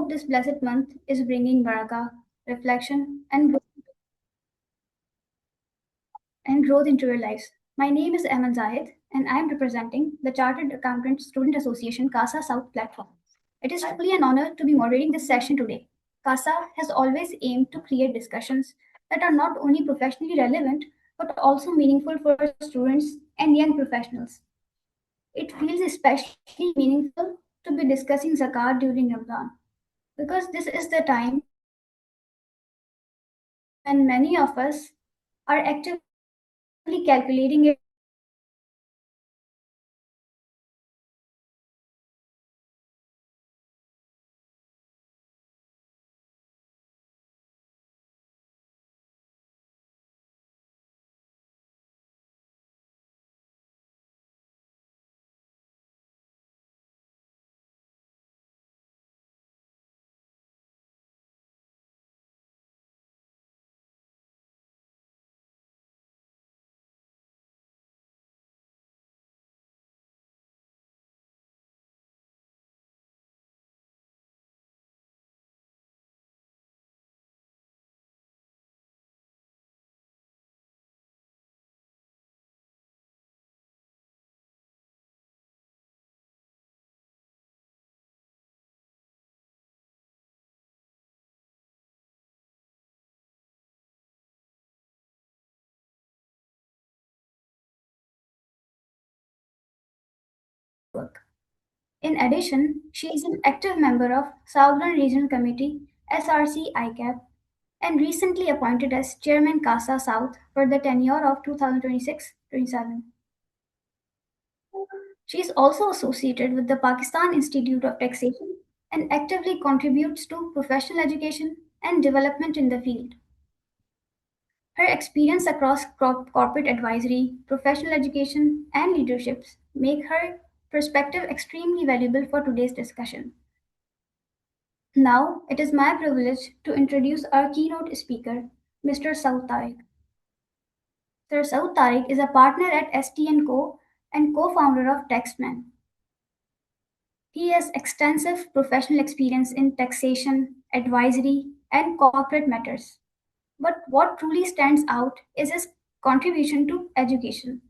hope this blessed month is bringing barakah, reflection, and growth into your lives. My name is Aman Zahid, and I am representing the Chartered Accountant Student Association CASA South platform. It is truly an honor to be moderating this session today. CASA has always aimed to create discussions that are not only professionally relevant but also meaningful for students and young professionals. It feels especially meaningful to be discussing zakat during Ramadan because this is the time when many of us are actively calculating it. In addition, she is an active member of Southern Regional Committee SRC ICAP and recently appointed as Chairman CASA South for the tenure of 2026-27. She is also associated with the Pakistan Institute of Taxation and actively contributes to professional education and development in the field. Her experience across corporate advisory, professional education, and leaderships make her perspective extremely valuable for today's discussion. Now, it is my privilege to introduce our keynote speaker, Mr. Saud Tariq. Sir Saud Tariq is a partner at ST& Co. and co-founder of Taxman. He has extensive professional experience in taxation, advisory, and corporate matters. But what truly stands out is his contribution to education.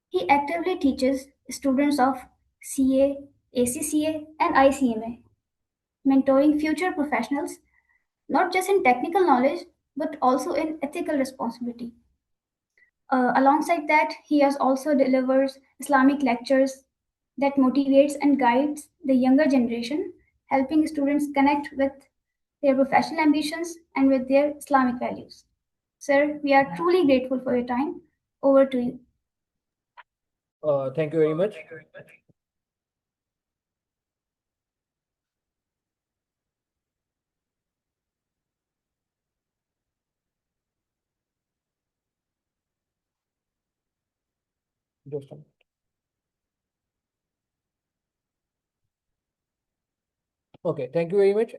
He actively teaches students of CA, ACCA, and ICMA, mentoring future professionals not just in technical knowledge but also in ethical responsibility. Alongside that, he has also delivers Islamic lectures that motivates and guides the younger generation, helping students connect with their professional ambitions and with their Islamic values. Sir, we are truly grateful for your time. Over to you. Thank you very much. Just a minute. Okay, thank you very much,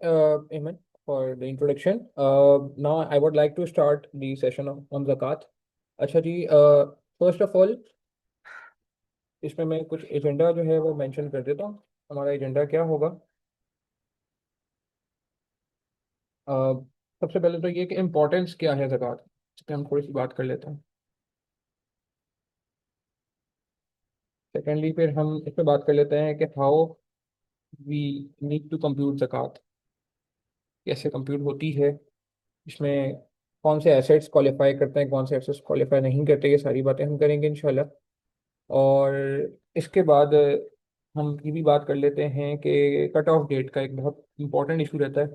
Iman, for the introduction. Now I would like to start the session on zakat. अच्छा जी, first of all इसमें मैं कुछ agenda जो है वो mention कर देता हूँ. हमारा एजेंडा क्या होगा? अ, सबसे पहले तो ये कि इम्पोर्टेंस क्या है ज़कात, इस पर हम थोड़ी सी बात कर लेते हैं. सेकेंडली फिर हम इस पर बात कर लेते हैं कि how we need to compute ज़कात, कैसे कंप्यूट होती है, इसमें कौन से एसेट्स क्वालिफाई करते हैं, कौन से एसेट्स क्वालिफाई नहीं करते, ये सारी बातें हम करेंगे इंशाल्लाह. और इसके बाद हम ये भी बात कर लेते हैं कि कट ऑफ डेट का एक बहुत इंपॉर्टेंट इशू रहता है.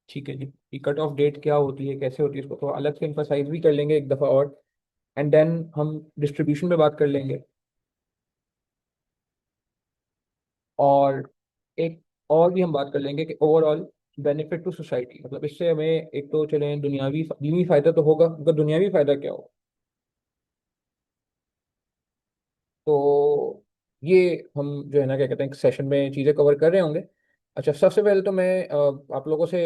ठीक है जी, कि कट ऑफ डेट क्या होती है, कैसे होती है, इसको थोड़ा अलग से एम्फसाइज भी कर लेंगे एक दफ़ा. और एंड देन हम डिस्ट्रीब्यूशन पे बात कर लेंगे. और एक और भी हम बात कर लेंगे कि ओवरऑल बेनिफिट टू सोसाइटी, मतलब इससे हमें एक तो चले दुनियावी दीनी फ़ायदा तो होगा, मगर दुनियावी फ़ायदा क्या होगा. तो ये हम जो है ना क्या कहते हैं सेशन में चीज़ें कवर कर रहे होंगे. अच्छा, सबसे पहले तो मैं आप लोगों से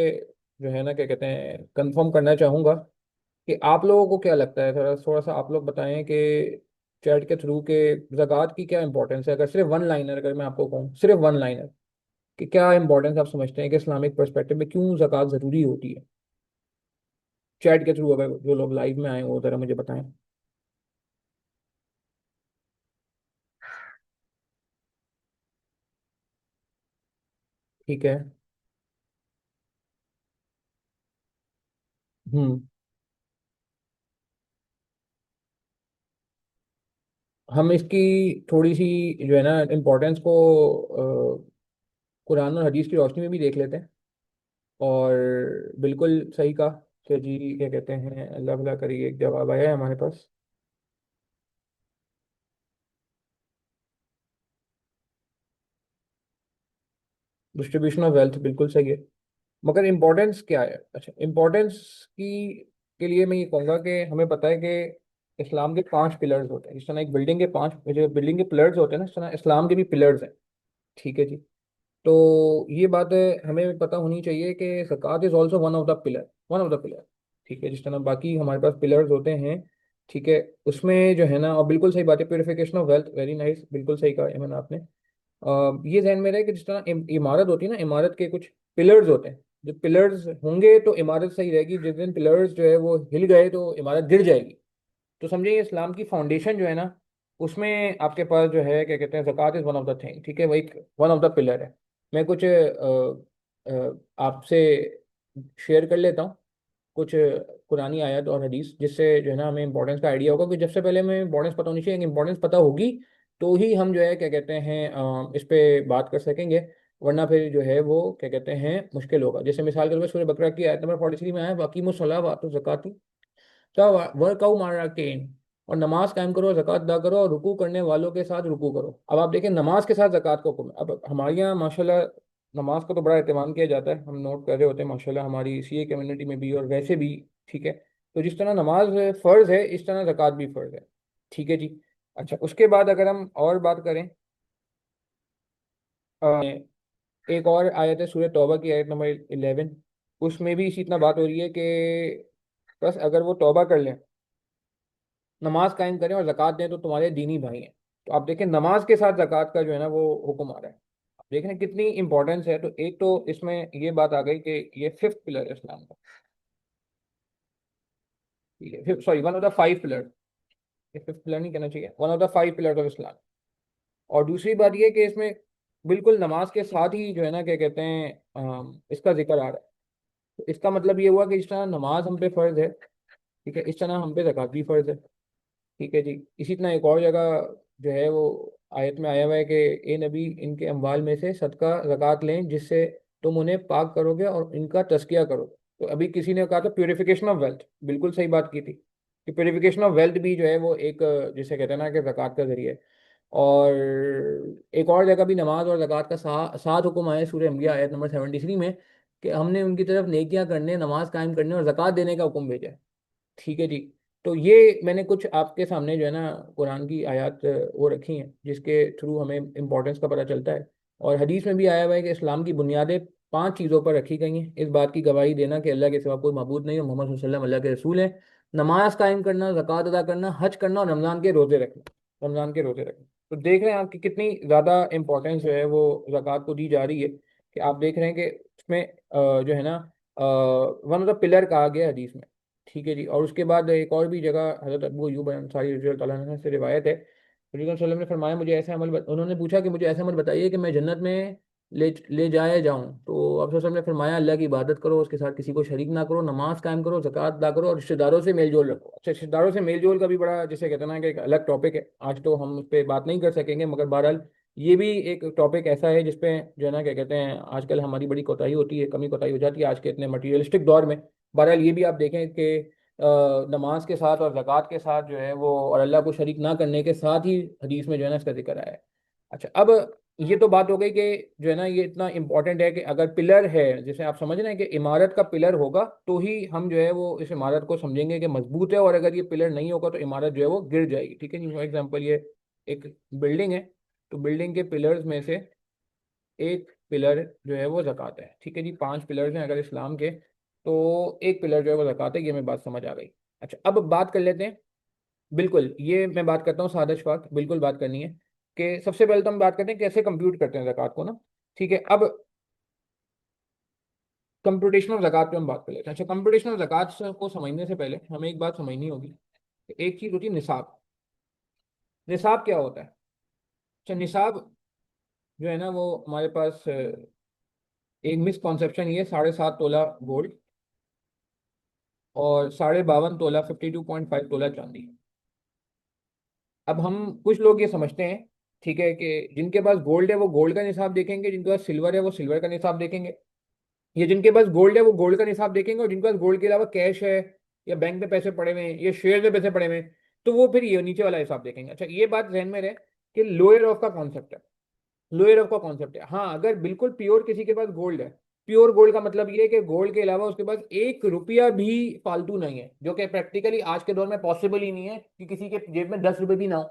जो है ना क्या कहते हैं कंफर्म करना चाहूँगा कि आप लोगों को क्या लगता है, थोड़ा थोड़ा सा आप लोग बताएं कि चैट के थ्रू के ज़कात की क्या इंपॉर्टेंस है. अगर सिर्फ वन लाइनर, अगर मैं आपको कहूँ सिर्फ वन लाइनर, कि क्या इंपॉर्टेंस आप समझते हैं कि इस्लामिक पर्सपेक्टिव में क्यों ज़कात ज़रूरी होती है। चैट के थ्रू अगर जो लोग लाइव में आए वो ज़रा मुझे बताएं। ठीक है। हम्म। हम इसकी थोड़ी सी जो है ना इम्पोर्टेंस को कुरान और हदीस की रोशनी में भी देख लेते हैं। और बिल्कुल सही कहा कि जी क्या कहते हैं, अल्लाह भला करिए, एक जवाब आया है हमारे पास। डिस्ट्रीब्यूशन ऑफ वेल्थ बिल्कुल सही है। मगर इम्पोर्टेंस क्या है? अच्छा, इम्पोर्टेंस की के लिए मैं ये कहूँगा कि हमें पता है कि इस्लाम के 5 पिलर्स होते हैं। जिस तरह एक बिल्डिंग के 5 जो बिल्डिंग के पिलर्स होते हैं ना, इस तरह इस्लाम के भी पिलर्स हैं। ठीक है जी। तो ये बात हमें पता होनी चाहिए कि ज़कात is also one of the pillar, one of the pillar. ठीक है, जिस तरह बाकी हमारे पास पिलर्स होते हैं। ठीक है, उसमें जो है ना, और बिल्कुल सही बात है, purification of wealth, very nice, बिल्कुल सही कहा मैंने आपने। ये जहन में रहे कि जिस तरह इमारत होती है ना, इमारत के कुछ पिलर्स होते हैं। जो पिलर्स होंगे तो इमारत सही रहेगी, जिस दिन पिलर्स जो है वो हिल गए तो इमारत गिर जाएगी। तो समझिए इस्लाम की फाउंडेशन जो है ना, उसमें आपके पास जो है क्या कहते हैं, ज़कात is one of the thing. ठीक है, वो एक वन ऑफ द पिलर है। मैं कुछ आपसे शेयर कर लेता हूँ कुछ पुरानी आयत और हदीस, जिससे जो है ना हमें इंपॉर्टेंस का आइडिया होगा। क्योंकि जब से पहले हमें इंपॉर्टेंस पता होनी चाहिए, इंपॉर्टेंस पता होगी तो ही हम जो है क्या कहते हैं इस पे बात कर सकेंगे। वरना फिर जो है वो क्या कहते हैं मुश्किल होगा। जैसे मिसाल के तौर पर सूरह बकरा की आयत नंबर 43 में आया, वकीमुस्सलाह व आतु ज़कात, क्या वर्कआउट मारा केन, और नमाज कायम करो, ज़कात अदा करो, और रुकू करने वालों के साथ रुकू करो। अब आप देखें, नमाज के साथ ज़कात का हुक्म है। अब हमारे यहाँ माशाल्लाह नमाज का तो बड़ा एहतमाम किया जाता है, हम नोट कर रहे होते हैं माशाल्लाह, हमारी सीए कम्युनिटी में भी और वैसे भी। ठीक है, तो जिस तरह नमाज फ़र्ज़ है, इस तरह ज़कात भी फ़र्ज़ है। ठीक है जी। अच्छा, उसके बाद अगर हम और बात करें, अ, एक और आयत है सूरह तौबा की आयत नंबर 11। उसमें भी इसी इतना बात हो रही है कि बस अगर वो तौबा कर लें, नमाज कायम करें और ज़कात दें तो तुम्हारे दीनी भाई हैं। तो आप देखें, नमाज के साथ ज़कात का जो है ना वो हुक्म आ रहा है। आप देख रहे हैं कितनी इंपॉर्टेंस है। तो एक तो इसमें ये बात आ गई कि ये फिफ्थ पिलर है इस्लाम का। ठीक है, sorry, one of the 5 pillar. ये फिफ्थ पिलर नहीं कहना चाहिए, one of the 5 pillar of Islam. और दूसरी बात ये कि इसमें बिल्कुल नमाज के साथ ही जो है ना क्या कहते हैं इसका जिक्र आ रहा है। तो इसका मतलब ये हुआ कि इस तरह नमाज हम पे फ़र्ज है, ठीक है, इस तरह हम पे ज़कात भी फ़र्ज है। ठीक है जी। इसी तरह एक और जगह जो है वो आयत में आया हुआ है कि ए नबी, इनके अम्वाल में से सदका ज़कात लें जिससे तुम उन्हें पाक करोगे और इनका तज़किया करोगे। तो अभी किसी ने कहा था प्योरिफिकेशन ऑफ वेल्थ, बिल्कुल सही बात की थी कि प्योरिफिकेशन ऑफ वेल्थ भी जो है वो एक जिसे कहते हैं ना कि ज़कात का जरिए है। और एक और जगह भी नमाज और ज़कात का साथ हुक्म आया है सूरह अंबिया आयत नंबर 73 में, कि हमने उनकी तरफ नेकियां करने, नमाज कायम करने और ज़कात देने का हुक्म भेजा है। ठीक है जी। तो ये मैंने कुछ आपके सामने जो है ना कुरान की आयत वो रखी हैं जिसके थ्रू हमें इम्पोर्टेंस का पता चलता है। और हदीस में भी आया हुआ है कि इस्लाम की बुनियादें 5 चीज़ों पर रखी गई हैं। इस बात की गवाही देना कि अल्लाह के सिवा कोई माबूद नहीं और मोहम्मद सल्लल्लाहु अलैहि वसल्लम अल्लाह के रसूल हैं। नमाज कायम करना, ज़कात अदा करना, हज करना और रमज़ान के रोज़े रखना, रमज़ान के रोज़े रखना। तो देख रहे हैं आप कि कितनी ज़्यादा इंपॉर्टेंस जो है वो ज़कात को दी जा रही है। कि आप देख रहे हैं कि उसमें जो है ना वन ऑफ द पिलर कहा गया है हदीस में। ठीक है जी। और उसके बाद एक और भी जगह हज़रत अबू अय्यूब अंसारी रज़ी अल्लाह तआला अन्हु से रिवायत है, नबी सल्लल्लाहु अलैहि वसल्लम ने फरमाया, मुझे ऐसे अमल उन्होंने पूछा कि मुझे ऐसे अमल बताइए कि मैं जन्नत में ले जाया जाऊँ। तो आप वसल्लम ने फरमाया, अल्लाह की इबादत करो, उसके साथ किसी को शरीक ना करो, नमाज कायम करो, ज़कात अदा करो और रिश्तेदारों से मेल जोल रखो। अच्छा, रिश्तेदारों से मेल जोल का भी बड़ा जिसे कहते हैं ना कि एक अलग टॉपिक है। आज तो हम उस पर बात नहीं कर सकेंगे, मगर बहरहाल ये भी एक टॉपिक ऐसा है जिसपे जो है ना क्या कहते हैं आजकल हमारी बड़ी कोताही होती है, कमी कोताही हो जाती है आज के इतने मटीरियलिस्टिक दौर में। बहरहाल ये भी आप देखें कि नमाज के साथ और ज़कात के साथ जो है वो, और अल्लाह को शरीक ना करने के साथ ही हदीस में जो है ना इसका जिक्र आया है। अच्छा, अब ये तो बात हो गई कि जो है ना ये इतना इंपॉर्टेंट है कि अगर पिलर है, जैसे आप समझ रहे हैं कि इमारत का पिलर होगा तो ही हम जो है वो इस इमारत को समझेंगे कि मजबूत है, और अगर ये पिलर नहीं होगा तो इमारत जो है वो गिर जाएगी। ठीक है जी। फॉर एग्जाम्पल, ये एक बिल्डिंग है, तो बिल्डिंग के पिलर्स में से एक पिलर जो है वो ज़कात है। ठीक है जी, 5 पिलर्स हैं अगर इस्लाम के, तो एक पिलर जो है वो ज़कात है। ये मैं बात समझ आ गई। अच्छा, अब बात कर लेते हैं, बिल्कुल ये मैं बात करता हूँ सादा शफाक, बिल्कुल बात करनी है कि सबसे पहले तो हम बात करते हैं कैसे कंप्यूट करते हैं ज़कात को ना। ठीक है, अब कंप्यूटेशन ऑफ ज़कात पे हम बात कर लेते हैं। अच्छा, कंप्यूटेशन ऑफ ज़कात को समझने से पहले हमें एक बात समझनी होगी। एक चीज़ होती है निसाब। निसाब क्या होता है? अच्छा, निसाब जो है ना वो हमारे पास एक मिसकॉन्सेप्शन ये 7.5 तोला गोल्ड और 52.5 तोला 52.5 तोला चांदी। अब हम कुछ लोग ये समझते हैं, ठीक है, कि जिनके पास गोल्ड है वो गोल्ड का निसाब देखेंगे, जिनके पास सिल्वर है वो सिल्वर का निसाब देखेंगे, या जिनके पास गोल्ड है वो गोल्ड का निसाब देखेंगे, और जिनके पास गोल्ड के अलावा कैश है या बैंक में पैसे पड़े हुए हैं या शेयर में पैसे पड़े हुए हैं तो वो फिर ये नीचे वाला हिसाब देखेंगे। अच्छा, ये बात ध्यान में रहे कि लोअर ऑफ का कॉन्सेप्ट है। लोअर ऑफ का कॉन्सेप्ट है। हाँ, अगर बिल्कुल प्योर किसी के पास गोल्ड है, प्योर गोल्ड का मतलब ये है कि गोल्ड के अलावा उसके पास 1 रुपया भी फालतू नहीं है, जो कि प्रैक्टिकली आज के दौर में पॉसिबल ही नहीं है कि किसी के जेब में 10 रुपए भी ना हो,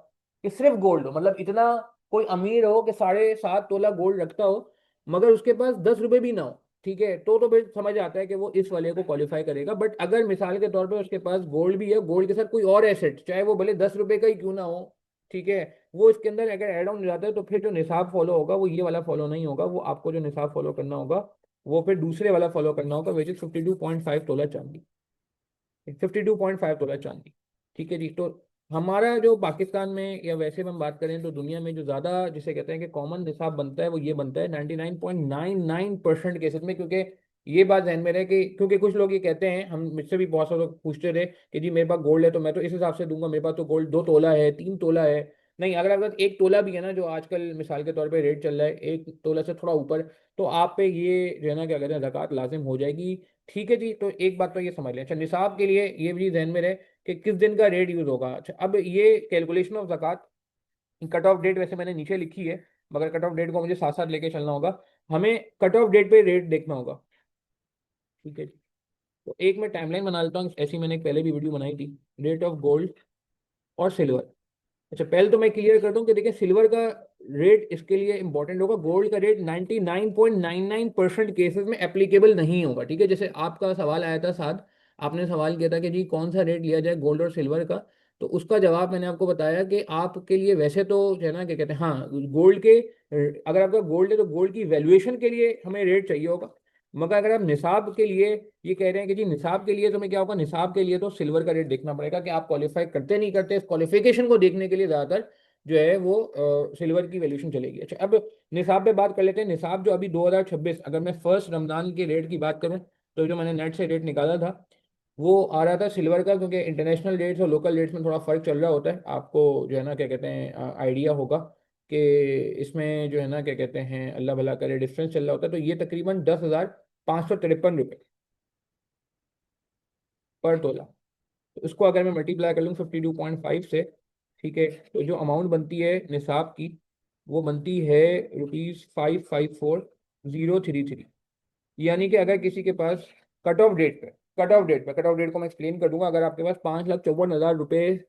कि सिर्फ गोल्ड हो, मतलब इतना कोई अमीर हो कि 7.5 तोला गोल्ड रखता हो मगर उसके पास 10 रुपए भी ना हो, ठीक है, तो फिर समझ आता है कि वो इस वाले को क्वालिफाई करेगा। बट अगर मिसाल के तौर पे उसके पास गोल्ड भी है, गोल्ड के साथ कोई और एसेट, चाहे वो भले 10 रुपए का ही क्यों ना हो, ठीक है, वो इसके अंदर अगर एड ऑन हो जाता है तो फिर जो निसाब फॉलो होगा वो ये वाला फॉलो नहीं होगा। वो आपको जो निसाब फॉलो करना होगा वो फिर दूसरे वाला फॉलो करना होगा, विच इज 52.5 तोला चांदी। 52.5 तोला चांदी, ठीक है जी। तो हमारा जो पाकिस्तान में या वैसे में हम बात करें तो दुनिया में जो ज़्यादा जिसे कहते हैं कि कॉमन निसाब बनता है वो ये बनता है 99.99% केसेस में। क्योंकि ये बात ध्यान में रहे कि क्योंकि कुछ लोग ये कहते हैं, हम मुझसे भी बहुत सारे लोग पूछते रहे कि जी मेरे पास गोल्ड है तो मैं तो इस हिसाब से दूंगा, मेरे पास तो गोल्ड 2 तोला है, 3 तोला है। नहीं, अगर आपके पास 1 तोला भी है ना, जो आजकल मिसाल के तौर पे रेट चल रहा है 1 तोला से थोड़ा ऊपर, तो आप पे ये जो है ना क्या कहते हैं ज़कात लाजिम हो जाएगी। ठीक है जी। तो एक बात तो ये समझ लें। अच्छा, निसाब के लिए ये भी ध्यान में रहे कि किस दिन का रेट यूज होगा। अच्छा, अब ये कैलकुलेशन ऑफ ज़कात कट ऑफ डेट वैसे मैंने नीचे लिखी है, मगर कट ऑफ डेट को मुझे साथ साथ लेके चलना होगा। हमें कट ऑफ डेट पे रेट देखना होगा, ठीक है जी। तो एक मैं टाइमलाइन बना लेता हूँ, ऐसी मैंने एक पहले भी वीडियो बनाई थी, रेट ऑफ गोल्ड और सिल्वर। अच्छा, पहले तो मैं क्लियर कर दूं कि देखिए सिल्वर का रेट इसके लिए इंपॉर्टेंट होगा, गोल्ड का रेट 99.99% केसेस में एप्लीकेबल नहीं होगा, ठीक है। जैसे आपका सवाल आया था साथ, आपने सवाल किया था कि जी कौन सा रेट लिया जाए गोल्ड और सिल्वर का, तो उसका जवाब मैंने आपको बताया कि आपके लिए वैसे तो जो है ना क्या कहते हैं, हाँ गोल्ड के, अगर आपका गोल्ड है तो गोल्ड की वैल्यूएशन के लिए हमें रेट चाहिए होगा। मगर अगर आप निसाब के लिए ये कह रहे हैं कि जी निसाब के लिए तो मैं क्या होगा, निसाब के लिए तो सिल्वर का रेट देखना पड़ेगा कि आप क्वालिफाई करते नहीं करते। इस क्वालिफिकेशन को देखने के लिए ज़्यादातर जो है वो सिल्वर की वैल्यूशन चलेगी। अच्छा, अब निसाब पे बात कर लेते हैं। निसाब जो अभी 2026, अगर मैं फर्स्ट रमज़ान के रेट की बात करूं तो जो मैंने नेट से रेट निकाला था वो आ रहा था सिल्वर का, क्योंकि इंटरनेशनल रेट्स और लोकल रेट्स में थोड़ा फ़र्क चल रहा होता है, आपको जो है ना क्या कहते हैं आइडिया होगा कि इसमें जो है ना क्या कहते हैं अल्लाह भला करे डिफरेंस चल रहा होता है। तो ये तकरीबन 10,553 रुपये पर तोला। तो इसको अगर मैं मल्टीप्लाई कर लूँ 52.5 से, ठीक है, तो जो अमाउंट बनती है निसाब की वो बनती है ₹554,033। यानी कि अगर किसी के पास कट ऑफ डेट पे, कट ऑफ डेट को मैं एक्सप्लेन कर दूंगा, अगर आपके पास 5,54,000 रुपये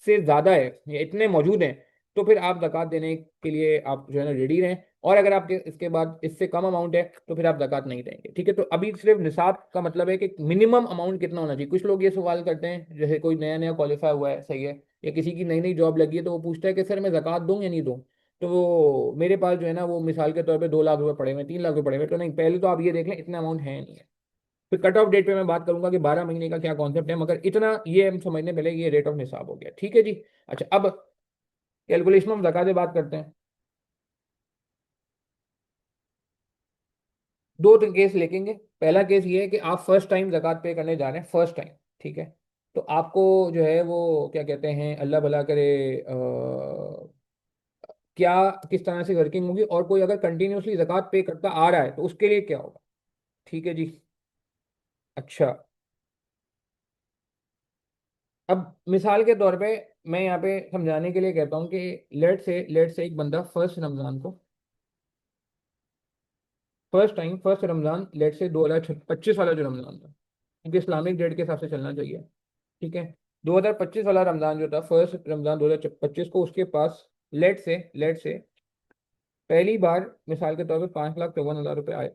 से ज़्यादा है या इतने मौजूद हैं तो फिर आप ज़कात देने के लिए आप जो है ना रेडी रहें। और अगर आपके इसके बाद इससे कम अमाउंट है तो फिर आप ज़कात नहीं देंगे, ठीक है। तो अभी सिर्फ निसाब का मतलब है कि मिनिमम अमाउंट कितना होना चाहिए। कुछ लोग ये सवाल करते हैं, जैसे कोई नया नया क्वालिफाई हुआ है, सही है, या किसी की नई नई जॉब लगी है तो वो पूछता है कि सर मैं ज़कात दूँ या नहीं दूँ। तो वो मेरे पास जो है ना वो मिसाल के तौर पे 2 लाख रुपए पड़े हुए, 3 लाख रुपए पड़े हुए, तो नहीं, पहले तो आप ये देख लें इतना अमाउंट है नहीं है। फिर कट ऑफ डेट पे मैं बात करूंगा कि 12 महीने का क्या कॉन्सेप्ट है, मगर इतना ये हम समझने पहले ये रेट ऑफ निसाब हो गया, ठीक है जी। अच्छा, अब कैलकुलेशन ऑफ ज़कात से बात करते हैं। दो तीन केस लेंगे। पहला केस ये है कि आप फर्स्ट टाइम ज़कात पे करने जा रहे हैं, फर्स्ट टाइम, ठीक है। तो आपको जो है वो क्या कहते हैं अल्लाह भला करे क्या किस तरह से वर्किंग होगी, और कोई अगर कंटिन्यूसली ज़कात पे करता आ रहा है तो उसके लिए क्या होगा, ठीक है जी। अच्छा, अब मिसाल के तौर पे मैं यहाँ पे समझाने के लिए कहता हूँ कि लेट से एक बंदा फर्स्ट रमज़ान को, फर्स्ट रमज़ान लेट से 2025 वाला जो रमज़ान था, क्योंकि इस्लामिक डेट के हिसाब से चलना चाहिए, ठीक है। 2025 वाला रमज़ान जो था, फर्स्ट रमज़ान 2025 को उसके पास लेट से पहली बार मिसाल के तौर पे 5,54,000 रुपये आए,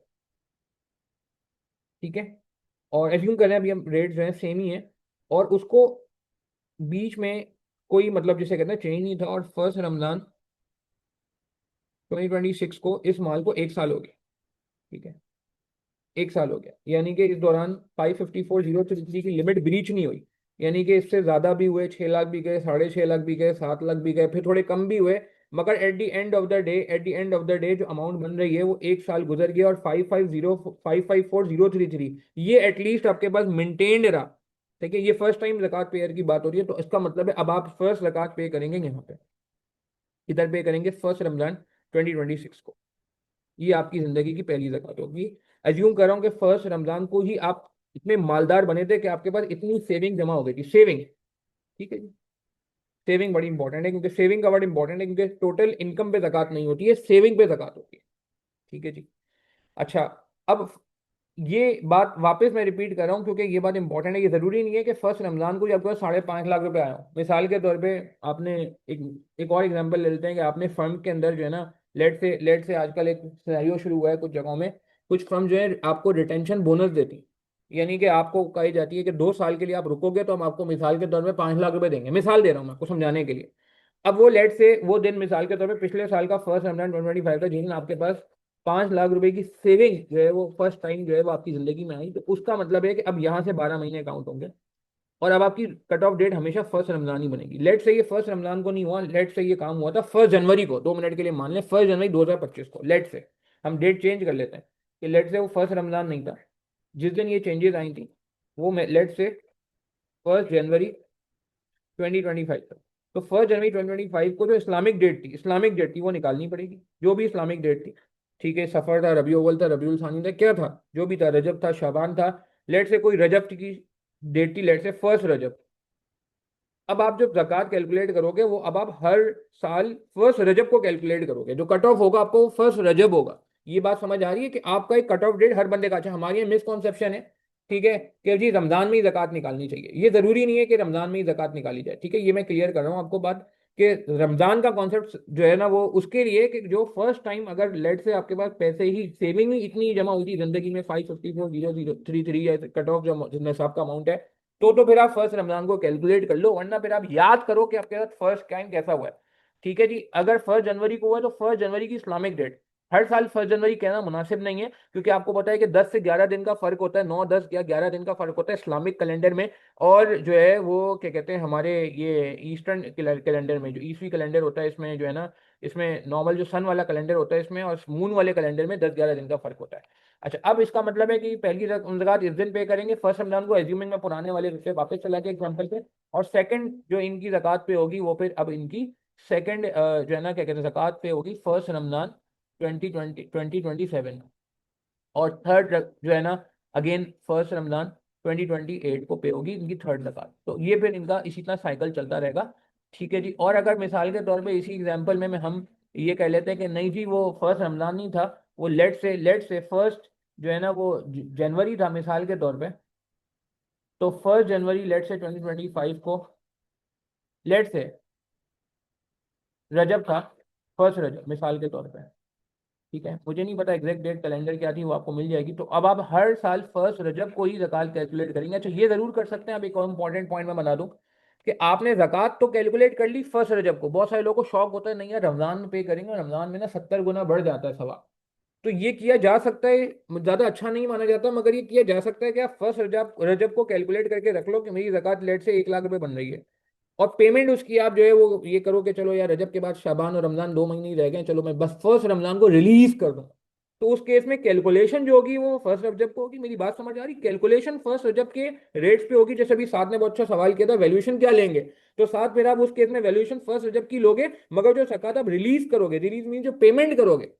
ठीक है। और एज्यूम करें अभी हम रेट जो है सेम ही है, और उसको बीच में कोई मतलब जिसे कहते हैं चेंज नहीं था, और फर्स्ट रमज़ान 2026 को इस माल को 1 साल हो गया, ठीक है। एक साल हो गया, यानी कि इस दौरान 554,033 की लिमिट ब्रीच नहीं हुई, यानी कि इससे ज्यादा भी हुए, 6 लाख भी गए, 6.5 लाख भी गए, 7 लाख भी गए, फिर थोड़े कम भी हुए, मगर at the end of the day जो अमाउंट बन रही है वो एक साल गुजर गया और 554,033 ये एटलीस्ट आपके पास मेंटेन्ड रहा। ठीक है, ये फर्स्ट टाइम ज़कात पेयर की बात हो रही है, तो इसका मतलब है अब आप फर्स्ट ज़कात पे करेंगे यहाँ पे, इधर पे करेंगे 1 रमजान 2026 को, ये आपकी जिंदगी की पहली ज़कात होगी। एज्यूम कर रहा हूँ कि 1 रमजान को ही आप इतने मालदार बने थे कि आपके पास इतनी सेविंग जमा हो गई थी, सेविंग। ठीक है जी, सेविंग बड़ी इंपॉर्टेंट है, क्योंकि सेविंग का वर्ड इंपॉर्टेंट है, क्योंकि टोटल इनकम पे ज़कात नहीं होती है, सेविंग पे ज़कात होती है। ठीक है जी। अच्छा, अब ये बात वापस मैं रिपीट कर रहा हूँ क्योंकि ये बात इंपॉर्टेंट है। ये जरूरी नहीं है कि 1 रमजान को जब आपके पास 5.5 लाख रुपए आए हो। मिसाल के तौर पे आपने एक और एग्जांपल ले लेते हैं कि आपने फर्म के अंदर जो है ना, लेट से आजकल एक सिनेरियो शुरू हुआ है कुछ जगहों में, कुछ फर्म जो है आपको रिटेंशन बोनस देती, यानी कि आपको कही जाती है कि 2 साल के लिए आप रुकोगे तो हम आपको मिसाल के तौर पे 5 लाख रुपए देंगे, मिसाल दे रहा हूँ मैं आपको समझाने के लिए। अब वो लेट से वो दिन मिसाल के तौर पे पिछले साल का 1 रमजान 2025 का, जिस दिन आपके पास 5 लाख रुपए की सेविंग जो है वो फर्स्ट टाइम जो है वो आपकी जिंदगी में आई, तो उसका मतलब है कि अब यहाँ से 12 महीने काउंट होंगे और अब आपकी कट ऑफ डेट हमेशा 1 रमजान ही बनेगी। लेट से ये 1 रमजान को नहीं हुआ, लेट से ये काम हुआ था 1 जनवरी को, 2 मिनट के लिए मान लें 1 जनवरी 2025 को, लेट से हम डेट चेंज कर लेते हैं कि लेट से वो 1 रमजान नहीं था जिस दिन ये चेंजेस आई थी, वो लेट से 1 जनवरी 2025 था। तो 1 जनवरी 2025 को जो इस्लामिक डेट थी वो निकालनी पड़ेगी, जो भी इस्लामिक डेट थी। ठीक है, सफर था, रबी अव्वल था, रबीउल सानी था, क्या था, जो भी था, रजब था, शाबान था, लेट से कोई रजब की डेट थी, लेट से 1 रजब। अब आप जब जक़ात कैलकुलेट करोगे वो अब आप हर साल 1 रजब को कैलकुलेट करोगे, जो कट ऑफ होगा आपको 1 रजब होगा। ये बात समझ आ रही है कि आपका एक कट ऑफ डेट हर बंदे का। अच्छा, हमारी मिसकॉन्सेप्शन है, ठीक है, कि जी रमजान में ही जक़ात निकालनी चाहिए, ये जरूरी नहीं है कि रमजान में ही जक़ात निकाली जाए। ठीक है, ये मैं क्लियर कर रहा हूँ आपको बात, कि रमजान का कॉन्सेप्ट जो है ना वो उसके लिए कि जो फर्स्ट टाइम अगर लेट से आपके पास पैसे ही सेविंग ही इतनी जमा हुई थी जिंदगी में, 554,033 कट ऑफ जो निसाब का अमाउंट है, तो फिर आप 1 रमजान को कैलकुलेट कर लो, वरना फिर आप याद करो कि आपके साथ फर्स्ट टाइम कैसा हुआ है। ठीक है जी, अगर 1 जनवरी को हुआ तो 1 जनवरी की इस्लामिक डेट, हर साल 1 जनवरी कहना मुनासिब नहीं है, क्योंकि आपको पता है कि 10 से 11 दिन का फर्क होता है, 9 10 या 11 दिन का फर्क होता है इस्लामिक कैलेंडर में, और जो है वो क्या कहते हैं हमारे ये ईस्टर्न कैलेंडर में, जो ईस्वी कैलेंडर होता है इसमें जो है ना, इसमें नॉर्मल जो सन वाला कैलेंडर होता है इसमें, और मून वाले कैलेंडर में 10 11 दिन का फर्क होता है। अच्छा, अब इसका मतलब है कि पहली ज़कात इस दिन पे करेंगे 1 रमजान को, एज्यूमिंग में पुराने वाले पे वापस चला गया एग्जाम्पल पे, और सेकंड जो इनकी ज़कात पे होगी वो फिर अब इनकी सेकंड जो है ना क्या कहते हैं ज़कात पे होगी 1 रमजान 2027, और थर्ड जो है ना अगेन 1 रमजान 2028 को पे होगी इनकी थर्ड ज़कात। तो ये फिर इनका इसी तरह साइकिल चलता रहेगा। ठीक है जी, और अगर मिसाल के तौर पे इसी एग्जाम्पल में हम ये कह लेते हैं कि नहीं जी वो 1 रमजान नहीं था, वो लेट से फर्स्ट जो है ना वो जनवरी था मिसाल के तौर पे, तो 1 जनवरी लेट से 2025 को लेट से रजब था, 1 रजब मिसाल के तौर पे। ठीक है, मुझे नहीं पता एग्जैक्ट डेट कैलेंडर क्या थी, वो आपको मिल जाएगी। तो अब आप हर साल 1 रजब को ही ज़कात कैलकुलेट करेंगे। अच्छा, ये जरूर कर सकते हैं, अब एक और इंपॉर्टेंट पॉइंट मैं बता दूं कि आपने ज़कात तो कैलकुलेट कर ली 1 रजब को, बहुत सारे लोगों को शौक होता है नहीं यार रमजान में पे करेंगे, रमजान में ना 70 गुना बढ़ जाता है सवाब। तो ये किया जा सकता है, ज्यादा अच्छा नहीं माना जाता, मगर ये किया जा सकता है कि आप 1 रजब रजब को कैलकुलेट करके रख लो कि मेरी ज़कात लेट से 1 लाख रुपए बन रही है, और पेमेंट उसकी आप जो है वो ये करो कि चलो यार रजब के बाद शाबान और रमजान 2 महीने ही रह गए, चलो मैं बस 1 रमजान को रिलीज कर दूँ। तो उस केस में कैलकुलेशन जो होगी वो 1 रजब को होगी। मेरी बात समझ आ रही, कैलकुलेशन 1 रजब के रेट्स पे होगी। जैसे अभी साथ ने बहुत अच्छा सवाल किया था, वैल्यूएशन क्या लेंगे, तो साथ फिर आप उस केस में वैल्यूएशन 1 रजब की लोगे, मगर जो ज़कात आप रिलीज करोगे, रिलीज मीन जो पेमेंट करोगे,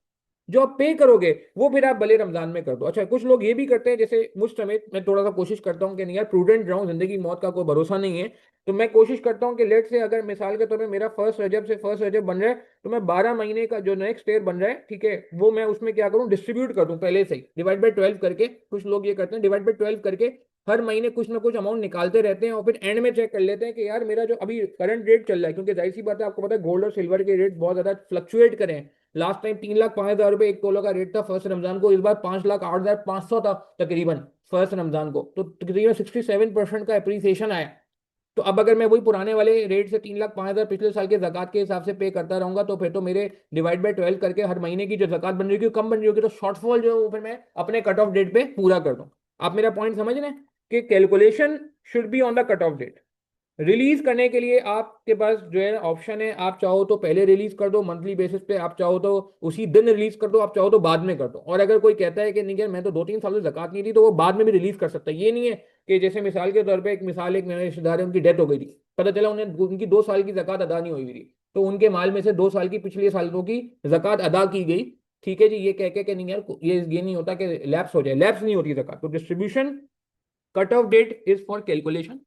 जो आप पे करोगे, वो फिर आप भले रमजान में कर दो। अच्छा, कुछ लोग ये भी करते हैं, जैसे मुझ समेत मैं थोड़ा सा कोशिश करता हूँ कि नहीं यार प्रूडेंट रहूं, जिंदगी मौत का कोई भरोसा नहीं है, तो मैं कोशिश करता हूँ कि लेट से अगर मिसाल के तौर पे मेरा 1 रजब से 1 रजब बन रहा है, तो मैं 12 महीने का जो नेक्स्ट ईयर बन रहा है, ठीक है, वो मैं उसमें क्या करूँ, डिस्ट्रीब्यूट कर दूं पहले से ही, डिवाइड बाई 12 करके। कुछ लोग ये करते हैं डिवाइड बाई 12 करके, हर महीने कुछ ना कुछ अमाउंट निकालते रहते हैं, और फिर एंड में चेक कर लेते हैं कि यार मेरा जो अभी करंट रेट चल रहा है, क्योंकि जाहिर सी बात है आपको पता है गोल्ड और सिल्वर के रेट बहुत ज्यादा फ्लक्चुएट करें। लास्ट टाइम 3,05,000 रुपए एक तोला का रेट था 1 रमजान को, इस बार 5,08,500 था तकरीबन 1 रमजान को, तो तकरीबन 67% का अप्रिसिएशन आया। तो अब अगर मैं वही पुराने वाले रेट से 3,05,000 पिछले साल के जक़ात के हिसाब से पे करता रहूंगा, तो फिर तो मेरे डिवाइड बाय 12 करके हर महीने की जो जक़ात बन रही होगी कम बन रही होगी, तो शॉर्टफॉल जो है वो फिर मैं अपने कट ऑफ डेट पे पूरा कर दूं। आप मेरा पॉइंट समझ रहे हैं कि calculation should be on the cut off date. Release करने के लिए आपके पास जो है ऑप्शन है, आप चाहो तो पहले रिलीज कर दो मंथली बेसिस पे, आप चाहो तो उसी दिन रिलीज कर दो, आप चाहो तो बाद में कर दो। और अगर कोई कहता है कि नहीं यार मैं तो 2-3 साल से जक़ात नहीं दी, तो वो बाद में भी रिलीज कर सकता है। ये नहीं है कि जैसे मिसाल के तौर पे एक मिसाल, एक मेरे रिश्तेदार है उनकी डेथ हो गई थी, पता चला उन्हें उनकी 2 साल की जक़ात अदा नहीं हुई थी, तो उनके माल में से 2 साल की पिछले सालों की जक़ात अदा की गई। ठीक है जी, ये कह के नहीं यार ये नहीं होता कि लैप्स हो जाए, लैप्स नहीं होती जक़ात। तो distribution cut off date is for calculation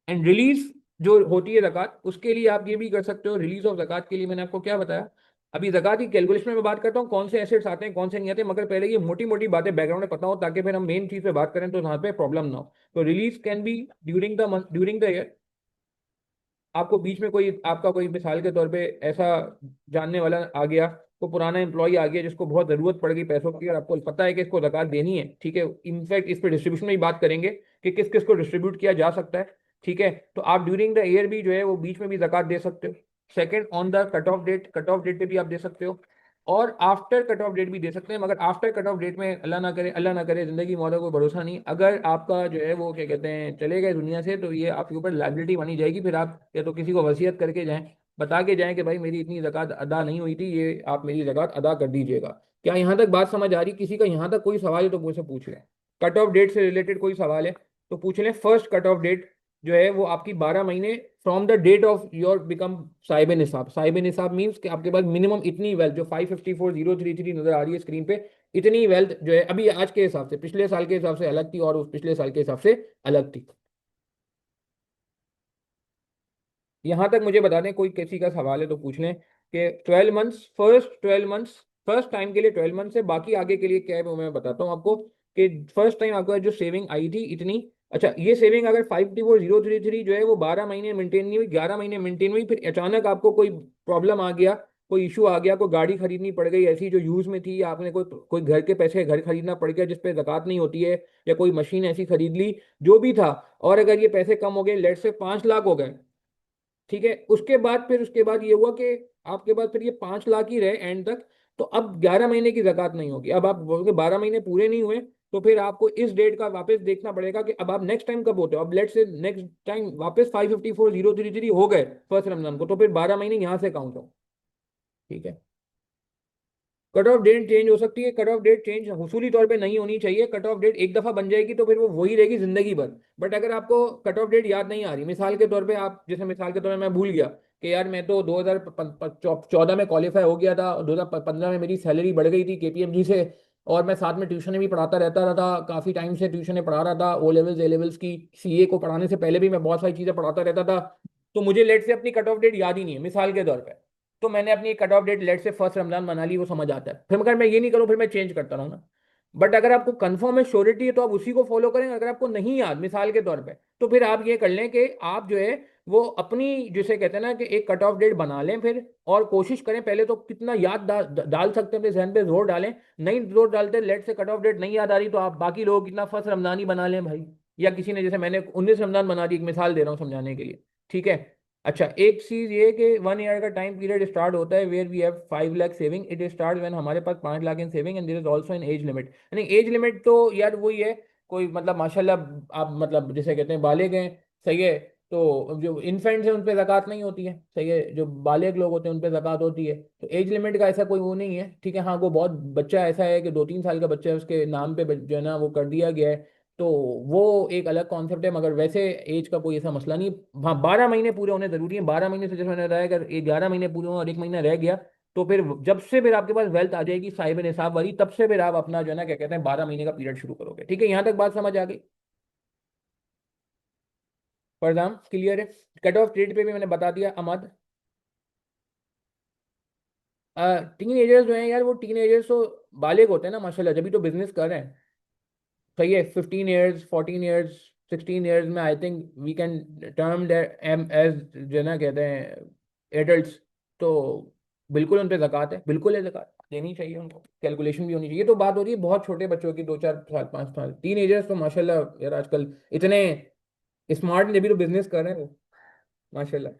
and release जो होती है जक़ात, उसके लिए आप ये भी कर सकते हो। रिलीज ऑफ जक़ात के लिए मैंने आपको क्या बताया, अभी जक़ात की कैलकुलेशन में बात करता हूँ कौन से एसेट्स आते हैं कौन से नहीं आते, मगर पहले ये मोटी मोटी बातें बैकग्राउंड में पता हो, ताकि फिर हम मेन चीज पे बात करें तो यहाँ पे प्रॉब्लम ना हो। तो release can be during the month, during the year. आपको बीच में कोई आपका कोई मिसाल के तौर पे ऐसा जानने वाला आ गया, को पुराना एम्प्लॉय आ गया जिसको बहुत जरूरत पड़ गई पैसों की, और आपको पता है कि इसको जक़ात देनी है, ठीक है। इनफैक्ट इस पे डिस्ट्रीब्यूशन में भी बात करेंगे कि किस किस को डिस्ट्रीब्यूट किया जा सकता है, ठीक है। तो आप ड्यूरिंग द ईयर भी जो है वो बीच में भी जक़ात दे सकते हो। Second, on the cut off date, cut off date पे भी आप दे सकते हो, और आफ्टर कट ऑफ डेट भी दे सकते हैं। मगर आफ्टर कट ऑफ डेट में अल्लाह ना करे, जिंदगी मौत का कोई भरोसा नहीं, अगर आपका जो है वो क्या कहते हैं चले गए दुनिया से, तो ये आपके ऊपर लाइबिलिटी मानी जाएगी। फिर आप या तो किसी को वसीयत करके जाएं, बता के जाएं कि भाई मेरी इतनी ज़कात अदा नहीं हुई थी, ये आप मेरी ज़कात अदा कर दीजिएगा। क्या यहाँ तक बात समझ आ रही? किसी का यहाँ तक कोई सवाल है तो मुझसे पूछ लें। कट ऑफ डेट से रिलेटेड कोई सवाल है तो पूछ लें। फर्स्ट कट ऑफ डेट जो है वो आपकी 12 महीने from the date of your become साहिब निसाब। साहिब निसाब मीन्स कि आपके पास मिनिमम इतनी वेल्थ, जो 554,033 नजर आ रही है स्क्रीन पे, इतनी वेल्थ जो है अभी आज के हिसाब से, पिछले साल के हिसाब से अलग थी और उस पिछले साल के हिसाब से अलग थी। यहां तक मुझे बता दें, कोई किसी का सवाल है तो पूछ लें कि 12 months, first 12 months, first time के लिए 12 मंथ्स है, बाकी आगे के लिए क्या है वो मैं बताता हूँ आपको। कि फर्स्ट टाइम आपका जो सेविंग आई थी इतनी, अच्छा ये सेविंग अगर 54033 जो है वो 12 महीने मेंटेन नहीं हुई, 11 महीने मेंटेन हुई, फिर अचानक आपको कोई प्रॉब्लम आ गया, कोई इशू आ गया, कोई गाड़ी खरीदनी पड़ गई ऐसी जो यूज में थी, आपने कोई कोई घर के पैसे घर खरीदना पड़ गया जिसपे ज़कात नहीं होती है, या कोई मशीन ऐसी खरीद ली, जो भी था, और अगर ये पैसे कम हो गए, लेट से 5 लाख हो गए, ठीक है, उसके बाद फिर उसके बाद ये हुआ कि आपके पास फिर ये 5 लाख ही रहे एंड तक, तो अब 11 महीने की जक़ात नहीं होगी। अब आप बोलोगे 12 महीने पूरे नहीं हुए, तो फिर आपको इस डेट का वापस देखना पड़ेगा कि अब आप नेक्स्ट टाइम कब होते हो। अब लेट से नेक्स्ट टाइम वापस 554,033 हो गए फर्स्ट रमजान को, तो फिर 12 महीने यहाँ से काउंट हो, ठीक है। कट ऑफ डेट चेंज हो सकती है, कट ऑफ डेट चेंज उसूली तौर पे नहीं होनी चाहिए। कट ऑफ डेट एक दफा बन जाएगी तो फिर वो वही रहेगी जिंदगी भर। बट अगर आपको कट ऑफ डेट याद नहीं आ रही, मिसाल के तौर पे आप, जैसे मिसाल के तौर पे मैं भूल गया कि यार मैं तो 2014 में क्वालिफाई हो गया था, और 2015 में मेरी सैलरी बढ़ गई थी केपीएमजी से, और मैं साथ में ट्यूशन भी पढ़ाता रहता रहा था, काफ़ी टाइम से ट्यूशन पढ़ा रहा था, ओ लेवल्स ए लेवल्स की, सीए को पढ़ाने से पहले भी मैं बहुत सारी चीज़ें पढ़ाता रहता था। तो मुझे लेट से अपनी कट ऑफ डेट याद ही नहीं है मिसाल के तौर पर, तो मैंने अपनी कट ऑफ डेट लेट से फर्स्ट रमजान बना ली, वो समझ आता है। फिर अगर मैं ये नहीं करूँ फिर मैं चेंज करता रहूँ ना। बट अगर आपको कंफर्म है, श्योरिटी है, तो आप उसी को फॉलो करें। अगर आपको नहीं याद मिसाल के तौर पे, तो फिर आप ये कर लें कि आप जो है वो अपनी, जिसे कहते हैं ना कि एक कट ऑफ डेट बना लें फिर, और कोशिश करें पहले तो कितना याद डाल सकते हैं अपने जहन पे जोर डालें। नहीं जोर डालते, लेट से कट ऑफ डेट नहीं याद आ रही, तो आप बाकी लोग कितना फर्स्ट रमजान ही बना लें भाई, या किसी ने, जैसे मैंने 19 रमजान बना दी, एक मिसाल दे रहा हूँ समझाने के लिए, ठीक है। अच्छा एक चीज ये कि 1 ईयर का टाइम पीरियड स्टार्ट होता है where we have 5 lakh saving, it start when हमारे पास 5 lakh in saving, and there is also an age limit. यानी एज लिमिट तो यार वही है, कोई मतलब माशाल्लाह आप मतलब जिसे कहते हैं बालिग हैं, सही है, तो जो इन्फेंट्स हैं उन पे ज़कात नहीं होती है, सही है, जो बालिग लोग होते हैं उन पे ज़कात होती है। तो एज लिमिट का ऐसा कोई वो नहीं है, ठीक है। हाँ वो बहुत बच्चा ऐसा है कि 2-3 साल का बच्चा है, उसके नाम पे जो है ना वो कर दिया गया है, तो वो एक अलग कॉन्सेप्ट है, मगर वैसे एज का कोई ऐसा मसला नहीं। हाँ 12 महीने पूरे होने जरूरी है। 12 महीने से जैसे मैंने बताया, अगर 11 महीने पूरे हो और एक महीना रह गया, तो फिर जब से फिर आपके पास वेल्थ आ जाएगी साहिब निसाब वाली, तब से फिर आप अपना जो है ना क्या कहते हैं 12 महीने का पीरियड शुरू करोगे, ठीक है। यहाँ तक बात समझ आ गई? फरदाम क्लियर है? कट ऑफ डेट पे भी मैंने बता दिया। अमद, टीन एजर्स जो हैं यार, वो टीन एजर्स तो बालिग होते हैं ना माशाल्लाह, जब भी तो बिजनेस कर रहे हैं, सही है। 15 ईयर्स, 14 ईयर्स, 16 ईयर्स में I think we can term M as जो है ना कहते हैं एडल्ट्स। तो बिल्कुल उन पे ज़कात है, बिल्कुल है, ज़कात देनी चाहिए उनको, कैलकुलेशन भी होनी चाहिए। तो बात हो रही है बहुत छोटे बच्चों की, 2-4 साल 5 साल, 3 एजर्स तो माशाल्लाह यार आजकल इतने स्मार्ट ने भी तो बिजनेस कर रहे हैं वो, माशाल्लाह।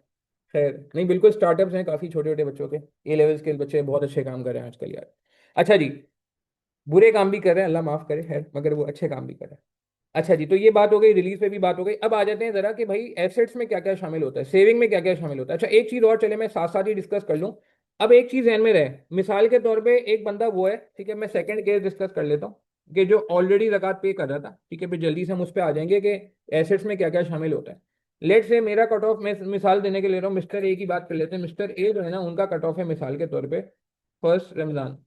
खैर नहीं, बिल्कुल स्टार्टअप्स हैं काफ़ी छोटे छोटे बच्चों के, ए लेवल्स के बच्चे बहुत अच्छे काम कर रहे हैं आजकल यार। अच्छा जी, बुरे काम भी कर रहे हैं, अल्लाह माफ़ करे, खैर, मगर वो अच्छे काम भी कर रहे हैं। अच्छा जी, तो ये बात हो गई, रिलीज पे भी बात हो गई। अब आ जाते हैं जरा कि भाई एसेट्स में क्या क्या शामिल होता है, सेविंग में क्या क्या शामिल होता है। अच्छा, एक चीज और चले मैं साथ साथ ही डिस्कस कर लूं। अब एक चीज ध्यान में रहे, मिसाल के तौर पे एक बंदा वो है, ठीक है, मैं सेकंड केस डिस्कस कर लेता हूँ, कि जो ऑलरेडी ज़कात पे कर रहा था, ठीक है, फिर जल्दी से हम उस पर आ जाएंगे कि एसेट्स में क्या क्या शामिल होता है। लेट से मेरा कट ऑफ, मैं मिसाल देने के ले रहा हूँ, मिस्टर ए की बात कर लेते हैं। मिस्टर ए जो है ना, उनका कट ऑफ है मिसाल के तौर पे 1 रमजान,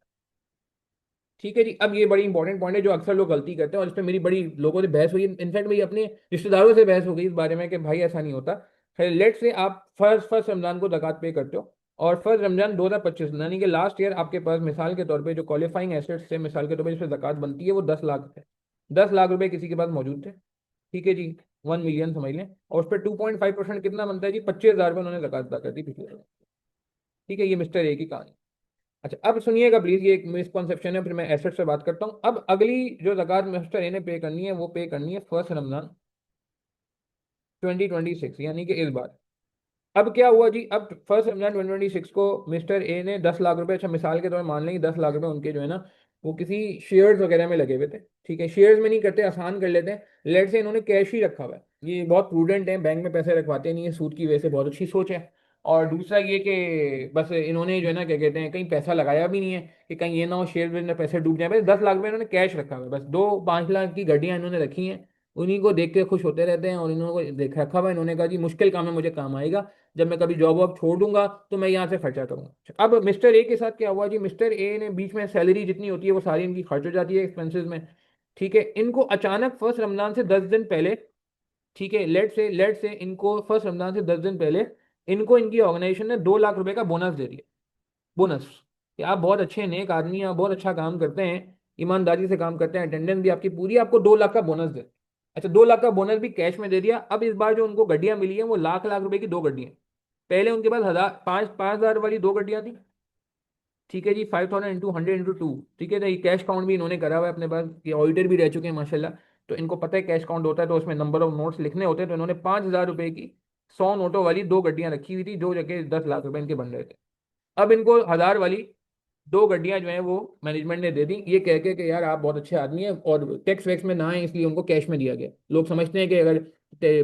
ठीक है जी। अब ये बड़ी इंपॉर्टेंट पॉइंट है जो अक्सर लोग गलती करते हैं, और इस पर मेरी बड़ी लोगों से बहस हुई, इनफैक्ट मेरी अपने रिश्तेदारों से बहस हो गई इस बारे में कि भाई ऐसा नहीं होता। लेट से आप फर्स्ट फर्स्ट रमजान को ज़कात पे करते हो, और फर्स्ट रमजान 2025 यानी कि लास्ट ईयर आपके पास मिसाल के तौर पे जो क्वालिफाइंग एसेट्स थे, मिसाल के तौर पे जिस पर ज़कात बनती है, वो 10 लाख थे। 10 लाख रुपए किसी के पास मौजूद थे, ठीक है जी, 1 मिलियन समझ लें, और उस पर 2.5% कितना बनता है जी, 25,000 रुपये उन्होंने ज़कात अदा कर दी पिछले साल। ठीक है, ये मिस्टर ए की कहानी। अच्छा, अब सुनिएगा प्लीज, ये एक मिसकॉन्सेप्शन है, फिर मैं एसेट से बात करता हूँ। अब अगली जो ज़कात मिस्टर ए ने पे करनी है, वो पे करनी है 1 रमजान 2026, यानी कि इस बार। अब क्या हुआ जी, अब 1 रमजान 2026 को मिस्टर ए ने 10 लाख रुपए, अच्छा मिसाल के तौर पर मान लेंगे 10 लाख रुपए उनके जो है ना, वो किसी शेयर्स वगैरह में लगे हुए थे, ठीक है, शेयर्स में नहीं करते, आसान कर लेते हैं, लेट से इन्होंने कैश ही रखा हुआ है, ये बहुत प्रूडेंट है, बैंक में पैसे रखवाते नहीं है सूद की वजह से, बहुत अच्छी सोच है। और दूसरा ये कि बस इन्होंने जो है ना, क्या कहते हैं, कहीं पैसा लगाया भी नहीं है कि कहीं ये ना हो शेयर में पैसे डूब जाए, बस 10 लाख रुपए इन्होंने कैश रखा हुआ है, बस 2-5 लाख की गाड़ियां इन्होंने रखी हैं, उन्हीं को देख के खुश होते रहते हैं, और इन्होंने को देख रखा हुआ है, इन्होंने कहा जी मुश्किल काम है, मुझे काम आएगा, जब मैं कभी जॉब वॉब छोड़ दूंगा तो मैं यहाँ से खर्चा करूंगा। अब मिस्टर ए के साथ क्या हुआ जी, मिस्टर ए ने बीच में सैलरी जितनी होती है वो सारी इनकी खर्च हो जाती है एक्सपेंसेस में, ठीक है, इनको अचानक 1 रमजान से 10 दिन पहले, ठीक है, लेट से इनको 1 रमजान से 10 दिन पहले इनको इनकी ऑर्गेनाइजेशन ने 2 लाख रुपए का बोनस दे दिया। बोनस कि आप बहुत अच्छे नेक आदमी हैं, आप बहुत अच्छा काम करते हैं, ईमानदारी से काम करते हैं, अटेंडेंस भी आपकी पूरी, आपको 2 लाख का बोनस दे। अच्छा, 2 लाख का बोनस भी कैश में दे दिया। अब इस बार जो उनको गड्डियां मिली हैं वो लाख लाख रुपए की 2 गड्डियां, पहले उनके पास 5,000 वाली 2 गड्डियां थी, ठीक है जी, 5,000 × 100 × 2, ठीक है, तो ये कैश काउंट भी इन्होंने करा हुआ है अपने पास, ये ऑडिटर भी रह चुके हैं माशाल्लाह, तो इनको पता है कैश काउंट होता है तो उसमें नंबर ऑफ नोट्स लिखने होते हैं, तो इन्होंने 5,000 रुपए की 100 नोटों वाली 2 गड्डियां रखी हुई थी, जो जगह 10 लाख रुपए इनके बन रहे थे। अब इनको 1,000 वाली 2 गड्डियां जो है वो मैनेजमेंट ने दे दी, ये कह के कि यार आप बहुत अच्छे आदमी हैं और टैक्स वैक्स में ना आए, इसलिए उनको कैश में दिया गया। लोग समझते हैं कि अगर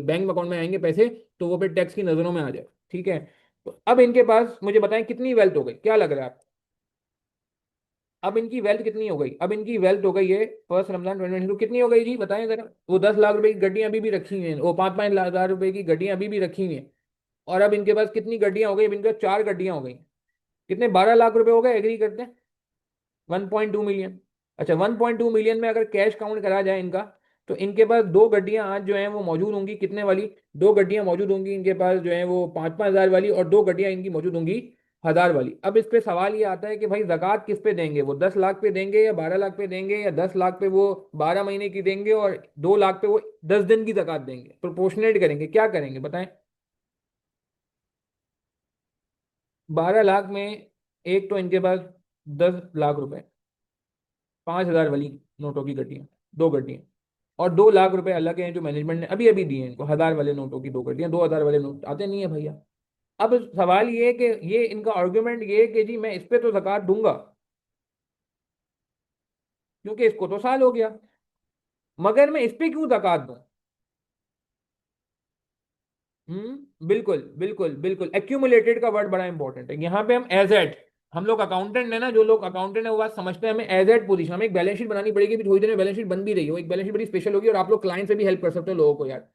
बैंक अकाउंट में आएंगे पैसे तो वो फिर टैक्स की नज़रों में आ जाए, ठीक है। तो अब इनके पास मुझे बताएं कितनी वेल्थ हो गई, क्या लग रहा है आपको? अब इनकी वेल्थ कितनी हो गई? अब इनकी वेल्थ हो गई है 1 रमजान 2022 कितनी हो गई जी, बताएं जरा। वो 10 लाख रुपए की गड्डियां अभी भी रखी हुई हैं, वो 5-5 हजार रुपए की गड्डियां अभी भी रखी हुई हैं, और अब इनके पास कितनी गड्डियां हो गई? अब इनके पास 4 गड्डियां हो गई, कितने, 12 लाख रुपए हो गए, एग्री करते हैं? 1.2 मिलियन। अच्छा, 1.2 मिलियन में अगर कैश काउंट करा जाए इनका, तो इनके पास 2 गड्डियां आज जो है वो मौजूद होंगी, कितने वाली? 2 गड्डियां मौजूद होंगी इनके पास जो है वो 5-5 हजार वाली, और 2 गड्डियां इनकी मौजूद होंगी 1,000 वाली। अब इस पे सवाल ये आता है कि भाई जक़ात किस पे देंगे, वो 10 लाख पे देंगे या 12 लाख पे देंगे, या 10 लाख पे वो 12 महीने की देंगे और 2 लाख पे वो 10 दिन की जक़ात देंगे, प्रोपोर्शनेट करेंगे, क्या करेंगे बताएं? 12 लाख में एक तो इनके पास 10 लाख रुपए, 5,000 वाली नोटों की गड्डियां, 2 गड्डियां, और 2 लाख रुपए अलग हैं जो मैनेजमेंट ने अभी अभी दिए हैं इनको, 1,000 वाले नोटों की 2 गड्डियां, 2,000 वाले नोट आते नहीं है भैया। अब सवाल ये है कि ये इनका आर्गुमेंट ये है कि जी मैं इस पे तो ज़कात दूंगा क्योंकि इसको तो साल हो गया, मगर मैं इस पे क्यों ज़कात दूं? बिल्कुल बिल्कुल बिल्कुल, एक्यूमुलेटेड का वर्ड बड़ा इंपॉर्टेंट है यहाँ पे। हम एज एट, हम लोग अकाउंटेंट है ना, जो लोग अकाउंटेंट है वो बात समझते हैं, हमें एज एट पोजीशन, हमें एक बैलेंस शीट बनानी पड़ेगी, भी थोड़ी देर में बैलेंस शीट बन भी रही हो, एक बैलेंस शीट बड़ी स्पेशल होगी, और आप लोग क्लाइंट से भी हेल्प कर सकते हो लोगों को यार,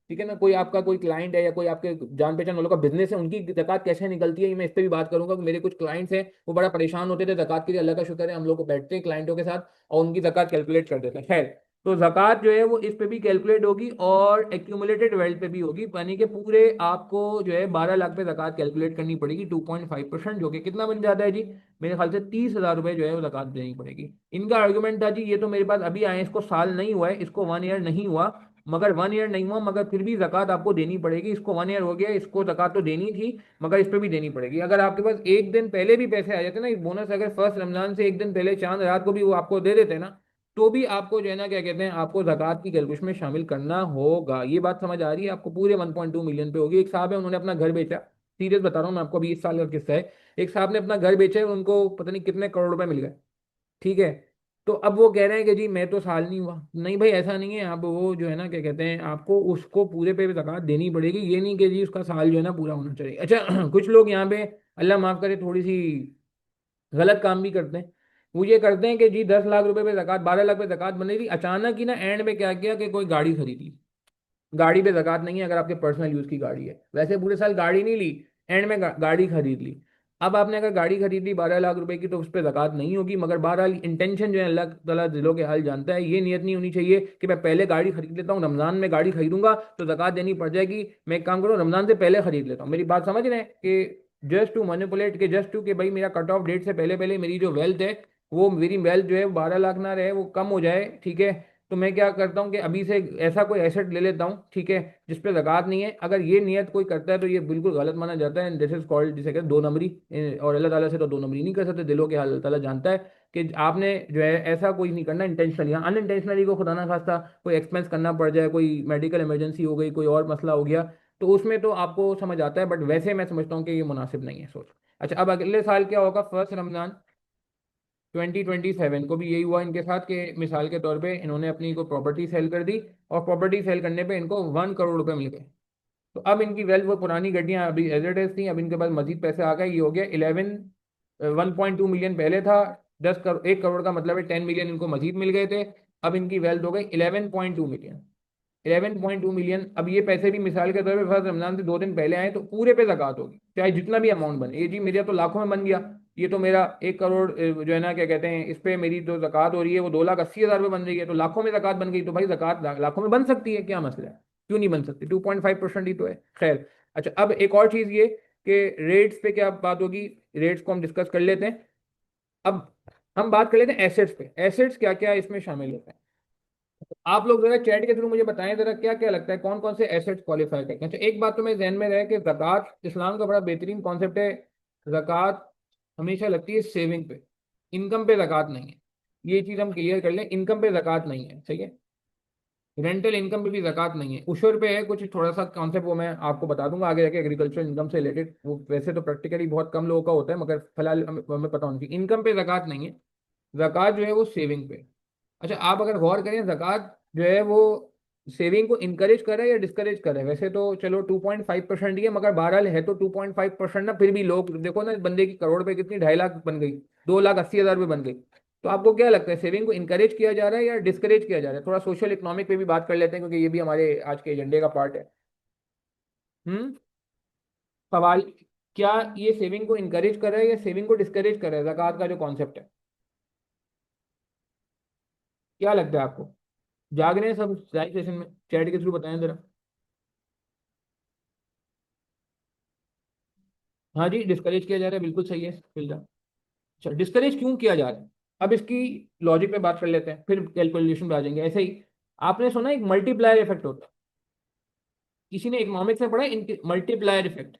ठीक है ना, कोई आपका कोई क्लाइंट है या कोई आपके जान पहचान वालों का बिजनेस है, उनकी ज़कात कैसे निकलती है, ये मैं इस पर भी बात करूंगा कि मेरे कुछ क्लाइंट्स हैं वो बड़ा परेशान होते थे ज़कात के लिए, अल्लाह का शुक्र है हम लोग को बैठते हैं क्लाइंटों के साथ और उनकी ज़कात कैलकुलेट कर देते हैं। खैर, तो ज़कात जो है वो इस पे भी कैलकुलेट होगी और एक्यूमुलेटेड वेल्थ पे भी होगी, यानी कि पूरे आपको जो है 12 लाख पे ज़कात कैलकुलेट करनी पड़ेगी 2.5%, जो कि कितना बन जाता है जी, मेरे ख्याल से 30,000 रुपये जो है वो ज़कात देनी पड़ेगी। इनका आर्गुमेंट था जी ये तो मेरे पास अभी आए, इसको साल नहीं हुआ है, इसको 1 ईयर नहीं हुआ, मगर 1 ईयर नहीं हुआ मगर फिर भी ज़कात आपको देनी पड़ेगी, इसको 1 ईयर हो गया, इसको ज़कात तो देनी थी मगर इस पर भी देनी पड़ेगी। अगर आपके पास एक दिन पहले भी पैसे आ जाते ना, बोनस अगर 1 रमजान से एक दिन पहले चांद रात को भी वो आपको दे देते ना, तो भी आपको जो है ना क्या कहते हैं, आपको ज़कात की कैलकुलेशन में शामिल करना होगा। ये बात समझ आ रही है आपको? पूरे 1.2 मिलियन पे होगी। एक साहब है, उन्होंने अपना घर बेचा, सीरियस बता रहा हूँ मैं आपको, अभी इस साल का किस्सा है। एक साहब ने अपना घर बेचा है, उनको पता नहीं कितने करोड़ रुपए मिल गए, ठीक है। तो अब वो कह रहे हैं कि जी मैं तो साल नहीं हुआ। नहीं भाई, ऐसा नहीं है। अब वो जो है ना क्या कहते हैं, आपको उसको पूरे पे ज़कात देनी पड़ेगी। ये नहीं कि जी उसका साल जो है ना पूरा होना चाहिए। अच्छा कुछ लोग यहाँ पे, अल्लाह माफ करे, थोड़ी सी गलत काम भी करते हैं। वो ये करते हैं कि जी 10 लाख रुपए पे ज़कात, 12 लाख पे ज़कात बनी थी, अचानक ही ना एंड में क्या किया कि कोई गाड़ी खरीद ली। गाड़ी पे ज़कात नहीं है अगर आपके पर्सनल यूज़ की गाड़ी है, वैसे पूरे साल गाड़ी नहीं ली, एंड में गाड़ी खरीद ली। अब आपने अगर गाड़ी खरीद ली 12 लाख रुपए की, तो उस पर ज़कात नहीं होगी। मगर बहरहाल इंटेंशन जो है, अल्लाह ताला दिलों के हाल जानता है। ये नियत नहीं होनी चाहिए कि मैं पहले गाड़ी खरीद लेता हूँ, रमज़ान में गाड़ी खरीदूंगा तो ज़कात देनी पड़ जाएगी। मैं एक काम करूँ, रमज़ान से पहले खरीद लेता हूँ। मेरी बात समझ रहे हैं कि जस्ट टू मैनिपुलेट, के जस्ट टू कि भाई मेरा कट ऑफ डेट से पहले पहले मेरी जो वेल्थ है, वो मेरी वेल्थ जो है 12 लाख ना रहे, वो कम हो जाए, ठीक है। तो मैं क्या करता हूँ कि अभी से ऐसा कोई एसेट ले लेता हूँ, ठीक है, जिस पे ज़कात नहीं है। अगर ये नियत कोई करता है तो ये बिल्कुल गलत माना जाता है। दिस इज कॉल्ड, जिसे कहते हैं, दो नंबरी। और अल्लाह ताला से तो दो नंबरी नहीं कर सकते, दिलों के हाल अल्लाह ताला जानता है। कि आपने जो है ऐसा कोई नहीं करना इंटेंशनली। हाँ, अनइंटेंशनली को खुदा ना खास्ता कोई एक्सपेंस करना पड़ जाए, कोई मेडिकल इमरजेंसी हो गई, कोई और मसला हो गया, तो उसमें तो आपको समझ आता है। बट वैसे मैं समझता हूँ कि ये मुनासिब नहीं है सोच। अच्छा, अब अगले साल क्या होगा? 1 रमज़ान 2027 को भी यही हुआ इनके साथ, कि मिसाल के तौर पे इन्होंने अपनी को प्रॉपर्टी सेल कर दी, और प्रॉपर्टी सेल करने पे इनको 1 करोड़ रुपए मिल गए। तो अब इनकी वेल्थ, वो पुरानी गड्डियां अभी एज इट इज थी, अब इनके पास मजीद पैसे आ गए। ये हो गया 1.2 मिलियन पहले था। 10 करोड़, 1 करोड़ का मतलब है 10 मिलियन इनको मजीद मिल गए थे। अब इनकी वेल्थ हो गई 11.2 मिलियन। 11.2 मिलियन। अब ये पैसे भी मिसाल के तौर पे 1 रमजान से 2 दिन पहले आए, तो पूरे पे ज़कात होगी, चाहे जितना भी अमाउंट बने। ये जी मेरा तो लाखों में बन गया, ये तो मेरा 1 करोड़ जो है ना क्या कहते हैं, इस पे मेरी जो ज़कात हो रही है वो 2,80,000 रुपये बन रही है, तो लाखों में ज़कात बन गई। तो भाई ज़कात लाखों में बन सकती है, क्या मसला है? क्यों नहीं बन सकती? 2.5% ही तो है। खैर, अच्छा, अब एक और चीज़ ये कि रेट्स पे क्या बात होगी, रेट्स को हम डिस्कस कर लेते हैं। अब हम बात कर लेते हैं एसेट्स पे। एसेट्स क्या क्या इसमें शामिल होते हैं? आप लोग जरा चैट के थ्रू मुझे बताएं जरा, क्या क्या लगता है कौन कौन से एसेट्स क्वालिफाई करते हैं। अच्छा, एक बात तो मेरे जहन में रहे कि ज़कात इस्लाम का बड़ा बेहतरीन कॉन्सेप्ट है। ज़कात हमेशा लगती है सेविंग पे, इनकम पे ज़कात नहीं है। ये चीज़ हम क्लियर कर लें, इनकम पे ज़कात नहीं है, सही है। रेंटल इनकम पे भी ज़कात नहीं है। उशर पे है कुछ थोड़ा सा कॉन्सेप्ट, वो मैं आपको बता दूंगा आगे जाके, एग्रीकल्चर इनकम से रिलेटेड। वो वैसे तो प्रैक्टिकली बहुत कम लोगों का होता है, मगर फिलहाल हमें पता होना चाहिए। इनकम पे ज़कात नहीं है, ज़कात जो है वो सेविंग पे। अच्छा, आप अगर गौर करें, ज़कात जो है वो सेविंग को इंकरेज कर रहा है या डिस्करेज कर रहा है? वैसे तो चलो 2.5% ही है, मगर बहरहाल है तो 2.5% ना। फिर भी लोग देखो ना, बंदे की करोड़ पे कितनी, 2.5 लाख बन गई, 2,80,000 रुपये बन गई। तो आपको क्या लगता है, सेविंग को इंकरेज किया जा रहा है या डिस्करेज किया जा रहा है? थोड़ा सोशल इकोनॉमिक पे भी बात कर लेते हैं, क्योंकि ये भी हमारे आज के एजेंडे का पार्ट है। हम्म सवाल, क्या ये सेविंग को इंकरेज कर रहा है या सेविंग को डिस्करेज कर रहा है, ज़कात का जो कॉन्सेप्ट है? क्या लगता है आपको? जाग रहे हैं सब लाइव सेशन में? चैट के थ्रू बताएं जरा। हाँ जी, डिस्करेज किया जा रहा है, बिल्कुल सही है फिल्डर। अच्छा, डिस्करेज क्यों किया जा रहा है? अब इसकी लॉजिक पे बात कर लेते हैं, फिर कैलकुलेशन पे आ जाएंगे। ऐसे ही आपने सुना एक मल्टीप्लायर इफेक्ट होता है, किसी ने इकोनॉमिक्स में पढ़ा है मल्टीप्लायर इफेक्ट?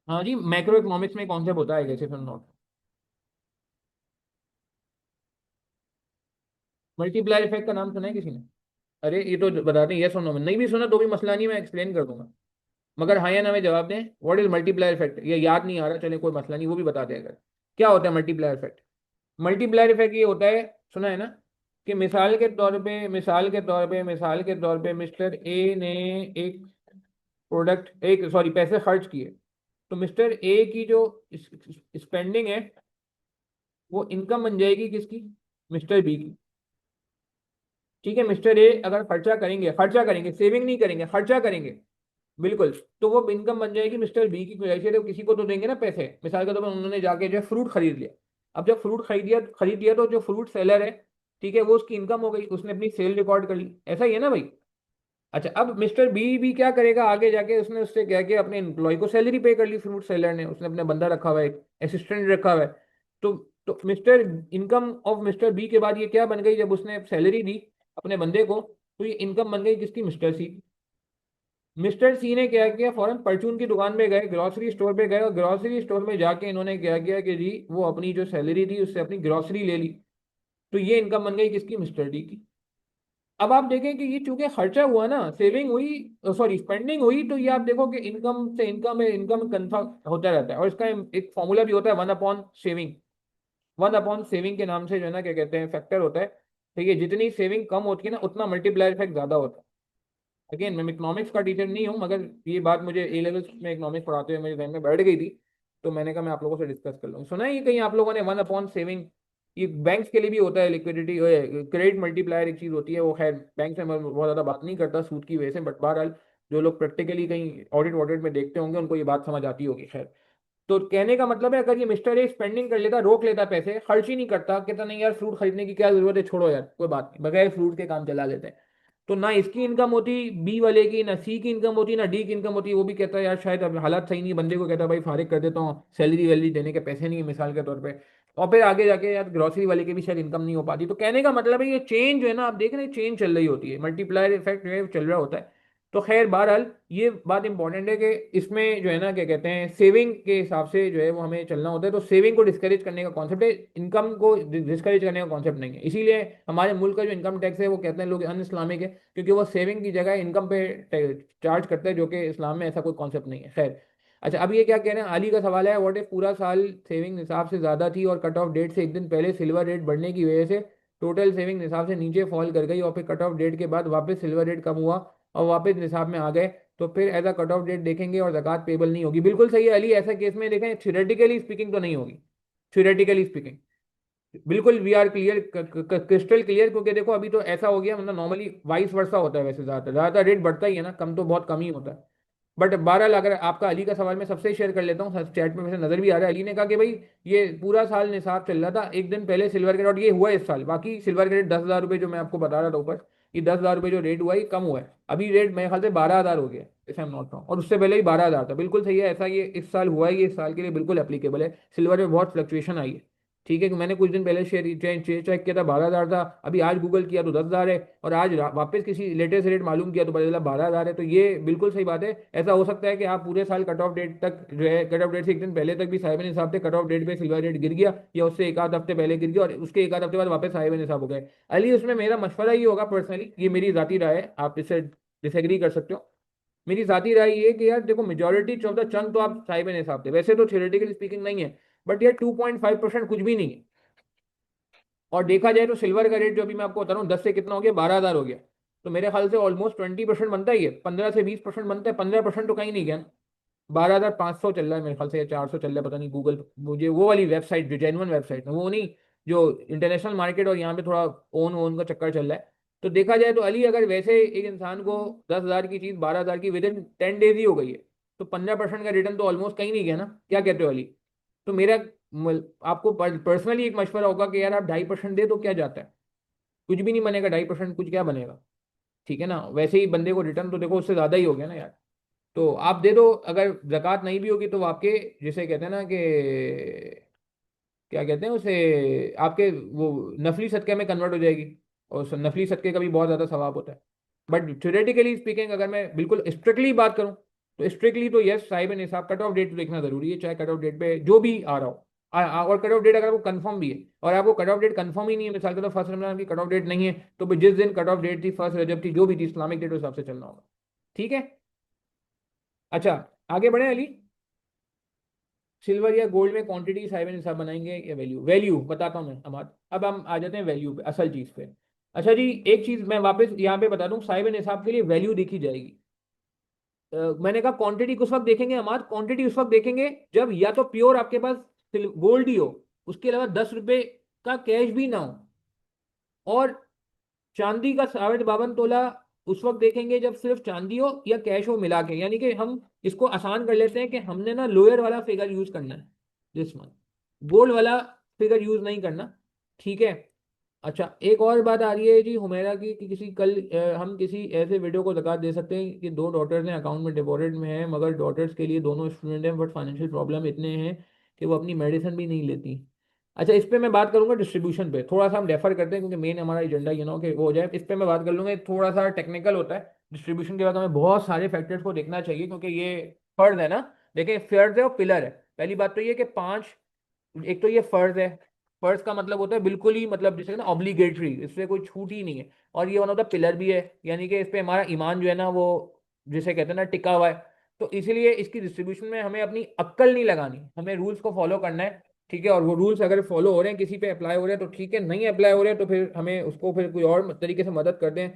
हाँ जी, मैक्रो इकोनॉमिक्स में कॉन्सेप्ट होता है जैसे, सुन नोट। मल्टीप्लायर इफेक्ट का नाम सुना है किसी ने? अरे ये तो बताते हैं, ये सुनो, नहीं भी सुना तो भी मसला नहीं, मैं एक्सप्लेन कर दूंगा। मगर हाँ या ना में जवाब दें, व्हाट इज मल्टीप्लायर इफेक्ट? ये याद नहीं आ रहा, चले कोई मसला नहीं, वो भी बता दें अगर। क्या होता है मल्टीप्लायर इफेक्ट? मल्टीप्लायर इफेक्ट ये होता है, सुना है ना, कि मिसाल के तौर पे मिस्टर ए ने एक प्रोडक्ट, एक सॉरी पैसे खर्च किए, तो मिस्टर ए की जो स्पेंडिंग है, वो इनकम बन जाएगी किसकी? मिस्टर बी की। ठीक है, मिस्टर ए अगर खर्चा करेंगे, सेविंग नहीं करेंगे, खर्चा करेंगे, बिल्कुल, तो वो इनकम बन जाएगी मिस्टर बी की। ऐसे तो किसी को तो देंगे ना पैसे। मिसाल के तौर पर उन्होंने जाके जो है फ्रूट खरीद लिया। अब जब फ्रूट खरीद लिया तो जो फ्रूट सेलर है, ठीक है, वो उसकी इनकम हो गई, उसने अपनी सेल रिकॉर्ड कर ली, ऐसा ही है ना भाई? अच्छा, अब मिस्टर बी भी क्या करेगा आगे जाके, उसने उससे कह के अपने एम्प्लॉय को सैलरी पे कर ली, फ्रूट सेलर ने, उसने अपना बंदा रखा हुआ है, असिस्टेंट रखा हुआ है। तो mister income of mister B के बाद ये क्या बन गई, जब उसने सैलरी दी अपने बंदे को, तो ये इनकम बन गई किसकी? मिस्टर सी। मिस्टर सी ने क्या किया, फौरन परचून की दुकान पे गए, ग्रोसरी स्टोर पे गए, और ग्रोसरी स्टोर में जाके इन्होंने क्या किया कि जी वो अपनी जो सैलरी थी उससे अपनी ग्रोसरी ले ली। तो ये इनकम बन गई किसकी, मिस्टर डी की। अब आप देखें कि ये चूंकि खर्चा हुआ ना, सेविंग हुई, सॉरी स्पेंडिंग हुई, तो ये आप देखो कि इनकम से इनकम है, इनकम कन्फर्म होता रहता है। और इसका एक फॉर्मूला भी होता है, 1/सेविंग। 1/सेविंग के नाम से जो है ना क्या कहते हैं, फैक्टर होता है। ठीक है, जितनी सेविंग कम होती है ना उतना मल्टीप्लायर इफेक्ट ज्यादा होता है। अगेन मैं इकोनॉमिक्स का टीचर नहीं हूँ, मगर ये बात मुझे ए लेवल्स में इकोनॉमिक्स पढ़ाते हुए मेरे जहन में बैठ गई थी। तो मैंने कहा मैं आप लोगों से डिस्कस कर लूँ। सुना है ये कहीं आप लोगों ने, 1/सेविंग? ये बैंक्स के लिए भी होता है, लिक्विडिटी क्रेडिट मल्टीप्लायर एक चीज होती है, वो खैर बैंक से मैं बहुत ज्यादा बात नहीं करता सूद की वजह से, बट बहरहाल जो लोग प्रैक्टिकली कहीं ऑडिट वॉडिट में देखते होंगे उनको ये बात समझ आती होगी। खैर, तो कहने का मतलब है, अगर ये मिस्टर ए स्पेंडिंग कर लेता, रोक लेता, पैसे खर्च ही नहीं करता, कहता नहीं यार फ्रूट खरीदने की क्या जरूरत है, छोड़ो यार कोई बात नहीं, बगैर फ्रूट के काम चला लेते हैं, तो ना इसकी इनकम होती बी वाले की, ना सी की इनकम होती, ना डी की इनकम होती। वो भी कहता है यार शायद अब हालात सही नहीं है, बंदे को कहता है भाई फारिग कर देता हूँ, सैलरी वैलरी देने के पैसे नहीं है मिसाल के तौर पे। और फिर आगे जाके यार ग्रोसरी वाले की भी शायद इनकम नहीं हो पाती। तो कहने का मतलब है ये चेंज जो है ना, आप देख रहे हैं चेंज चल रही होती है, मल्टीप्लायर इफेक्ट जो है चल रहा होता है। तो खैर बहरहाल ये बात इंपॉर्टेंट है कि इसमें जो है ना क्या कहते हैं, सेविंग के हिसाब से जो है वो हमें चलना होता है। तो सेविंग को डिस्करेज करने का कॉन्सेप्ट है, इनकम को डिस्करेज करने का कॉन्सेप्ट नहीं है। इसीलिए हमारे मुल्क का जो इनकम टैक्स है वो कहते हैं लोग अन इस्लामिक है, क्योंकि वो सेविंग की जगह इनकम पे चार्ज करते हैं, जो कि इस्लाम में ऐसा कोई कॉन्सेप्ट नहीं है। खैर, अच्छा अब ये क्या कह रहे हैं, अली का सवाल है, व्हाट इफ पूरा साल सेविंग निसाब से ज़्यादा थी और कट ऑफ डेट से एक दिन पहले सिल्वर रेट बढ़ने की वजह से टोटल सेविंग निसाब से नीचे फॉल कर गई, और फिर कट ऑफ डेट के बाद वापस सिल्वर रेट कम हुआ और वापस निसाब में आ गए, तो फिर as a cut off date देखेंगे और ज़कात पेबल नहीं होगी? बिल्कुल सही है अली, ऐसा केस में देखें थ्योरेटिकली स्पीकिंग तो नहीं होगी, थ्योरेटिकली स्पीकिंग बिल्कुल we are clear, crystal clear. क्योंकि देखो अभी तो ऐसा हो गया, मतलब नॉर्मली वाइस वर्सा होता है, वैसे ज़्यादातर रेट बढ़ता ही है ना, कम तो बहुत कम ही होता है। बट बहरहाल अगर आपका अली का सवाल मैं सबसे शेयर कर लेता हूँ, चैट में वैसे नजर भी आ रहा है, अली ने कहा कि भाई ये पूरा साल निसाब चल रहा था, एक दिन पहले सिल्वर का रेट ये हुआ इस साल, बाकी सिल्वर का रेट 10,000 रुपये जो मैं आपको बता रहा था ऊपर, ये 10,000 रुपये जो रेट हुआ ये कम हुआ है, अभी रेट मेरे ख्याल से 12,000 हो गया if I am not wrong, और उससे पहले ही 12,000 था। बिल्कुल सही है, ऐसा ये इस साल हुआ है, ये इस साल के लिए बिल्कुल एप्लीकेबल है। सिल्वर में बहुत फ्लक्चुएशन आई है। ठीक है कि मैंने कुछ दिन पहले शेयर चेक किया था 12,000 था, अभी आज गूगल किया तो 10,000 है, और आज वापस किसी लेटेस्ट रेट मालूम किया तो पता चला 12,000 है। तो ये बिल्कुल सही बात है। ऐसा हो सकता है कि आप पूरे साल कट ऑफ डेट तक जो है, कट ऑफ डेट से एक दिन पहले तक भी साहिब निसाब थे, कट ऑफ डेट पे सिल्वर रेट गिर गया, या उससे एक आध हफ्ते पहले गिर गया और उसके एक आध हफ्ते बाद वापस साहिब निसाब हो गए। अली उसमें मेरा मशवरा ये होगा, पर्सनली ये मेरी जाती राय है, आप इससे डिसएग्री कर सकते हो, मेरी जाती राय ये है कि यार देखो मेजोरिटी ऑफ द चंद तो आप साहिब निसाब थे, वैसे तो थियोरेटिकली स्पीकिंग नहीं है, बट यार 2.5% कुछ भी नहीं है। और देखा जाए तो सिल्वर का रेट जो अभी मैं आपको बता रहा हूँ 10 से कितना हो गया, 12,000 हो गया, तो मेरे ख्याल से ऑलमोस्ट 20% बनता ही है, 15 से 20% बनता है, 15% तो कहीं नहीं गया ना। 12,500 चल रहा है मेरे ख्याल से, या 400 चल रहा है, पता नहीं, गूगल मुझे वो वाली वेबसाइट जो जेन्युइन वेबसाइट है वो नहीं, जो इंटरनेशनल मार्केट और यहाँ पे थोड़ा ओन ओन का चक्कर चल रहा है। तो देखा जाए तो अली अगर वैसे एक इंसान को 10,000 की चीज़ 12,000 की विद इन 10 डेज ही हो गई है, तो 15% का रिटर्न तो ऑलमोस्ट कहीं नहीं गया ना, क्या कहते हो अली? तो मेरा आपको पर्सनली एक मशवरा होगा कि यार आप 2.5% दे, तो क्या जाता है, कुछ भी नहीं बनेगा, 2.5% कुछ क्या बनेगा? ठीक है ना, वैसे ही बंदे को रिटर्न तो देखो उससे ज़्यादा ही हो गया ना यार। तो आप दे दो, अगर जक़ात नहीं भी होगी तो वो आपके, जिसे कहते हैं ना कि क्या कहते हैं उसे, आपके वो नफली सदक़े में कन्वर्ट हो जाएगी, और नफली सदक़े का भी बहुत ज़्यादा सवाब होता है। बट थ्योरेटिकली स्पीकिंग अगर मैं बिल्कुल स्ट्रिक्टली बात करूं, तो स्ट्रिक्टली तो यस साहिब निसाब कट ऑफ डेट तो देखना जरूरी है, चाहे कट ऑफ डेट पे जो भी आ रहा हो। और कट ऑफ डेट अगर आपको कंफर्म भी है, और आपको कट ऑफ डेट कंफर्म ही नहीं है, मिसाल के तो फर्स्ट रमजान की कट ऑफ डेट नहीं है, तो फिर जिस दिन कट ऑफ डेट थी, फर्स्ट रजब थी, जो भी थी इस्लामिक डेट, उस हिसाब से चलना होगा। ठीक है, अच्छा आगे बढ़े अली। सिल्वर या गोल्ड में क्वांटिटी साहिब निसाब बनाएंगे या वैल्यू? वैल्यू बताता हूँ मैं अमाद, अब हम आ जाते हैं वैल्यू पे, असल चीज़ पे। अच्छा जी, एक चीज़ मैं वापस यहाँ पे बता दूँ, साहिब निसाब के लिए वैल्यू देखी जाएगी। मैंने कहा क्वांटिटी किस वक्त देखेंगे हमारे, क्वांटिटी उस वक्त देखेंगे जब या तो प्योर आपके पास गोल्ड ही हो, उसके अलावा 10 रुपए का कैश भी ना हो, और चांदी का 52 तोला उस वक्त देखेंगे जब सिर्फ चांदी हो या कैश हो मिला के। यानी कि हम इसको आसान कर लेते हैं कि हमने ना लोअर वाला फिगर यूज करना है दिस मंथ, गोल्ड वाला फिगर यूज नहीं करना। ठीक है, अच्छा एक और बात आ रही है जी हुमैरा की, कि किसी कल हम किसी ऐसे वीडियो को ज़कात दे सकते हैं कि दो डॉटर्स हैं, अकाउंट में डिपॉजिट में है, मगर डॉटर्स के लिए दोनों स्टूडेंट हैं, बट फाइनेंशियल प्रॉब्लम इतने हैं कि वो अपनी मेडिसिन भी नहीं लेती। अच्छा इस पे मैं बात करूंगा डिस्ट्रीब्यूशन पे, थोड़ा सा हम रेफर करते हैं क्योंकि मेन हमारा एजेंडा ये ना हो कि वो हो जाए, इस पे मैं बात कर लूंगा, थोड़ा सा टेक्निकल होता है। डिस्ट्रीब्यूशन के बाद हमें बहुत सारे फैक्टर्स को देखना चाहिए, क्योंकि ये फर्ज है ना। देखिए फर्ज है और पिलर है। पहली बात तो ये कि पांच, एक तो ये फर्ज है। फर्ज का मतलब होता है बिल्कुल ही, मतलब जैसे ना ऑब्लिगेटरी, इससे कोई छूट ही नहीं है। और ये वन ऑफ द पिलर भी है, यानी कि इस पे हमारा ईमान जो है ना वो, जिसे कहते हैं ना, टिका हुआ है। तो इसीलिए इसकी डिस्ट्रीब्यूशन में हमें अपनी अक्ल नहीं लगानी, हमें रूल्स को फॉलो करना है। ठीक है, और वो रूल्स अगर फॉलो हो रहे हैं, किसी पे अप्लाई हो रहे हैं तो ठीक है, नहीं अप्लाई हो रहे हैं तो फिर हमें उसको फिर कोई और तरीके से मदद कर दें,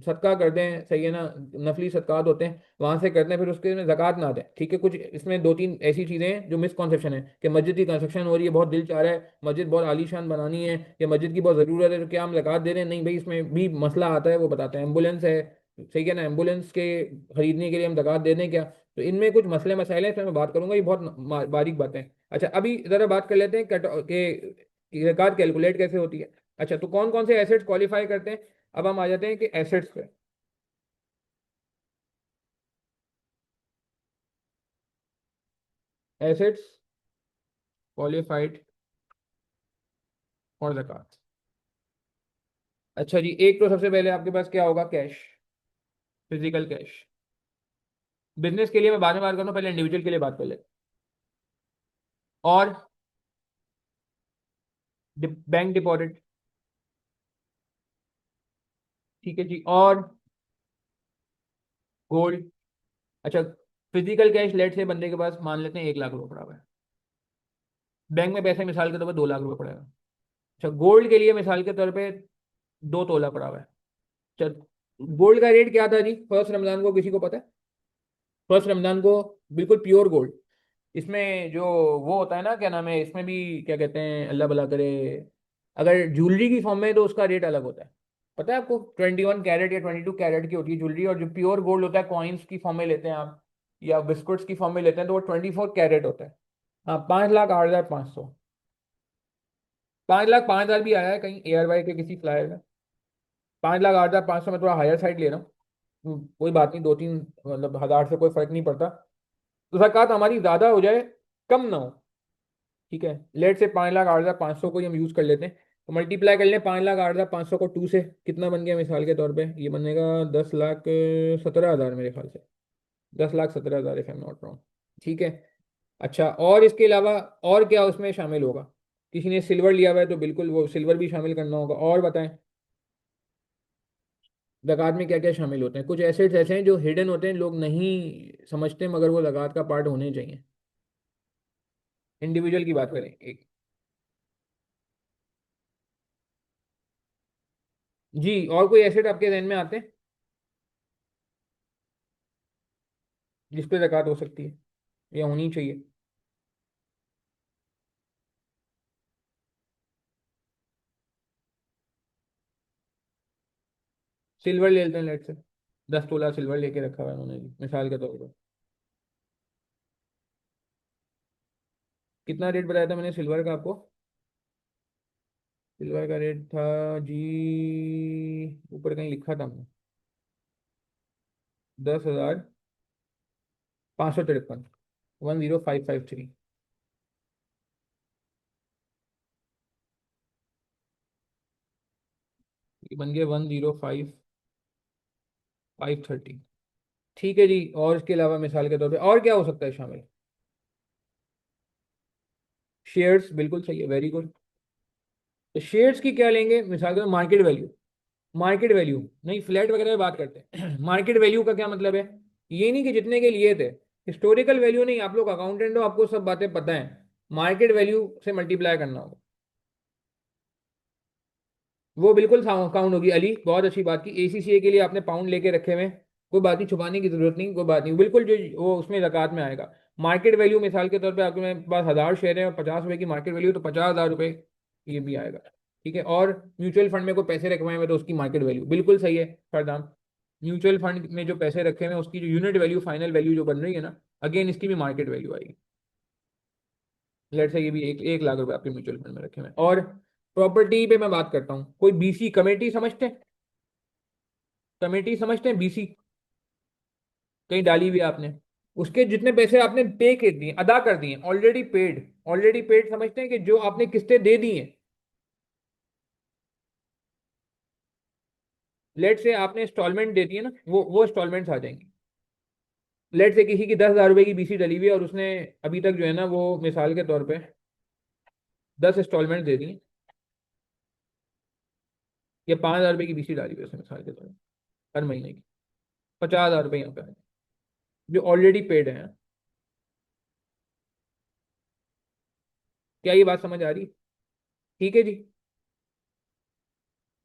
सदका कर दें, सही है ना। नफली सदकात होते हैं, वहां से करते हैं, फिर उसके में जक़ात ना दें। ठीक है, कुछ इसमें दो तीन ऐसी चीजें हैं जो मिसकॉन्सेप्शन है कि मस्जिद की कंस्ट्रक्शन हो रही है, बहुत दिल चाह रहा है मस्जिद बहुत आलीशान बनानी है, या मस्जिद की बहुत ज़रूरत है, तो क्या हम ज़कात दे रहे हैं? नहीं भाई, इसमें भी मसला आता है, वो बताते हैं। एम्बुलेंस है, सही है ना, एम्बुलेंस के खरीदने के लिए हम ज़कात दे दें क्या? तो इनमें कुछ मसले मसाइल हैं, इसमें मैं बात करूंगा, ये बहुत बारीक बातें हैं। अच्छा, अभी ज़रा बात कर लेते हैं कि ज़कात कैलकुलेट कैसे होती है। अच्छा, तो कौन कौन से एसेट्स क्वालिफाई करते हैं? अब हम आ जाते हैं कि एसेट्स पे। एसेट्स क्वालिफाइड फॉर ज़कात। अच्छा जी, एक तो सबसे पहले आपके पास क्या होगा? Cash, physical cash. बिजनेस के लिए मैं बाद में बात करूँ, पहले इंडिविजुअल के लिए बात कर ले। और बैंक डिपॉजिट। ठीक है जी। और गोल्ड। अच्छा, फिजिकल कैश लेट से बंदे के पास मान लेते हैं 1 लाख रुपए पड़ा हुआ है, बैंक में पैसे मिसाल के तौर पर 2 लाख रुपए पड़ेगा। अच्छा, गोल्ड के लिए मिसाल के तौर पे 2 तोला पड़ा हुआ है। अच्छा, गोल्ड का रेट क्या था जी फर्स्ट रमजान को, किसी को पता है? फर्स्ट रमजान को बिल्कुल प्योर गोल्ड, इसमें जो वो होता है ना, क्या नाम है, इसमें भी क्या कहते हैं, अल्लाह भला करे, अगर ज्वेलरी की फॉर्म में है तो उसका रेट अलग होता है। पता है आपको? 21 कैरेट या 22 कैरेट की होती है ज्वेलरी, और जो प्योर गोल्ड होता है कॉइन्स की फॉर्म में लेते हैं आप, या बिस्कुट्स की फॉर्म में लेते हैं, तो वो 24 कैरेट होता है। हाँ, 5,08,500। 5,05,000 भी आया है कहीं एयर वाई के किसी फ्लायर में। 5,08,500 में थोड़ा हायर साइड ले रहा हूँ। कोई बात नहीं, दो तीन मतलब हजार से कोई फर्क नहीं पड़ता। तो ज़कात हमारी ज्यादा हो जाए, कम ना हो। ठीक है, लेट से 5,08,500 को ही हम यूज कर लेते हैं। तो मल्टीप्लाई कर लें 5,08,500 को 2 से, कितना बन गया मिसाल के तौर पे? ये बनेगा 10,17,000 मेरे ख्याल से, 10,17,000 if I am not wrong. ठीक है। अच्छा, और इसके अलावा और क्या उसमें शामिल होगा? किसी ने सिल्वर लिया हुआ है तो बिल्कुल वो सिल्वर भी शामिल करना होगा। और बताएं, ज़कात में क्या क्या शामिल होते हैं? कुछ एसेट्स ऐसे हैं जो हिडन होते हैं, लोग नहीं समझते, मगर वो ज़कात का पार्ट होने चाहिए। इंडिविजुअल की बात करें एक। जी, और कोई एसेट आपके ध्यान में आते हैं जिस पे ज़कात हो सकती है या होनी चाहिए? सिल्वर ले लेते हैं लेट से, 10 तोला सिल्वर लेके रखा हुआ है उन्होंने जी, मिसाल के तौर पर। कितना रेट बताया था मैंने सिल्वर का आपको? सिल्वर का रेट था जी, ऊपर कहीं लिखा था हमने, 10,553, 10553। ये बन गया 105,530। ठीक है जी। और इसके अलावा मिसाल के तौर पे और क्या हो सकता है शामिल? शेयर्स, बिल्कुल सही है, वेरी गुड। तो शेयर्स की क्या लेंगे मिसाल के तौर, मार्केट वैल्यू। मार्केट वैल्यू नहीं, फ्लैट वगैरह में बात करते हैं। मार्केट वैल्यू का क्या मतलब है? ये नहीं कि जितने के लिए थे, हिस्टोरिकल वैल्यू नहीं, आप लोग अकाउंटेंट हो, आपको सब बातें पता है। मार्केट वैल्यू से मल्टीप्लाई करना होगा, वो बिल्कुल काउंट होगी। अली, बहुत अच्छी बात की, एसीसीए के लिए आपने पाउंड लेके रखे हुए हैं, कोई बात नहीं, छुपाने की जरूरत नहीं, कोई बात नहीं, बिल्कुल जो वो उसमें ज़कात में आएगा। मार्केट वैल्यू मिसाल के तौर पे आपके पास 1,000 शेयर है और 50 रुपए की मार्केट वैल्यू, तो 50,000 रुपये ये भी आएगा। ठीक है, और म्यूचुअल फंड में कोई पैसे रखवाए हुए हैं तो उसकी मार्केट वैल्यू, बिल्कुल सही है फरदान। म्यूचुअल फंड में जो पैसे रखे हुए हैं उसकी जो यूनिट वैल्यू, फाइनल वैल्यू जो बन रही है ना, अगेन इसकी भी मार्केट वैल्यू आएगी। लेट से ये भी 1 लाख रुपए आपके म्यूचुअल फंड में रखे हुए हैं। और प्रॉपर्टी पे मैं बात करता हूँ, कोई बीसी कमेटी समझते हैं? कमेटी समझते हैं, बीसी कहीं डाली हुई है आपने, उसके जितने पैसे आपने पे कर दिए, अदा कर दिए, ऑलरेडी पेड, ऑलरेडी पेड समझते हैं कि जो आपने किस्तें दे दी हैं, लेट से आपने इंस्टॉलमेंट दे दी है ना, वो इंस्टॉलमेंट्स आ जाएंगी। लेट से किसी की 10,000 रुपए की बीसी डली हुई है और उसने अभी तक जो है ना वो मिसाल के तौर पे 10 इंस्टॉलमेंट दे दी, या 5,000 रुपए की बीसी डाली हुई है उसने मिसाल के तौर पे हर महीने की, 50,000 रुपए यहाँ पे आए, जो ऑलरेडी पेड है। क्या ये बात समझ आ रही? ठीक है जी।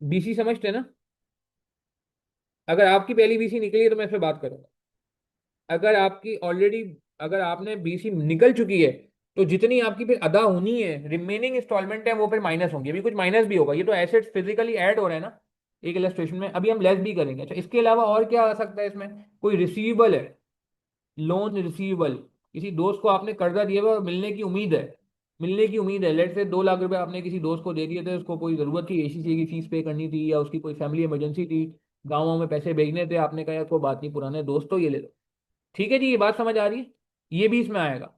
बीसी समझते ना? अगर आपकी पहली बीसी निकली है तो मैं इस पे बात करूंगा। अगर आपकी ऑलरेडी, अगर आपने बीसी निकल चुकी है, तो जितनी आपकी फिर अदा होनी है, रिमेनिंग इंस्टॉलमेंट है, वो फिर माइनस होंगी। अभी कुछ माइनस भी होगा, ये तो एसेट्स फिजिकली ऐड हो रहे हैं ना एक इलस्ट्रेशन में, अभी हम लेस भी करेंगे। अच्छा, इसके अलावा और क्या आ सकता है इसमें? कोई रिसीवेबल है, लोन रिसीवेबल, किसी दोस्त को आपने कर्जा दिया हुआ और मिलने की उम्मीद है, मिलने की उम्मीद है। लेट से 2 लाख रुपए आपने किसी दोस्त को दे दिए थे, उसको कोई जरूरत थी, एसीसी की फीस पे करनी थी, या उसकी कोई फैमिली इमरजेंसी थी, गाँव में पैसे भेजने थे, आपने कहा कोई बात नहीं, पुराने दोस्त तो ये ले लो। ठीक है जी, ये बात समझ आ रही है? ये भी इसमें आएगा।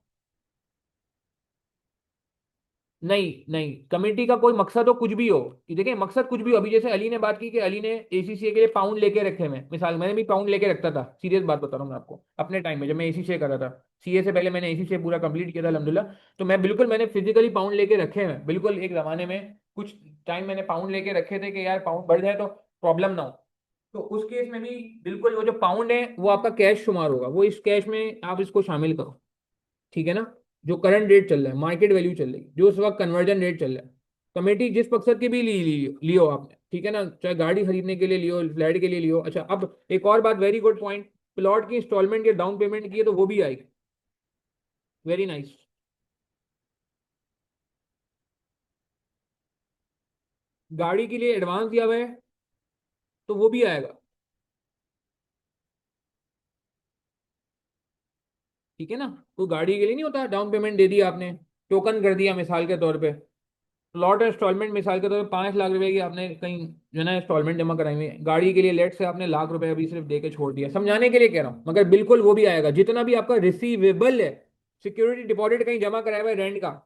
नहीं नहीं, कमेटी का कोई मकसद हो, कुछ भी हो, कि देखिए मकसद कुछ भी हो। अभी जैसे अली ने बात की कि अली ने एसीसीए के लिए पाउंड लेके रखे हुए हैं, मिसाल मैंने भी पाउंड लेके रखता था, सीरियस बात बता रहा हूँ मैं आपको, अपने टाइम में जब मैं एसीसीए कर रहा था, सीए से पहले मैंने एसीसीए पूरा कंप्लीट किया था अल्हम्दुलिल्लाह। तो मैं बिल्कुल, मैंने फिजिकली पाउंड लेके रखे हैं बिल्कुल, एक जमाने में कुछ टाइम मैंने पाउंड लेके रखे थे कि यार पाउंड बढ़ जाए तो प्रॉब्लम ना हो। तो उस केस में भी बिल्कुल वो जो पाउंड है वो आपका कैश शुमार होगा, वो इस कैश में आप इसको शामिल करो। ठीक है ना? जो करंट रेट चल रहा है, मार्केट वैल्यू चल रही है, जो उस वक्त कन्वर्जन रेट चल रहा है, कमेटी जिस मकसद की भी लियो आपने, ठीक है ना, चाहे गाड़ी खरीदने के लिए लियो, फ्लैट के लिए लियो। अच्छा, अब एक और बात, वेरी गुड पॉइंट, प्लॉट की इंस्टॉलमेंट या डाउन पेमेंट की है तो वो भी आएगी। Very nice. गाड़ी के लिए एडवांस दिया हुआ है तो वो भी आएगा। ठीक है ना? कोई गाड़ी के लिए नहीं होता, डाउन पेमेंट दे दिया आपने, टोकन कर दिया मिसाल के तौर पे, प्लॉट इंस्टॉलमेंट मिसाल के तौर पे 5 लाख रुपए की आपने कहीं जो है ना इंस्टॉलमेंट जमा कराई हुई है, गाड़ी के लिए लेट से आपने लाख रुपए अभी सिर्फ दे के छोड़ दिया, समझाने के लिए कह रहा हूँ, मगर बिल्कुल वो भी आएगा, जितना भी आपका रिसीवेबल है, सिक्योरिटी डिपॉजिट कहीं जमा कराया हुआ है रेंट का।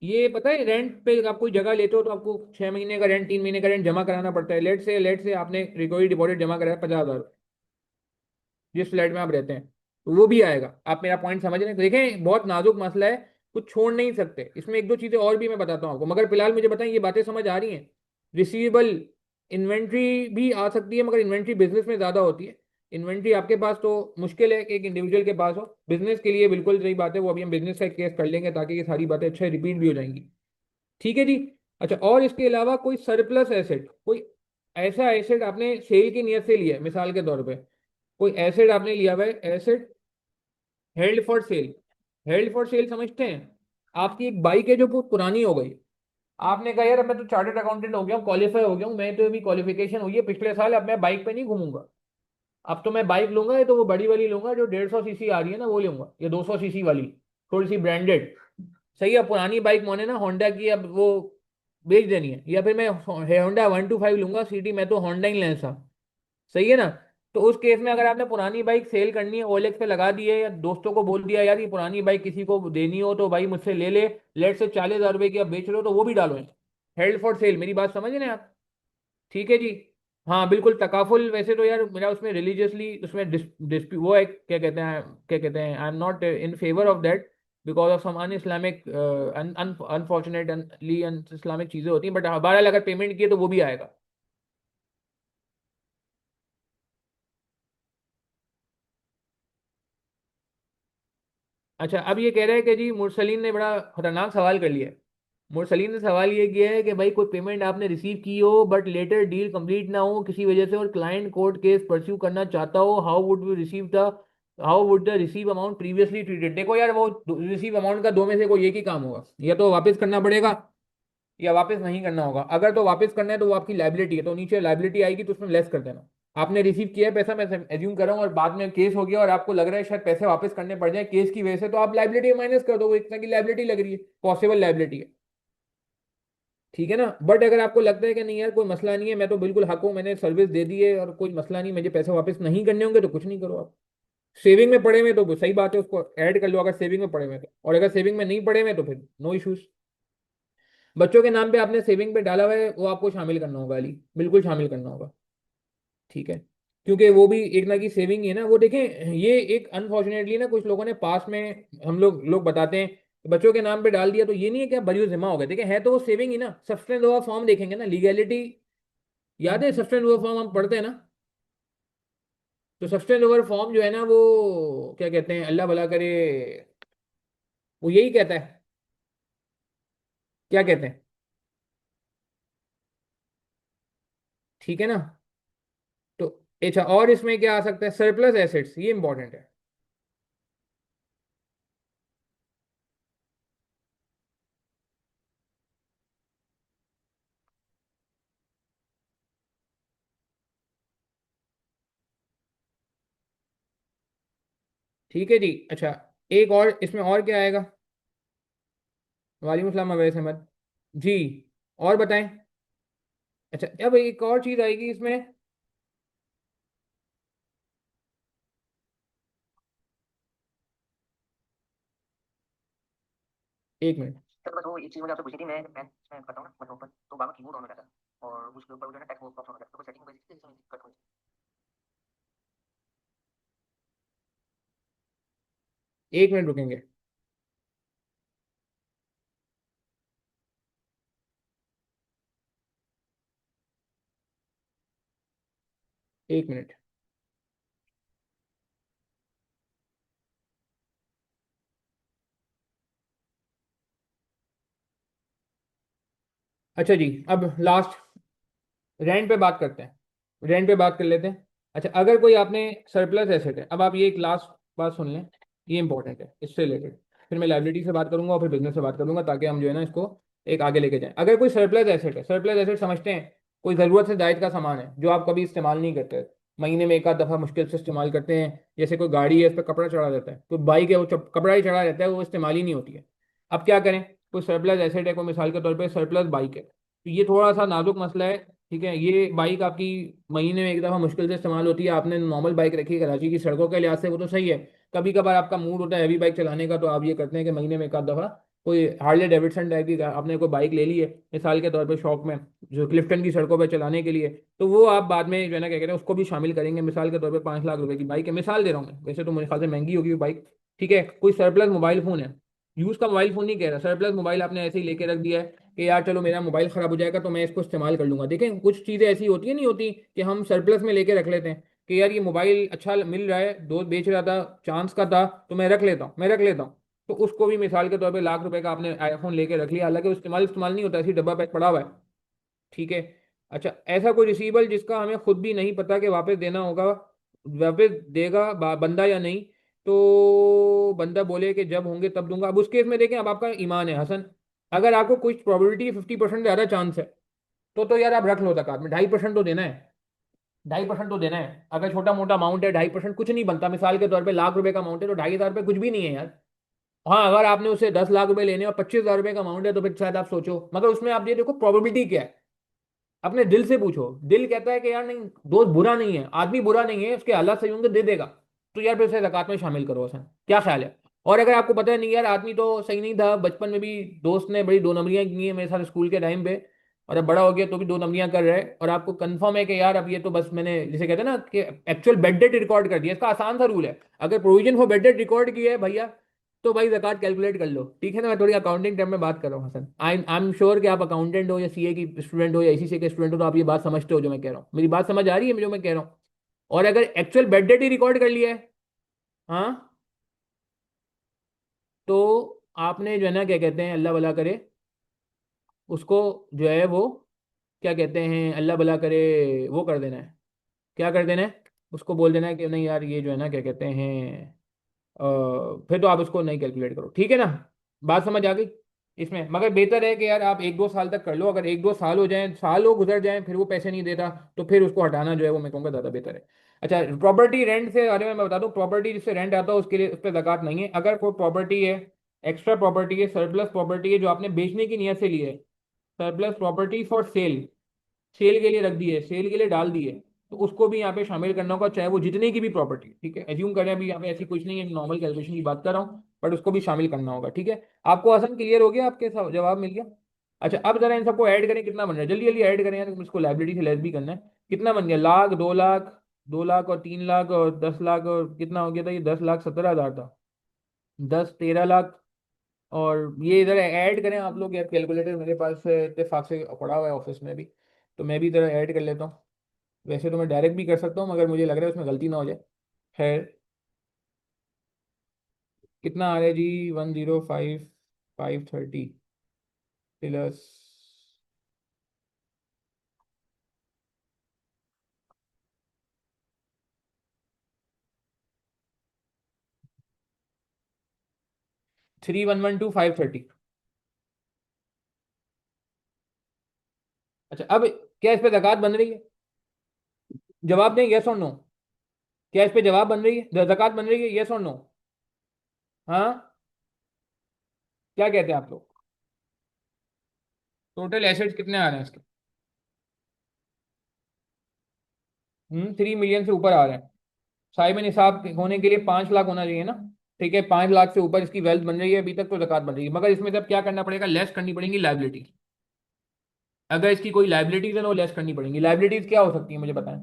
ये पता है, रेंट पे आप कोई जगह लेते हो तो आपको 6 महीने का रेंट, 3 महीने का रेंट जमा कराना पड़ता है। लेट से आपने रिकवरी डिपॉजिट जमा कराया 50,000, जिस फ्लैट में आप रहते हैं, तो वो भी आएगा। आप मेरा पॉइंट समझ रहे हैं? तो देखें, बहुत नाजुक मसला है, कुछ छोड़ नहीं सकते इसमें। एक दो चीजें और भी मैं बताता हूँ आपको, मगर फिलहाल मुझे बताएं ये बातें समझ आ रही हैं? रिसीवेबल, इन्वेंट्री भी आ सकती है, मगर इन्वेंट्री बिजनेस में ज्यादा होती है। इन्वेंट्री आपके पास तो मुश्किल है कि एक इंडिविजुअल के पास हो, बिजनेस के लिए बिल्कुल सही बात है, वो अभी हम बिजनेस का केस कर लेंगे ताकि ये सारी बातें अच्छे रिपीट भी हो जाएंगी। ठीक है जी। अच्छा, और इसके अलावा कोई सरप्लस एसेट, कोई ऐसा एसेट आपने सेल की नियत से लिया है, मिसाल के तौर पे कोई एसेट आपने लिया हुआ है, asset held for sale. Held for sale समझते हैं? आपकी एक बाइक है जो बहुत पुरानी हो गई, आपने कहा यार अब मैं तो चार्टर्ड अकाउंटेंट हो गया हूँ, क्वालिफाई हो गया हूँ, मैं तो अभी क्वालिफिकेशन हुई है पिछले साल, अब मैं बाइक पे नहीं घूमूंगा, अब तो मैं बाइक लूंगा, ये तो वो बड़ी वाली लूंगा जो 150 सीसी आ रही है ना, वो लूंगा, या 200 सीसी वाली, थोड़ी सी ब्रांडेड। सही है, पुरानी बाइक मैंने ना होंडा की, अब वो बेच देनी है, या फिर मैं होंडा 125 लूंगा सिटी, मैं तो होंडा ही लेंसा। सही है ना? तो उस केस में अगर आपने पुरानी बाइक सेल करनी है, ओएलएक्स पे लगा दी है, या दोस्तों को बोल दिया यार ये पुरानी बाइक किसी को देनी हो तो भाई मुझसे ले ले, लेट से 40,000 रुपए की आप बेच रहे हो, तो वो भी डालो, हेल्ड फॉर सेल। मेरी बात समझ रहे हैं आप? ठीक है जी। हाँ बिल्कुल, तकाफुल वैसे तो यार मेरा उसमें रिलीजियसली उसमें वो है, क्या कहते हैं, क्या कहते हैं, I am not in favour of that, because of some un Islamic, unfortunately un Islamic चीज़ें होती हैं, बट बहरहाल अगर पेमेंट किए तो वो भी आएगा। अच्छा, अब ये कह रहे हैं कि जी मुरसलीन ने बड़ा खतरनाक सवाल कर लिया है। मुरसलीन ने सवाल ये किया है कि भाई कोई पेमेंट आपने रिसीव की हो बट लेटर डील कंप्लीट ना हो किसी वजह से, और क्लाइंट कोर्ट केस परस्यू करना चाहता हो, how would the receive amount previously treated. देखो यार, वो रिसीव अमाउंट का दो में से कोई एक ही काम होगा, या तो वापस करना पड़ेगा या वापस नहीं करना होगा। अगर तो वापस करना है तो वो आपकी लाइबिलिटी है, तो नीचे लाइबिलिटी आएगी तो उसमें लेस कर देना। आपने रिसीव किया है पैसा, मैं एज्यूम कर रहा हूँ, और बाद में केस हो गया और आपको लग रहा है शायद पैसे वापस करने पड़ जाए केस की वजह से, तो आप लाइबिलिटी माइनस कर दो, वो इतना की लाइबिलिटी लग रही है, पॉसिबल लाइबिलिटी है। ठीक है ना? बट अगर आपको लगता है कि नहीं यार कोई मसला नहीं है, मैं तो बिल्कुल हक हूँ, मैंने सर्विस दे दी है और कोई मसला नहीं, मुझे पैसे वापस नहीं करने होंगे, तो कुछ नहीं करो आप। सेविंग में पड़े हुए तो सही बात है, उसको ऐड कर लो अगर सेविंग में पड़े हुए तो, और अगर सेविंग में नहीं पड़े हुए तो फिर नो इश्यूज। बच्चों के नाम पे आपने सेविंग पे डाला हुआ है, वो आपको शामिल करना होगा अली, बिल्कुल शामिल करना होगा। ठीक है, क्योंकि वो भी एक ना की सेविंग ही है ना। वो देखें, ये एक अनफॉर्चुनेटली ना कुछ लोगों ने पास में, हम लोग बताते हैं बच्चों के नाम पे डाल दिया, तो ये नहीं है कि आप बरी जिम्मा हो गए। देखें, है तो वो सेविंग ही ना। सब्सटेंस ओवर फॉर्म देखेंगे ना, लीगैलिटी, याद है सब्सटेंस ओवर फॉर्म हम पढ़ते हैं ना। तो सब्सटेंस ओवर फॉर्म जो है ना, वो क्या कहते हैं, अल्लाह भला करे, वो यही कहता है, क्या कहते हैं, ठीक है ना। तो अच्छा, और इसमें क्या आ सकता है, सरप्लस एसेट्स, ये इंपॉर्टेंट है। ठीक है जी। अच्छा, एक और इसमें और क्या आएगा। वालेकुम सलाम अवैस अहमद जी, और बताएं। अच्छा, अब एक और चीज आएगी इसमें। एक मिनट। तो बस वो एक चीज मुझे आपसे पूछी थी। मैं इसमें करता हूँ ना, मतलब ऊपर तो बाबा कीबोर्ड ऑन हो जाता है और उसके ऊपर जो है ना टेक्स्ट बॉक्स ऑप्शन हो जाता है, तो कोई सेटिंग कोई इसमें कट हो। एक मिनट रुकेंगे। एक मिनट। अच्छा जी, अब लास्ट रेंट पे बात करते हैं, रेंट पे बात कर लेते हैं। अच्छा, अगर कोई आपने सरप्लस एसेट है, अब आप ये एक लास्ट बात सुन लें, ये इंपॉर्टेंट है, इससे रिलेटेड। फिर मैं लाइबिलिटी से बात करूंगा और फिर बिजनेस से बात करूंगा, ताकि हम जो है ना इसको एक आगे लेके जाएं। अगर कोई सरप्लस एसेट है, सरप्लस एसेट समझते हैं, कोई ज़रूरत से जायद का सामान है जो आप कभी इस्तेमाल नहीं करते, महीने में एक आध दफ़ा मुश्किल से इस्तेमाल करते हैं। जैसे कोई गाड़ी है, उस पर कपड़ा चढ़ा रहता है, कोई बाइक है, वो कपड़ा ही चढ़ा रहता है, वो इस्तेमाल ही नहीं होती है। अब क्या करें, कोई सरप्लस एसेट है, कोई मिसाल के तौर पर सरप्लस बाइक है, तो ये थोड़ा सा नाजुक मसला है। ठीक है, ये बाइक आपकी महीने में एक दफ़ा मुश्किल से इस्तेमाल होती है। आपने नॉर्मल बाइक रखी है, कराची की सड़कों के लिहाज से वो तो सही है। कभी कभार आपका मूड होता है हैवी बाइक चलाने का, तो आप ये करते हैं कि महीने में एक आध दफ़ा कोई हार्ले डेविडसन टाइप की आपने कोई बाइक ले ली है मिसाल के तौर पे शौक में, जो क्लिफ्टन की सड़कों पर चलाने के लिए, तो वो आप बाद में जो है ना क्या कहते हैं उसको भी शामिल करेंगे। मिसाल के तौर पे 5 लाख रुपए की बाइक है, मिसाल दे रहा हूँ मैं, वैसे तो मेरे ख्याल से महंगी होगी वो बाइक। ठीक है, कोई सरप्लस मोबाइल फ़ोन है, यूज़ का मोबाइल फ़ोन नहीं कह रहा, सरप्लस मोबाइल आपने ऐसे ही लेके रख दिया है कि यार चलो मेरा मोबाइल ख़राब हो जाएगा तो मैं इसको इस्तेमाल कर लूंगा। देखें, कुछ चीज़ें ऐसी होती है, नहीं होती, कि हम सरप्लस में लेके रख लेते हैं कि यार ये मोबाइल अच्छा मिल रहा है, दोस्त बेच रहा था, चांस का था, तो मैं रख लेता हूँ, मैं रख लेता हूँ। तो उसको भी मिसाल के तौर पे लाख रुपए का आपने आईफोन लेके रख लिया, हालांकि वो इस्तेमाल इस्तेमाल नहीं होता, ऐसी डब्बा पैक पड़ा हुआ है। ठीक है। अच्छा, ऐसा कोई रिसीवेबल जिसका हमें खुद भी नहीं पता कि वापस देना होगा, वापस देगा बंदा या नहीं, तो बंदा बोले कि जब होंगे तब दूंगा। अब उस केस में देखें, अब आपका ईमान है हसन, अगर आपको कुछ प्रोबेबिलिटी 50% ज़्यादा चांस है, तो यार आप रख लो ज़कात में, 2.5% तो देना है, 2.5% तो देना है। अगर छोटा मोटा अमाउंट है, 2.5% कुछ नहीं बनता। मिसाल के तौर पे लाख रुपए का अमाउंट है, तो 2,500 रुपये कुछ भी नहीं है यार। हाँ, अगर आपने उसे 10 लाख रुपए लेने और 25,000 रुपये का अमाउंट है, तो फिर शायद आप सोचो, मगर उसमें आप ये देखो प्रोबेबिलिटी क्या है। अपने दिल से पूछो, दिल कहता है कि यार नहीं, दोस्त बुरा नहीं है, आदमी बुरा नहीं है, उसके हालात सही होंगे, दे देगा, तो यार फिर उसे ज़कात में शामिल करो। हसन, क्या ख्याल है। और अगर आपको पता है नहीं यार, आदमी तो सही नहीं था, बचपन में भी दोस्त ने बड़ी दो नंबरियां की हैं मेरे साथ स्कूल के टाइम पे, और अब बड़ा हो गया तो भी दो नंबरियां कर रहा है, और आपको कंफर्म है कि यार अब ये तो बस मैंने जिसे कहते हैं ना कि एक्चुअल बेड डेट रिकॉर्ड कर दिया। इसका आसान सा रूल है, अगर provision for bed date record की है भैया, तो भाई ज़कात कैलकुलेट कर लो। ठीक है ना, मैं थोड़ी अकाउंटिंग टर्म में बात कर रहा हूँ हसन। आई एम श्योर कि आप अकाउंटेंट हो या सीए की स्टूडेंट हो या आईसीसी के स्टूडेंट हो, तो आप ये बात समझते हो जो मैं कह रहा हूँ। मेरी बात समझ आ रही है जो मैं कह रहा हूँ। और अगर एक्चुअल बेड डेट ही रिकॉर्ड कर लिया है, हाँ, तो आपने जो है ना क्या कहते हैं, अल्लाह भला करे, उसको जो है वो क्या कहते हैं, अल्लाह भला करे, वो कर देना है। क्या कर देना है, उसको बोल देना है कि नहीं यार ये जो है ना क्या कहते हैं, फिर तो आप उसको नहीं कैलकुलेट करो। ठीक है ना, बात समझ आ गई इसमें। मगर बेहतर है कि यार आप 1-2 साल तक कर लो, अगर 1-2 साल हो जाएं, साल हो गुजर जाएं, फिर वो पैसे नहीं देता, तो फिर उसको हटाना जो है वो मैं कहूँगा ज़्यादा बेहतर है। अच्छा, प्रॉपर्टी रेंट से बारे में मैं बता दूं, प्रॉपर्टी जिससे रेंट आता है उसके लिए उस पर ज़कात नहीं है। अगर कोई प्रॉपर्टी है, एक्स्ट्रा प्रॉपर्टी है, सरप्लस प्रॉपर्टी है, जो आपने बेचने की नीयत से ली है, surplus property for sale, sale के लिए रख दी है, सेल के लिए डाल दी है, तो उसको भी यहाँ पे शामिल करना होगा, चाहे वो जितने की भी प्रॉपर्टी। ठीक है, एज्यूम करें अभी यहाँ पे ऐसी कुछ नहीं है, नॉर्मल कैलकुलेशन की बात कर रहा हूँ, बट उसको भी शामिल करना होगा। ठीक है, आपको आसान क्लियर हो गया, आपके जवाब मिल गया। अच्छा अब जरा इन सबको ऐड करें, कितना बन रहा है, जल्दी जल्दी ऐड करें यार, इसको लाइबिलिटी से लेस भी करना है। कितना बन गया, लाख, 2 लाख, 2 लाख और 3 लाख और 10 लाख, और कितना हो गया था ये, 10,17,000 था, 10, 13 लाख। और ये इधर ऐड करें आप लोग यार, कैलकुलेटर मेरे पास इत्तेफाक से पड़ा हुआ है ऑफिस में भी, तो मैं भी इधर ऐड कर लेता हूँ। वैसे तो मैं डायरेक्ट भी कर सकता हूँ, मगर मुझे लग रहा है उसमें गलती ना हो जाए। खैर, कितना आ रहा है जी, 105,530 प्लस 3,112,530। अच्छा अब क्या इस पे ज़कात बन रही है, जवाब दें यस और नो, क्या इस पे जवाब बन रही है, ज़कात बन रही है, यस और नो? हाँ, क्या कहते हैं आप लोग? टोटल एसेट्स कितने आ रहे हैं इसके? 3 मिलियन से ऊपर आ रहे हैं। साहिब निसाब होने के लिए 5 लाख होना चाहिए ना, ठीक है, 5 लाख से ऊपर इसकी वेल्थ बन रही है अभी तक, तो ज़कात बन रही है। मगर इसमें तब क्या करना पड़ेगा, लेस करनी पड़ेंगी लाइबिलिटी। अगर इसकी कोई लाइबिलिटीज है तो लेस करनी पड़ेंगी। लाइबिलिटीज क्या हो सकती है मुझे बताएं,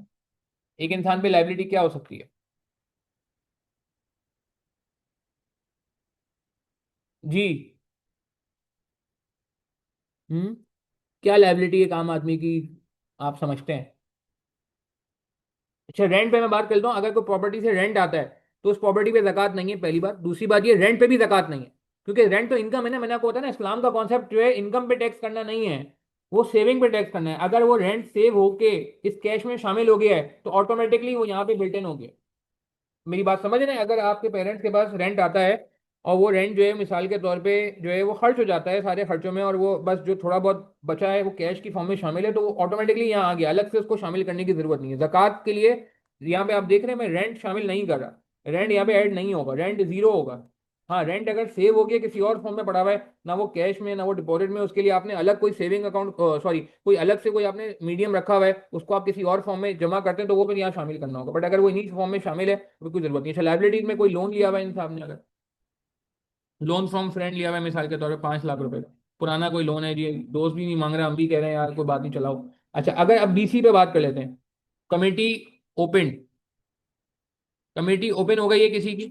एक इंसान पे लाइबिलिटी क्या हो सकती है? जी। हम्म क्या लाइबिलिटी है आम आदमी की, आप समझते हैं? अच्छा, रेंट पे मैं बात करता हूँ, अगर कोई प्रॉपर्टी से रेंट आता है तो उस प्रॉपर्टी पे ज़कात नहीं है, पहली बात। दूसरी बात ये, रेंट पे भी ज़कात नहीं है, क्योंकि रेंट तो इनकम है ना। मैंने आपको होता है ना, इस्लाम का कॉन्सेप्ट जो है, इनकम पे टैक्स करना नहीं है, वो सेविंग पे टैक्स करना है। अगर वो रेंट सेव होके इस कैश में शामिल हो गया है तो ऑटोमेटिकली वो यहाँ पे बिल्ट इन हो गया। मेरी बात समझ रहे हैं? अगर आपके पेरेंट्स के पास रेंट आता है और वो रेंट जो है मिसाल के तौर पे जो है वो खर्च हो जाता है सारे खर्चों में, और वो बस जो थोड़ा बहुत बचा है वो कैश की फॉर्म में शामिल है, तो वो ऑटोमेटिकली यहाँ आ गया, अलग से उसको शामिल करने की जरूरत नहीं है जक़ात के लिए। यहाँ पे आप देख रहे हैं मैं रेंट शामिल नहीं कर रहा, रेंट यहाँ पे ऐड नहीं होगा, रेंट जीरो होगा। हाँ, रेंट अगर सेव हो गया किसी और फॉर्म में पड़ा हुआ है, ना वो कैश में ना वो डिपॉजिट में, उसके लिए आपने अलग कोई सेविंग अकाउंट, सॉरी, कोई अलग से कोई आपने मीडियम रखा हुआ है, उसको आप किसी और फॉर्म में जमा करते हैं तो वो फिर यहाँ शामिल करना होगा। बट अगर वो इन्हीं फॉर्म में शामिल है तो कोई जरूरत नहीं है। लाइबिलिटीज में कोई लोन लिया हुआ है इंसान ने, अगर लोन फ्रॉम फ्रेंड लिया हुआ है मिसाल के तौर पे 5 लाख रुपए का, पुराना कोई लोन है जी, दोस्त भी नहीं मांग रहा, हम भी कह रहे हैं यार कोई बात नहीं चलाओ। अच्छा, अगर अब बीसी पे बात कर लेते हैं, कमेटी ओपन, कमेटी ओपन हो गई है किसी की,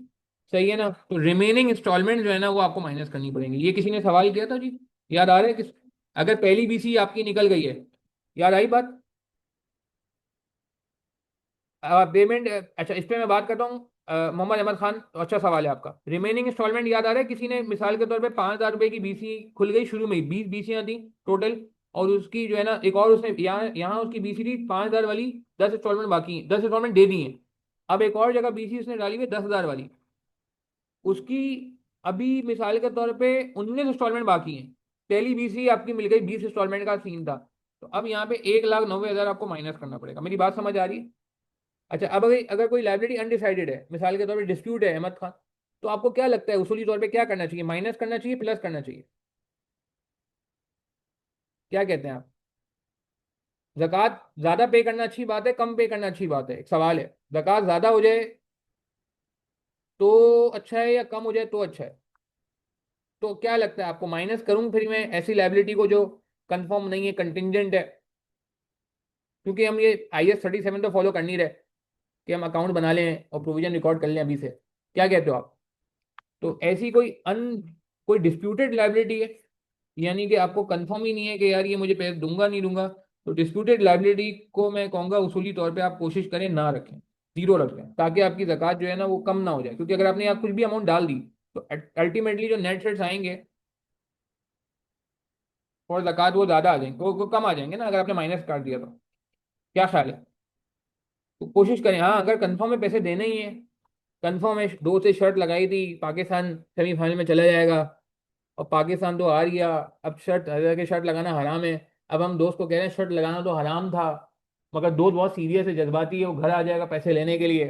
सही है ना, तो रिमेनिंग इंस्टॉलमेंट जो है ना वो आपको माइनस करनी पड़ेंगी। ये किसी ने सवाल किया था जी, याद आ रहा है किस? अगर पहली बीसी आपकी निकल गई है, याद आई बात? पेमेंट, अच्छा इस पे मैं बात करता हूँ। मोहम्मद अहमद खान, अच्छा सवाल है आपका। रिमेनिंग इंस्टॉलमेंट याद आ रहा है किसी ने, मिसाल के तौर पे 5,000 रुपए की बीसी खुल गई, शुरू में ही 20 बीसियां थी टोटल, और उसकी जो है ना एक और उसने यहाँ यहाँ उसकी बीसी थी 5,000 वाली, 10 इंस्टॉलमेंट बाकी हैं, 10 इंस्टॉलमेंट दे दी हैं। अब एक और जगह बीसी उसने डाली हुई है 10,000 वाली, उसकी अभी मिसाल के तौर पे 19 इंस्टॉलमेंट बाकी हैं। पहली बीसी आपकी मिल गई, 20 इंस्टॉलमेंट का सीन था, तो अब यहाँ पे 1,90,000 आपको माइनस करना पड़ेगा। मेरी बात समझ आ रही है? अच्छा, अब अगर अगर कोई लाइबिलिटी अनडिसाइडेड है, मिसाल के तौर पे डिस्प्यूट है अहमद खान, तो आपको क्या लगता है उसूली तौर पे क्या करना चाहिए, माइनस करना चाहिए, प्लस करना चाहिए? क्या कहते हैं आप? जक़ात ज्यादा पे करना अच्छी बात है, कम पे करना अच्छी बात है, एक सवाल है। जक़ात ज्यादा हो जाए तो अच्छा है या कम हो जाए तो अच्छा है? तो क्या लगता है आपको, माइनस करूं फिर मैं ऐसी लाइबिलिटी को जो कंफर्म नहीं है, कंटिंजेंट है? क्योंकि हम ये IS 37 तो फॉलो कर नहीं रहे कि हम अकाउंट बना लें और प्रोविजन रिकॉर्ड कर लें अभी से। क्या कहते हो आप? तो ऐसी कोई डिस्प्यूटेड लाइबिलिटी है, यानी कि आपको कंफर्म ही नहीं है कि यार ये मुझे पैसे दूंगा नहीं दूंगा, तो डिस्प्यूटेड लाइबिलिटी को मैं कहूँगा उसूली तौर पे आप कोशिश करें ना रखें, जीरो रखें, ताकि आपकी ज़कात जो है ना वो कम ना हो जाए। क्योंकि अगर आपने यहाँ कुछ भी अमाउंट डाल दी तो अल्टीमेटली जो नेट सेट्स आएंगे और ज़कात वो ज़्यादा आ जाएंगे, वो कम आ जाएंगे ना, अगर आपने माइनस काट दिया तो। क्या ख्याल है? तो कोशिश करें, हाँ अगर कंफर्म में पैसे देने ही है, कंफर्म है, दो से शर्त लगाई थी पाकिस्तान सेमीफाइनल में चला जाएगा और पाकिस्तान तो हार गया, अब शर्त हज़ार के शर्ट लगाना हराम है। अब हम दोस्त को कह रहे हैं शर्ट लगाना तो हराम था, मगर दोस्त बहुत सीरियस है, जज्बाती है, वो घर आ जाएगा पैसे लेने के लिए।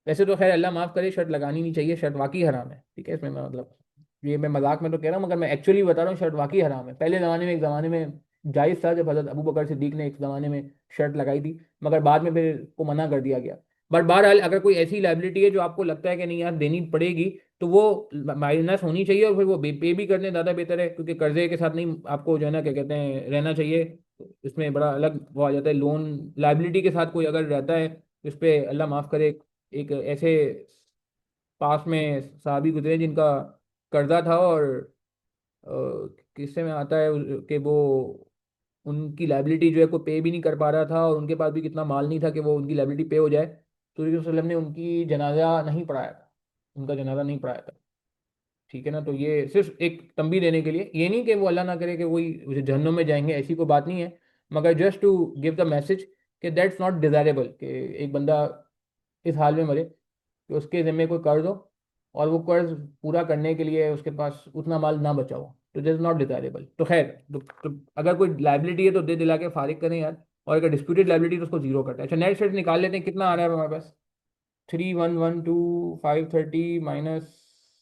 वैसे तो खैर अल्लाह माफ़ करे, शर्ट लगानी नहीं चाहिए, शर्ट वाकई हराम है, ठीक है, इसमें मैं मतलब ये मैं मजाक में तो कह रहा हूँ, मगर मैं एक्चुअली बता रहा हूँ, शर्ट वाकई हराम है। पहले ज़माने में, एक ज़माने में जायज़ था, जब हज़रत अबू बकर सिद्दीक ने एक ज़माने में शर्ट लगाई थी, मगर बाद में फिर को मना कर दिया गया। बट बहरहाल अगर कोई ऐसी लाइबिलिटी है जो आपको लगता है कि नहीं यार देनी पड़ेगी, तो वो माइनस होनी चाहिए और फिर वो पे भी कर दें, ज़्यादा बेहतर है, क्योंकि कर्जे के साथ नहीं आपको जो है ना क्या कहते हैं रहना चाहिए। इसमें बड़ा अलग वो आ जाता है, लोन लाइबिलिटी के साथ कोई अगर रहता है तो इस पे अल्लाह माफ़ करे, एक ऐसे पास में साहबी गुजरे जिनका कर्जा था, और अ, किस्से में आता है कि वो उनकी लाइबिलिटी जो है को पे भी नहीं कर पा रहा था, और उनके पास भी कितना माल नहीं था कि वो उनकी लाइबिलिटी पे हो जाए, तो नबी वसल्लम ने उनकी जनाजा नहीं पढ़ाया था, उनका जनाजा नहीं पढ़ाया था। ठीक है ना, तो ये सिर्फ एक तंबी देने के लिए, ये नहीं कि वो अल्लाह ना करे कि कोई जहन्नुम में जाएंगे, ऐसी कोई बात नहीं है, मगर just to give the message कि दैट्स नॉट डिज़ायरेबल कि एक बंदा इस हाल में मरे कि उसके ज़िम्मे कोई कर्ज हो और वो कर्ज पूरा करने के लिए उसके पास उतना माल ना बचा हो, तो दिस इज नॉट डिज़ायरेबल। तो खैर, तो अगर कोई लाइबिलिटी है तो दे दिला के फारिग करें यार, और अगर डिस्प्यूटेड लाइबिलिटी तो उसको जीरो करता है। अच्छा, नेट सेट निकाल लेते हैं, कितना आ रहा है हमारे पास, 3112 530 माइनस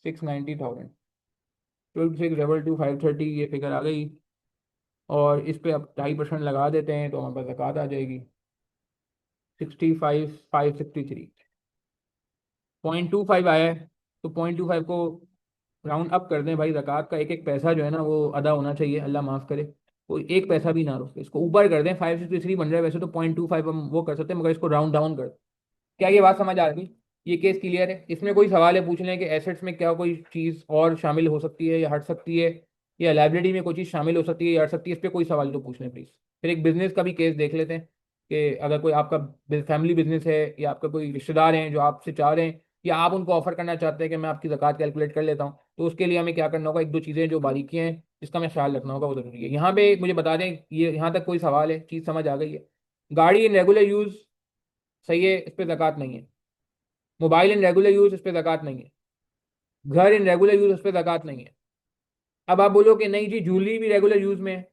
690,000, 12,600 530, ये फिगर आ गई। और इस पे अब 2.5% लगा देते हैं तो हमारे पास ज़कात आ जाएगी 65,563, 0.25 आया है। तो 0.25 को राउंड अप कर दें भाई, ज़कात का एक एक पैसा जो है ना वो अदा होना चाहिए, अल्लाह माफ़ करे, कोई एक पैसा भी ना रोके, इसको ऊपर कर दें, 563 बन रहा है वैसे तो 0.25 हम वो कर सकते हैं, मगर इसको राउंड डाउन कर। क्या ये बात समझ आ गई? ये केस क्लियर है? इसमें कोई सवाल है पूछ लें कि एसेट्स में क्या कोई चीज़ और शामिल हो सकती है या हट सकती है, या लाइबिलिटी में कोई चीज़ शामिल हो सकती है या हट सकती है, इस पर कोई सवाल तो पूछ लें प्लीज़। फिर एक बिजनेस का भी केस देख लेते हैं कि अगर कोई आपका फैमिली बिजनेस है या आपका कोई रिश्तेदार हैं जो आपसे चाह रहे हैं या आप उनको ऑफर करना चाहते हैं कि मैं आपकी ज़कात कैलकुलेट कर लेता हूँ, तो उसके लिए हमें क्या करना होगा, एक दो चीज़ें जो बारीकियाँ हैं जिसका हमें ख्याल रखना होगा वो जरूरी है। यहाँ पे मुझे बता दें, ये यहाँ तक कोई सवाल है, चीज़ समझ आ गई है? गाड़ी इन रेगुलर यूज़ सही है, इस पर ज़कात नहीं है। मोबाइल इन रेगुलर यूज, उस पर ज़कात नहीं है। घर इन रेगुलर यूज, उस पर ज़कात नहीं है। अब आप बोलो कि नहीं जी ज्वेलरी भी रेगुलर यूज में है,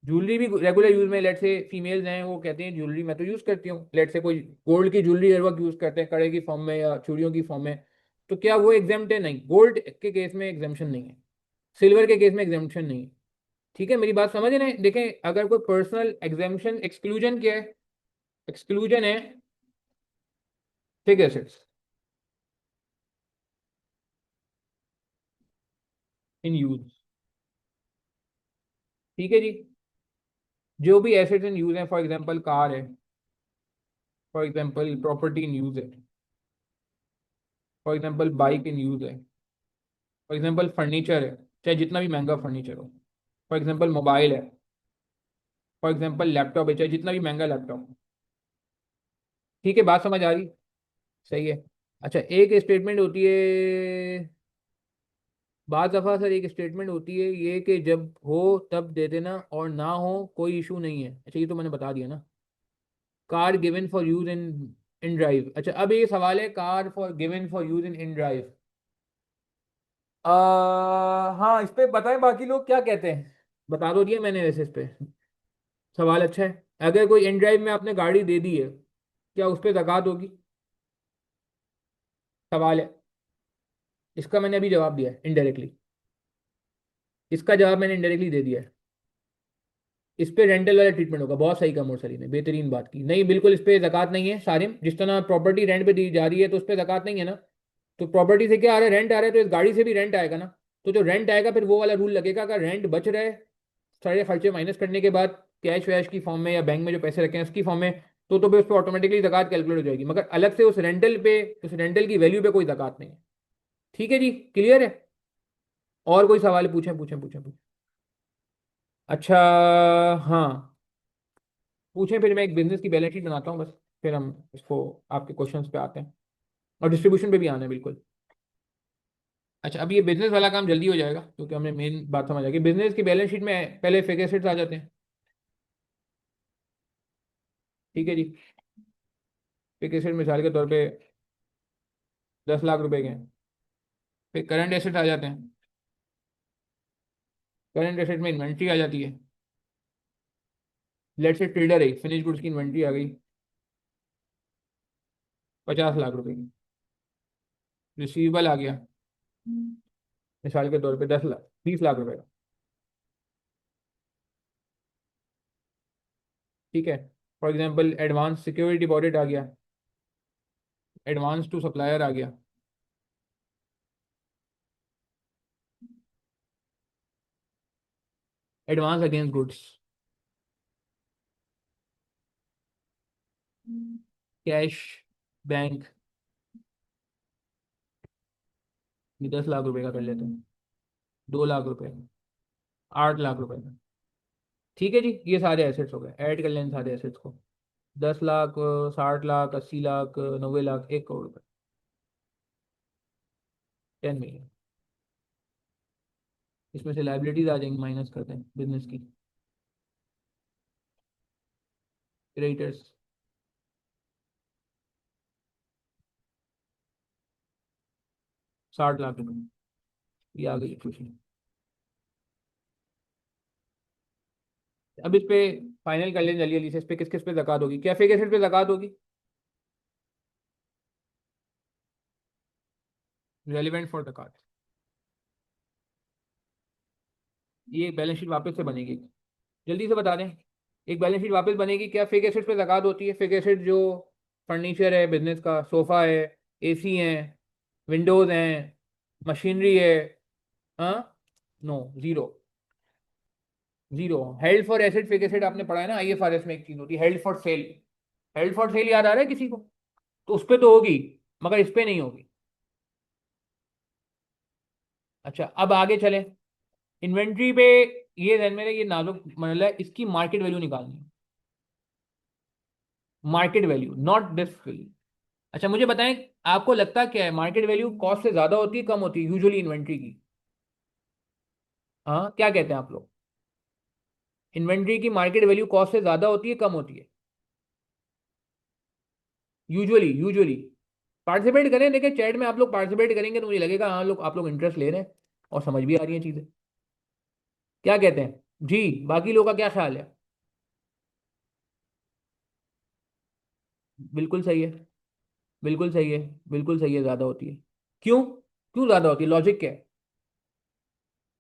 ज्वेलरी भी रेगुलर यूज में, लेट से फीमेल्स हैं वो कहते हैं ज्वेलरी मैं तो यूज करती हूँ, लेट से कोई गोल्ड की ज्वेलरी हर वक्त यूज करते हैं कड़े की फॉर्म में या चूड़ियों की फॉर्म में, तो क्या वो एग्जाम्प्ट है? नहीं, गोल्ड के केस में एग्जाम्पशन नहीं है, सिल्वर के केस में एग्जाम्पशन नहीं है। ठीक है, मेरी बात समझ रहे हैं? देखें, अगर कोई पर्सनल एग्जाम्पशन, एक्सक्लूजन क्या है? एक्सक्लूजन है फिक्स एसेट्स इन यूज। ठीक है जी, जो भी एसेट्स इन यूज है, फॉर एग्जांपल कार है, for example property in use है, for example bike in use है, फॉर एग्जांपल फर्नीचर है, चाहे जितना भी महंगा फर्नीचर हो, फॉर एग्जांपल मोबाइल है, फॉर एग्जांपल लैपटॉप है, चाहे जितना भी महंगा लैपटॉप हो। ठीक है, बात समझ आ रही? सही है। अच्छा, एक स्टेटमेंट होती है, बाज़ दफ़ा सर एक स्टेटमेंट होती है ये कि जब हो तब दे देना और ना हो कोई इशू नहीं है। अच्छा, ये तो मैंने बता दिया ना, car given for use in in drive. अच्छा, अब ये सवाल है, car for given for use in in drive, हाँ, इस पे बताएं बाकी लोग क्या कहते हैं, बता दो दिया मैंने वैसे इस पे। सवाल अच्छा है। अगर कोई इन ड्राइव में आपने गाड़ी दे दी है, क्या उस पर ज़कात होगी? सवाल है, इसका मैंने अभी जवाब दिया है इनडायरेक्टली, इसका जवाब मैंने इनडायरेक्टली दे दिया है। इस पे रेंटल वाला ट्रीटमेंट होगा। बहुत सही कहा मोरसली ने, बेहतरीन बात की। नहीं, बिल्कुल इस पे ज़कात नहीं है सारिम, जिस तरह प्रॉपर्टी रेंट पे दी जा रही है तो उस पर ज़कात नहीं है ना। तो प्रॉपर्टी से क्या आ रहा है, रेंट आ रहा है, तो इस गाड़ी से भी रेंट आएगा ना। तो जो रेंट आएगा फिर वो वाला रूल लगेगा, अगर रेंट बच रहा है सारे खर्चे माइनस करने के बाद, कैश वैश की फॉर्म में या बैंक में जो पैसे रखे हैं उसकी फॉर्म में, तो फिर उस पर ऑटोमेटिकली ज़कात कैलकुलेट हो जाएगी, मगर अलग से उस रेंटल पे, उस रेंटल की वैल्यू पे कोई ज़कात नहीं है। ठीक है जी, क्लियर है? और कोई सवाल है? पूछें पूछें पूछें पूछें। अच्छा, हाँ, पूछें, फिर मैं एक बिजनेस की बैलेंस शीट बनाता हूँ बस, फिर हम इसको आपके क्वेश्चंस पे आते हैं, और डिस्ट्रीब्यूशन पे भी आना है बिल्कुल। अच्छा, अब ये बिजनेस वाला काम जल्दी हो जाएगा क्योंकि हमने मेन बात समझ आ गई। बिजनेस की बैलेंस शीट में पहले फिक्स एसेट्स आ जाते हैं। ठीक है जी, फिक्स एसेट मिसाल के तौर पे 10 लाख रुपए के हैं। फिर करंट एसेट आ जाते हैं, करंट एसेट में इन्वेंट्री आ जाती है, लेट से ट्रेडर है, फिनिश गुड्स की इन्वेंट्री आ गई 50 लाख रुपए की। रिसीवेबल आ गया मिसाल के तौर पे 10 लाख, 20 लाख रुपए का। ठीक है, for example advance security deposit आ गया, एडवांस टू सप्लायर आ गया, advance against goods, cash, bank, ये 10 लाख रुपए का कर लेते हैं, 2 लाख रुपए, 8 लाख रुपए का। ठीक है जी, ये सारे एसेट्स हो गए, ऐड कर लें सारे एसेट्स को। 10 लाख, 60 लाख, 80 लाख, 90 लाख, 1 करोड़ रुपए, 10 मिलियन। इसमें से लाइबिलिटीज आ जाएंगी, माइनस करते हैं बिजनेस की। क्रेडिटर्स, 60 लाख रुपए, ये आ गई खुशी। अब इस पे फाइनल कर लें जल्दी जल्दी से, इस पे किस किस पे ज़कात होगी, क्या फिक्स एसेट पे ज़कात होगी, रेलिवेंट फॉर ज़कात। ये बैलेंस शीट वापस से बनेगी, जल्दी से बता दें। एक बैलेंस शीट वापस बनेगी, क्या फिक्स एसेट पे ज़कात होती है। फिक्स एसेट जो फर्नीचर है बिजनेस का, सोफ़ा है, एसी है, विंडोज़ हैं, मशीनरी है। हाँ, no, zero, zero. Held for asset fix asset आपने पढ़ा है ना, आईएफआरएस में एक चीज़ होती है held for sale. Held for sale याद आ रहा है किसी को, तो उस पर तो होगी, मगर इस पे नहीं होगी। अच्छा, अब आगे चलें, इन्वेंट्री पे, ये ध्यान में रहे, ये नाजुक मसला है, इसकी मार्केट वैल्यू निकालनी है, market value, not this value. अच्छा मुझे बताएं, आपको लगता क्या है मार्केट वैल्यू कॉस्ट से ज्यादा होती है कम होती है यूजुअली इन्वेंट्री की? हाँ, क्या कहते हैं आप लोग, इन्वेंट्री की मार्केट वैल्यू कॉस्ट से ज्यादा होती है कम होती है? Usually, usually. पार्टिसिपेट करें, देखिए चैट में आप लोग पार्टिसिपेट करेंगे तो मुझे लगेगा हाँ लोग, आप लोग इंटरेस्ट ले रहे हैं और समझ भी आ रही है चीजें। क्या कहते हैं जी, बाकी लोगों का क्या ख्याल है? बिल्कुल सही है, बिल्कुल सही है, बिल्कुल सही है, ज्यादा होती है। क्यों, क्यों ज्यादा होती है, लॉजिक क्या है?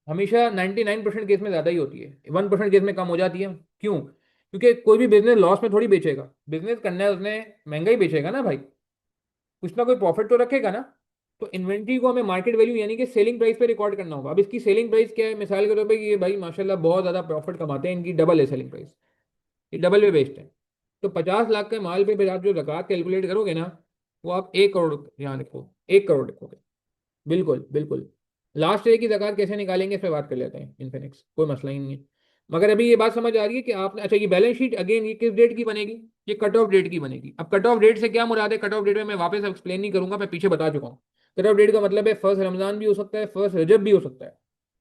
हमेशा 99% केस में ज्यादा ही होती है, 1% केस में कम हो जाती है। क्यों? क्योंकि कोई भी बिजनेस लॉस में थोड़ी बेचेगा, बिजनेस करना है उसने, महंगा ही बेचेगा ना भाई, कुछ ना कोई प्रॉफिट तो रखेगा ना। तो इन्वेंट्री को हमें मार्केट वैल्यू यानी कि सेलिंग प्राइस पे रिकॉर्ड करना होगा। अब इसकी सेलिंग प्राइस क्या है, मिसाल के तौर पे ये भाई माशाल्लाह बहुत ज्यादा प्रॉफिट कमाते हैं, इनकी डबल है सेलिंग प्राइस, ये डबल पे बेचते हैं। तो 50 लाख के माल पे फिर आप जो ज़कात कैलकुलेट करोगे ना, वो आप 1 करोड़ यहाँ लिखो, 1 करोड़ लिखोगे। बिल्कुल बिल्कुल। लास्ट ईयर की ज़कात कैसे निकालेंगे इस पे बात कर लेते हैं, इन्फिनिक्स, कोई मसला ही नहीं है। मगर अभी ये बात समझ आ रही है कि आपने, अच्छा ये बैलेंस शीट अगेन ये किस डेट की बनेगी, ये कट ऑफ डेट की बनेगी। अब कट ऑफ डेट से क्या मुराद है, कट ऑफ डेट में मैं वापस एक्सप्लेन नहीं करूंगा, मैं पीछे बता चुका हूँ। कट ऑफ डेट का मतलब है फर्स्ट रमजान भी हो सकता है, फर्स्ट रजब भी हो सकता है,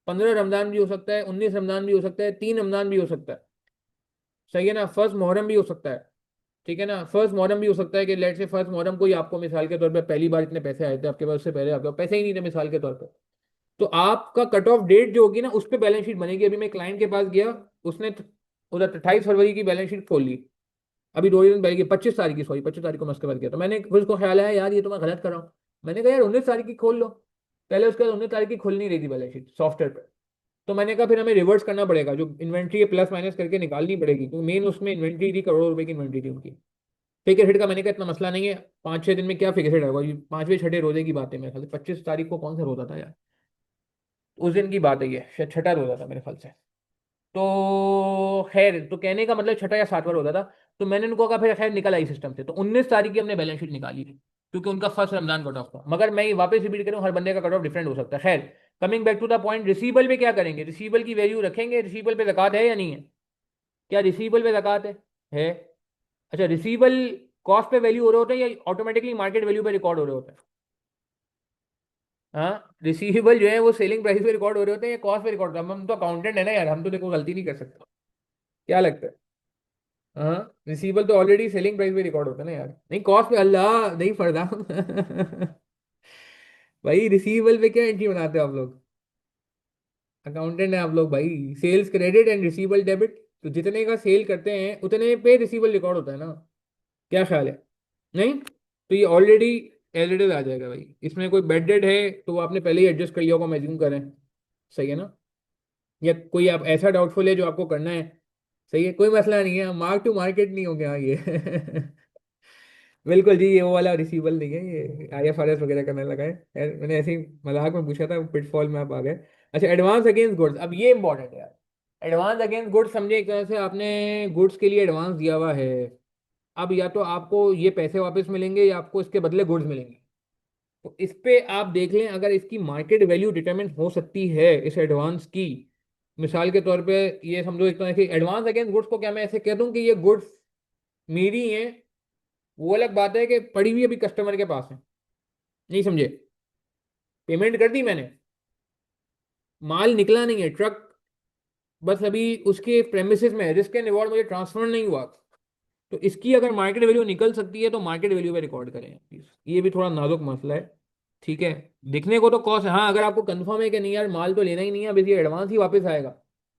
15 रमजान भी हो सकता है, 19 रमजान भी हो सकता है, 3 रमजान भी हो सकता है। सही है ना, फर्स्ट मुहर्रम भी हो सकता है। ठीक है ना, फर्स्ट मुहर्रम भी हो सकता है कि लेट से फर्स्ट मुहर्रम को ही आपको मिसाल के तौर पे पहली बार इतने पैसे आए थे आपके पास, उससे पहले आपके पास पैसे ही नहीं थे मिसाल के तौर पे। तो आपका कट ऑफ डेट जो होगी ना, उस पर बैलेंस शीट बनेगी। अभी मैं क्लाइंट के पास गया, उसने उधर 28 फरवरी की बैलेंस शीट खोल ली, अभी 2 दिन पहले की, 25 तारीख की, सॉरी 25 तारीख को मैं उसके पास गया, तो मैंने फिर उसको ख्याल आया यार ये तो मैं गलत कर रहा हूँ। मैंने कहा यार 19 तारीख की खोल लो। पहले उसके बाद 19 तारीख की खुल नहीं रही थी बैलेंस शीट सॉफ्टवेयर पर। तो मैंने कहा फिर हमें रिवर्स करना पड़ेगा, जो इन्वेंट्री है प्लस माइनस करके निकालनी पड़ेगी, क्योंकि मेन उसमें इन्वेंट्री थी, करोड़ों रुपए की इन्वेंट्री थी उनकी। फिक्स हेड का मैंने कहा इतना मसला नहीं है, 5-6 दिन में क्या फिक्स हेड होगा, ये पांचवें छठे रोजे की बात है मेरे ख्याल से, 25 तारीख को कौन सा रोजा था यार, उस दिन की बात है ये, शायद छठा रोजा था मेरे ख्याल से। तो खैर, तो कहने का मतलब छठा या सातवां रोजा था। तो मैंने उनको कहा फिर खैर निकल आई सिस्टम से, तो 19 तारीख की हमने बैलेंस शीट निकाली थी, क्योंकि उनका फर्स्ट रमजान कट ऑफ था। मगर मैं ये वापस रिपीट करूँ, हर बंदे का कट ऑफ डिफरेंट हो सकता है। खैर, coming back to the point, receivable पे क्या करेंगे, रिसीबल की वैल्यू रखेंगे, रिसीबल पे ज़कात है या नहीं है? क्या रिसीबल पे ज़कात है? अच्छा, रिसीबल कॉस्ट पे वैल्यू हो रहे होते हैं या ऑटोमेटिकली मार्केट वैल्यू पे रिकॉर्ड हो रहे होते हैं? हाँ, रिसीवेबल जो है वो सेलिंग प्राइस पे रिकॉर्ड हो रहे होते हैं या कॉस्ट पे रिकॉर्ड होता है? हम तो अकाउंटेंट है ना यार, हम तो देखो गलती नहीं कर सकते। क्या लगता है? हाँ, रिसीवेबल तो ऑलरेडी सेलिंग प्राइस पे रिकॉर्ड होता है ना यार, नहीं कॉस्ट पे, अल्लाह नहीं फरदा भाई रिसीवेबल पे क्या एंट्री बनाते हो आप लोग, अकाउंटेंट है आप लोग भाई। Sales credit and receivable debit, तो जितने का सेल करते हैं उतने पे रिसीवेबल रिकॉर्ड होता है ना। क्या ख्याल है? नहीं, तो ये ऑलरेडी एलरेडी आ जाएगा भाई, इसमें कोई बेड डेट है तो वो आपने पहले ही एडजस्ट कर लिया होगा, मैं अज्यूम करें। सही है ना? या कोई आप ऐसा डाउटफुल है जो आपको करना है? सही है, कोई मसला नहीं है, मार्क टू मार्केट नहीं हो गया ये बिल्कुल जी, ये वो वाला रिसीवेबल नहीं है, ये आईएफआरएस वगैरह करने लगा है। मैंने ऐसे ही मजाक में पूछा था, पिटफॉल में आप आ गए। अच्छा, एडवांस अगेंस्ट गुड्स, अब ये इंपॉर्टेंट है यार, एडवांस अगेंस्ट गुड्स समझे एक तरह से आपने गुड्स के लिए एडवांस दिया हुआ है। अब या तो आपको ये पैसे वापस मिलेंगे या आपको इसके बदले गुड्स मिलेंगे। तो इस पे आप देख लें अगर इसकी मार्केट वैल्यू डिटरमिन हो सकती है इस एडवांस की। मिसाल के तौर पे ये समझो एक तरह की एडवांस अगेंस्ट गुड्स को क्या मैं ऐसे कह दूं कि ये गुड्स मेरी हैं। वो अलग बात है कि पड़ी हुई अभी कस्टमर के पास है। नहीं समझे? पेमेंट कर दी मैंने, माल निकला नहीं है, ट्रक बस अभी उसके प्रेमिसेस में है, रिस्क एंड रिवॉर्ड मुझे ट्रांसफर नहीं हुआ। तो इसकी अगर मार्केट वैल्यू निकल सकती है तो मार्केट वैल्यू पे रिकॉर्ड करें प्लीज। ये भी थोड़ा नाजुक मसला है। ठीक है। दिखने को तो कॉस्ट है, हाँ अगर आपको कंफर्म है कि नहीं यार माल तो लेना ही नहीं है, अब ये एडवांस ही वापस आएगा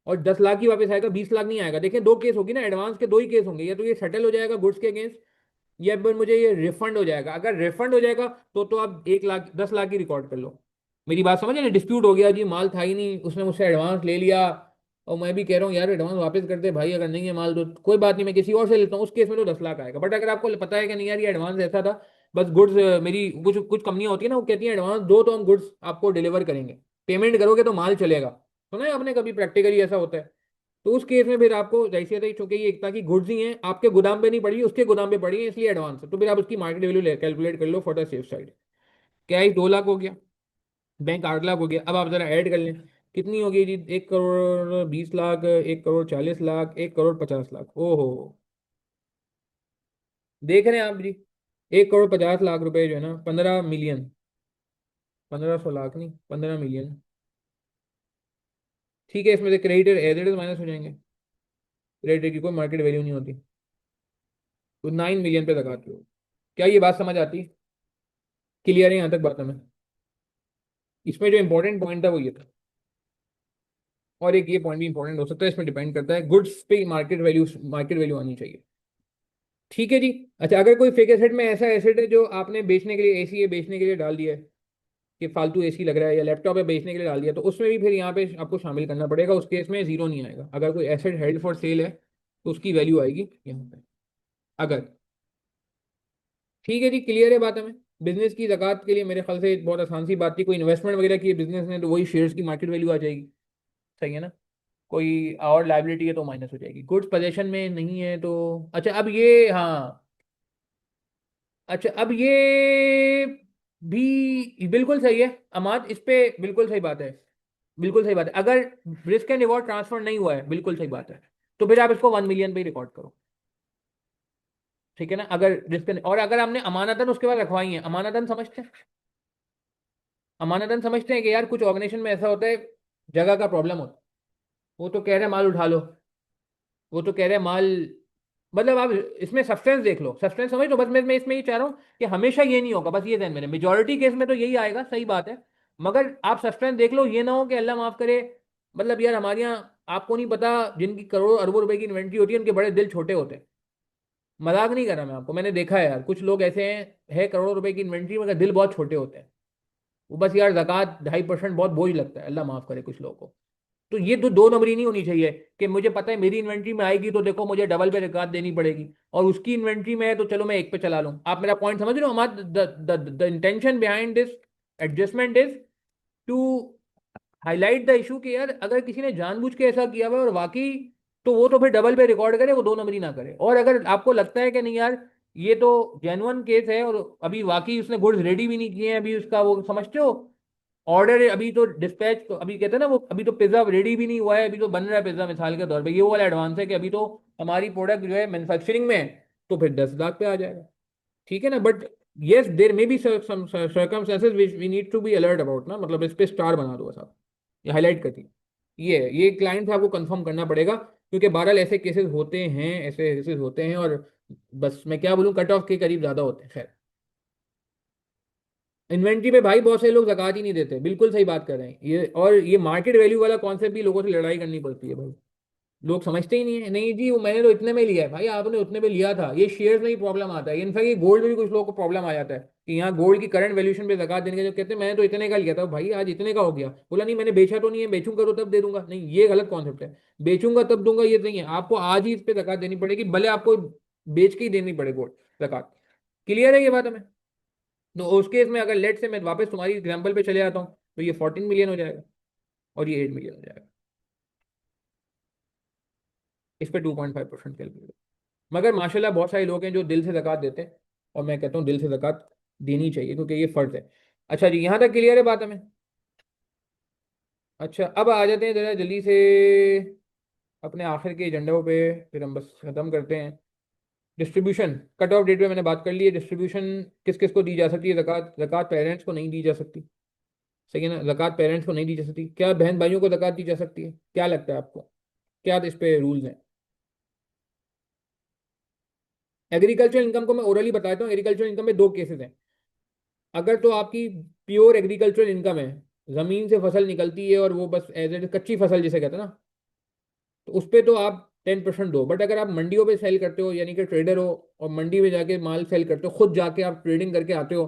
और 10 लाख ही वापस आएगा, 20 लाख नहीं आएगा। देखिए दो केस होगी ना, एडवांस के दो ही केस होंगे, या तो ये सेटल हो जाएगा गुड्स के अगेंस्ट या फिर मुझे ये रिफंड हो जाएगा। अगर रिफंड हो जाएगा तो आप 1 लाख 10 लाख ही रिकॉर्ड कर लो। मेरी बात समझे ना, डिस्प्यूट हो गया जी, माल था ही नहीं, उसने मुझसे एडवांस ले लिया और मैं भी कह रहा हूँ यार एडवांस वापस कर दे भाई, अगर नहीं है माल तो कोई बात नहीं मैं किसी और से लेता हूँ, उस केस में तो 10 लाख आएगा। बट अगर आपको पता है कि नहीं यार ये एडवांस ऐसा था, बस गुड्स मेरी कुछ कुछ कंपनियां होती है ना, वो कहती है एडवांस दो तो हम गुड्स आपको डिलीवर करेंगे, पेमेंट करोगे तो माल चलेगा। सुना है आपने कभी प्रैक्टिकली ऐसा होता है? तो उस केस में फिर आपको जैसे ही चूंकि ये एकता की गुड्स ही हैं, आपके गोदाम पे नहीं पड़ी, उसके गोदाम पे पड़ी है इसलिए एडवांस है, तो फिर आप उसकी मार्केट वैल्यू कैलकुलेट कर लो फॉर द सेफ साइड। क्या ही 2 लाख हो गया, बैंक 8 लाख हो गया। अब आप जरा ऐड कर लें कितनी होगी जी, 1 करोड़ 20 लाख, 1 करोड़ 40 लाख, 1 करोड़ 50 लाख। ओहो, देख रहे हैं आप जी, 1 करोड़ 50 लाख रुपए जो है ना, 15 मिलियन, 1500 लाख नहीं 15 मिलियन। ठीक है, इसमें से क्रेडिटर एज माइनस हो जाएंगे, क्रेडिटर की कोई मार्केट वैल्यू नहीं होती, तो 9 मिलियन पे लगाती हो। क्या ये बात समझ आती है? क्लियर है यहाँ तक बात हमें? इसमें जो इंपॉर्टेंट पॉइंट था वो ये था, और एक ये पॉइंट भी इंपॉर्टेंट हो सकता है, इसमें डिपेंड करता है गुड्स पे मार्केट वैल्यू आनी चाहिए। ठीक है जी। अच्छा, अगर कोई फेक एसेट में ऐसा एसेट है जो आपने बेचने के लिए, एसी है बेचने के लिए डाल दिया है कि फालतू एसी लग रहा है, या लैपटॉप है बेचने के लिए डाल दिया, तो उसमें भी फिर यहाँ पे आपको शामिल करना पड़ेगा। उस केस में जीरो नहीं आएगा। अगर कोई एसेट हेल्ड फॉर सेल है तो उसकी वैल्यू आएगी यहाँ पे अगर। ठीक है जी, क्लियर है बात हमें? बिजनेस की ज़कात के लिए मेरे ख्याल से बहुत आसान सी बात थी। कोई इन्वेस्टमेंट वगैरह की बिजनेस में तो वही शेयर्स की मार्केट वैल्यू आ जाएगी। सही है ना? कोई और लाइबिलिटी है तो माइनस हो जाएगी। गुड्स पोजेशन में नहीं है तो अच्छा अब ये, हाँ अच्छा अब ये भी बिल्कुल सही है अमाद, इस पे बिल्कुल सही बात है। बिल्कुल सही बात है, अगर रिस्क एंड रिवॉर्ड ट्रांसफर नहीं हुआ है, बिल्कुल सही बात है, तो फिर आप इसको 1 मिलियन पे रिकॉर्ड करो। ठीक है ना? अगर रिस्क, और अगर आपने अमानतन उसके बाद रखवाई है, अमानतन समझते हैं? अमानतन समझते हैं कि यार कुछ ऑर्गेनाइजेशन में ऐसा होता है, जगह का प्रॉब्लम होता है, वो तो कह रहे हैं माल उठा लो, वो तो कह रहे हैं माल, मतलब आप इसमें सब्सटेंस देख लो, सब्सटेंस समझ लो। बस मैं इसमें ये चाह रहा हूँ कि हमेशा ये नहीं होगा, बस ये ध्यान में रहे, मेजोरिटी केस में तो यही आएगा, सही बात है। मगर आप सब्सटेंस देख लो, ये ना हो कि अल्लाह माफ करे, मतलब यार हमारे यहाँ आपको नहीं पता जिनकी करोड़ों अरबों रुपए की इन्वेंट्री होती है उनके बड़े दिल छोटे होते हैं। मजाक नहीं कर रहा मैं आपको, मैंने देखा है यार, कुछ लोग ऐसे हैं है करोड़ों रुपए की इन्वेंट्री मगर दिल बहुत छोटे होते हैं। वो बस यार जक़ात 2.5% बहुत बोझ लगता है, अल्लाह माफ करे कुछ लोगों को। तो ये तो दो नंबरी नहीं होनी चाहिए कि मुझे पता है मेरी इन्वेंट्री में आएगी तो देखो मुझे डबल पे रिकात देनी पड़ेगी, और उसकी इन्वेंट्री में है तो चलो मैं एक पे चला लूं। आप मेरा पॉइंट समझ रहे हो? हमारा the intention behind this adjustment is to highlight the issue कि यार अगर किसी ने जानबूझ के ऐसा किया हुआ है और वाकई, तो वो तो फिर डबल पे रिकॉर्ड करे, वो दो नंबरी ना करे। और अगर आपको लगता है कि नहीं यार ये तो जेन्युइन केस है और अभी वाकई उसने गुड्स रेडी भी नहीं किए हैं, अभी उसका वो समझते हो ऑर्डर अभी तो डिस्पैच, तो अभी कहते हैं ना वो अभी तो पिज्जा रेडी भी नहीं हुआ है, अभी तो बन रहा है पिज्जा, मिसाल के तौर पे ये वो वाला एडवांस है कि अभी तो हमारी प्रोडक्ट जो है मैन्युफैक्चरिंग में है, तो फिर 10 लाख पे आ जाएगा। ठीक है ना? But yes there may be circumstances which we need to be alert about ना, मतलब इस पे स्टार बना दो साहब, ये हाईलाइट करती है। ये क्लाइंट से आपको कंफर्म करना पड़ेगा, क्योंकि बहरहाल ऐसे केसेस होते हैं, ऐसे केसेस होते हैं, और बस मैं क्या बोलूँ, कट ऑफ के करीब ज्यादा होते हैं। खैर, इन्वेंट्री पे भाई बहुत से लोग ज़कात ही नहीं देते, बिल्कुल सही बात कर रहे हैं ये। और ये मार्केट वैल्यू वाला कॉन्सेप्ट भी लोगों से लड़ाई करनी पड़ती है भाई, लोग समझते ही नहीं है। नहीं जी वो मैंने तो इतने में लिया है, भाई आपने उतने में लिया था, ये शेयर्स में ही प्रॉब्लम आता है। इनफैक्ट ये गोल्ड में भी कुछ लोगों को प्रॉब्लम आ जाता है कि यहाँ गोल्ड की करंट वैल्यूएशन पे ज़कात देने के जब कहते हैं मैंने तो इतने का लिया था, भाई आज इतने का हो गया, बोला नहीं मैंने बेचा तो नहीं है, बेचूंगा तो तब दे दूंगा, नहीं ये गलत कॉन्सेप्ट है। बेचूंगा तब दूंगा ये नहीं है, आपको आज ही इस पे ज़कात देनी पड़ेगी, भले आपको बेच के ही देनी पड़े गोल्ड ज़कात। क्लियर है ये बात हमें? तो उस केस में अगर लेट से मैं वापस तुम्हारी एग्जांपल पे चले आता हूँ, तो ये 14 मिलियन हो जाएगा और ये 8 मिलियन हो जाएगा। इस पे 2.5% कैलकुलेट। मगर माशाल्लाह बहुत सारे लोग हैं जो दिल से ज़कात देते हैं, और मैं कहता हूँ दिल से ज़कात देनी चाहिए क्योंकि ये फ़र्ज़ है। अच्छा जी, यहाँ तक क्लियर है बात हमें? अच्छा, अब आ जाते हैं ज़रा जल्दी से अपने आखिर के एजेंडों पे, फिर हम बस ख़त्म करते हैं। डिस्ट्रीब्यूशन कट ऑफ डेट पे मैंने बात कर ली है। डिस्ट्रीब्यूशन किस किस को दी जा सकती है ज़कात? ज़कात पेरेंट्स को नहीं दी जा सकती, सही है ना? ज़कात पेरेंट्स को नहीं दी जा सकती। क्या बहन भाइयों को ज़कात दी जा सकती है? क्या लगता है आपको, क्या इस पे रूल्स हैं? एग्रीकल्चर इनकम को मैं ओरली बताता हूँ। एग्रीकल्चर इनकम में दो केसेस हैं। अगर तो आपकी प्योर एग्रीकल्चरल इनकम है, ज़मीन से फसल निकलती है और वो बस एज ए कच्ची फसल जिसे कहते हैं ना, तो उस पर तो आप 10% दो। बट अगर आप मंडियों पे सेल करते हो, यानी कि ट्रेडर हो और मंडी में जाके माल सेल करते हो, खुद जाके आप ट्रेडिंग करके आते हो,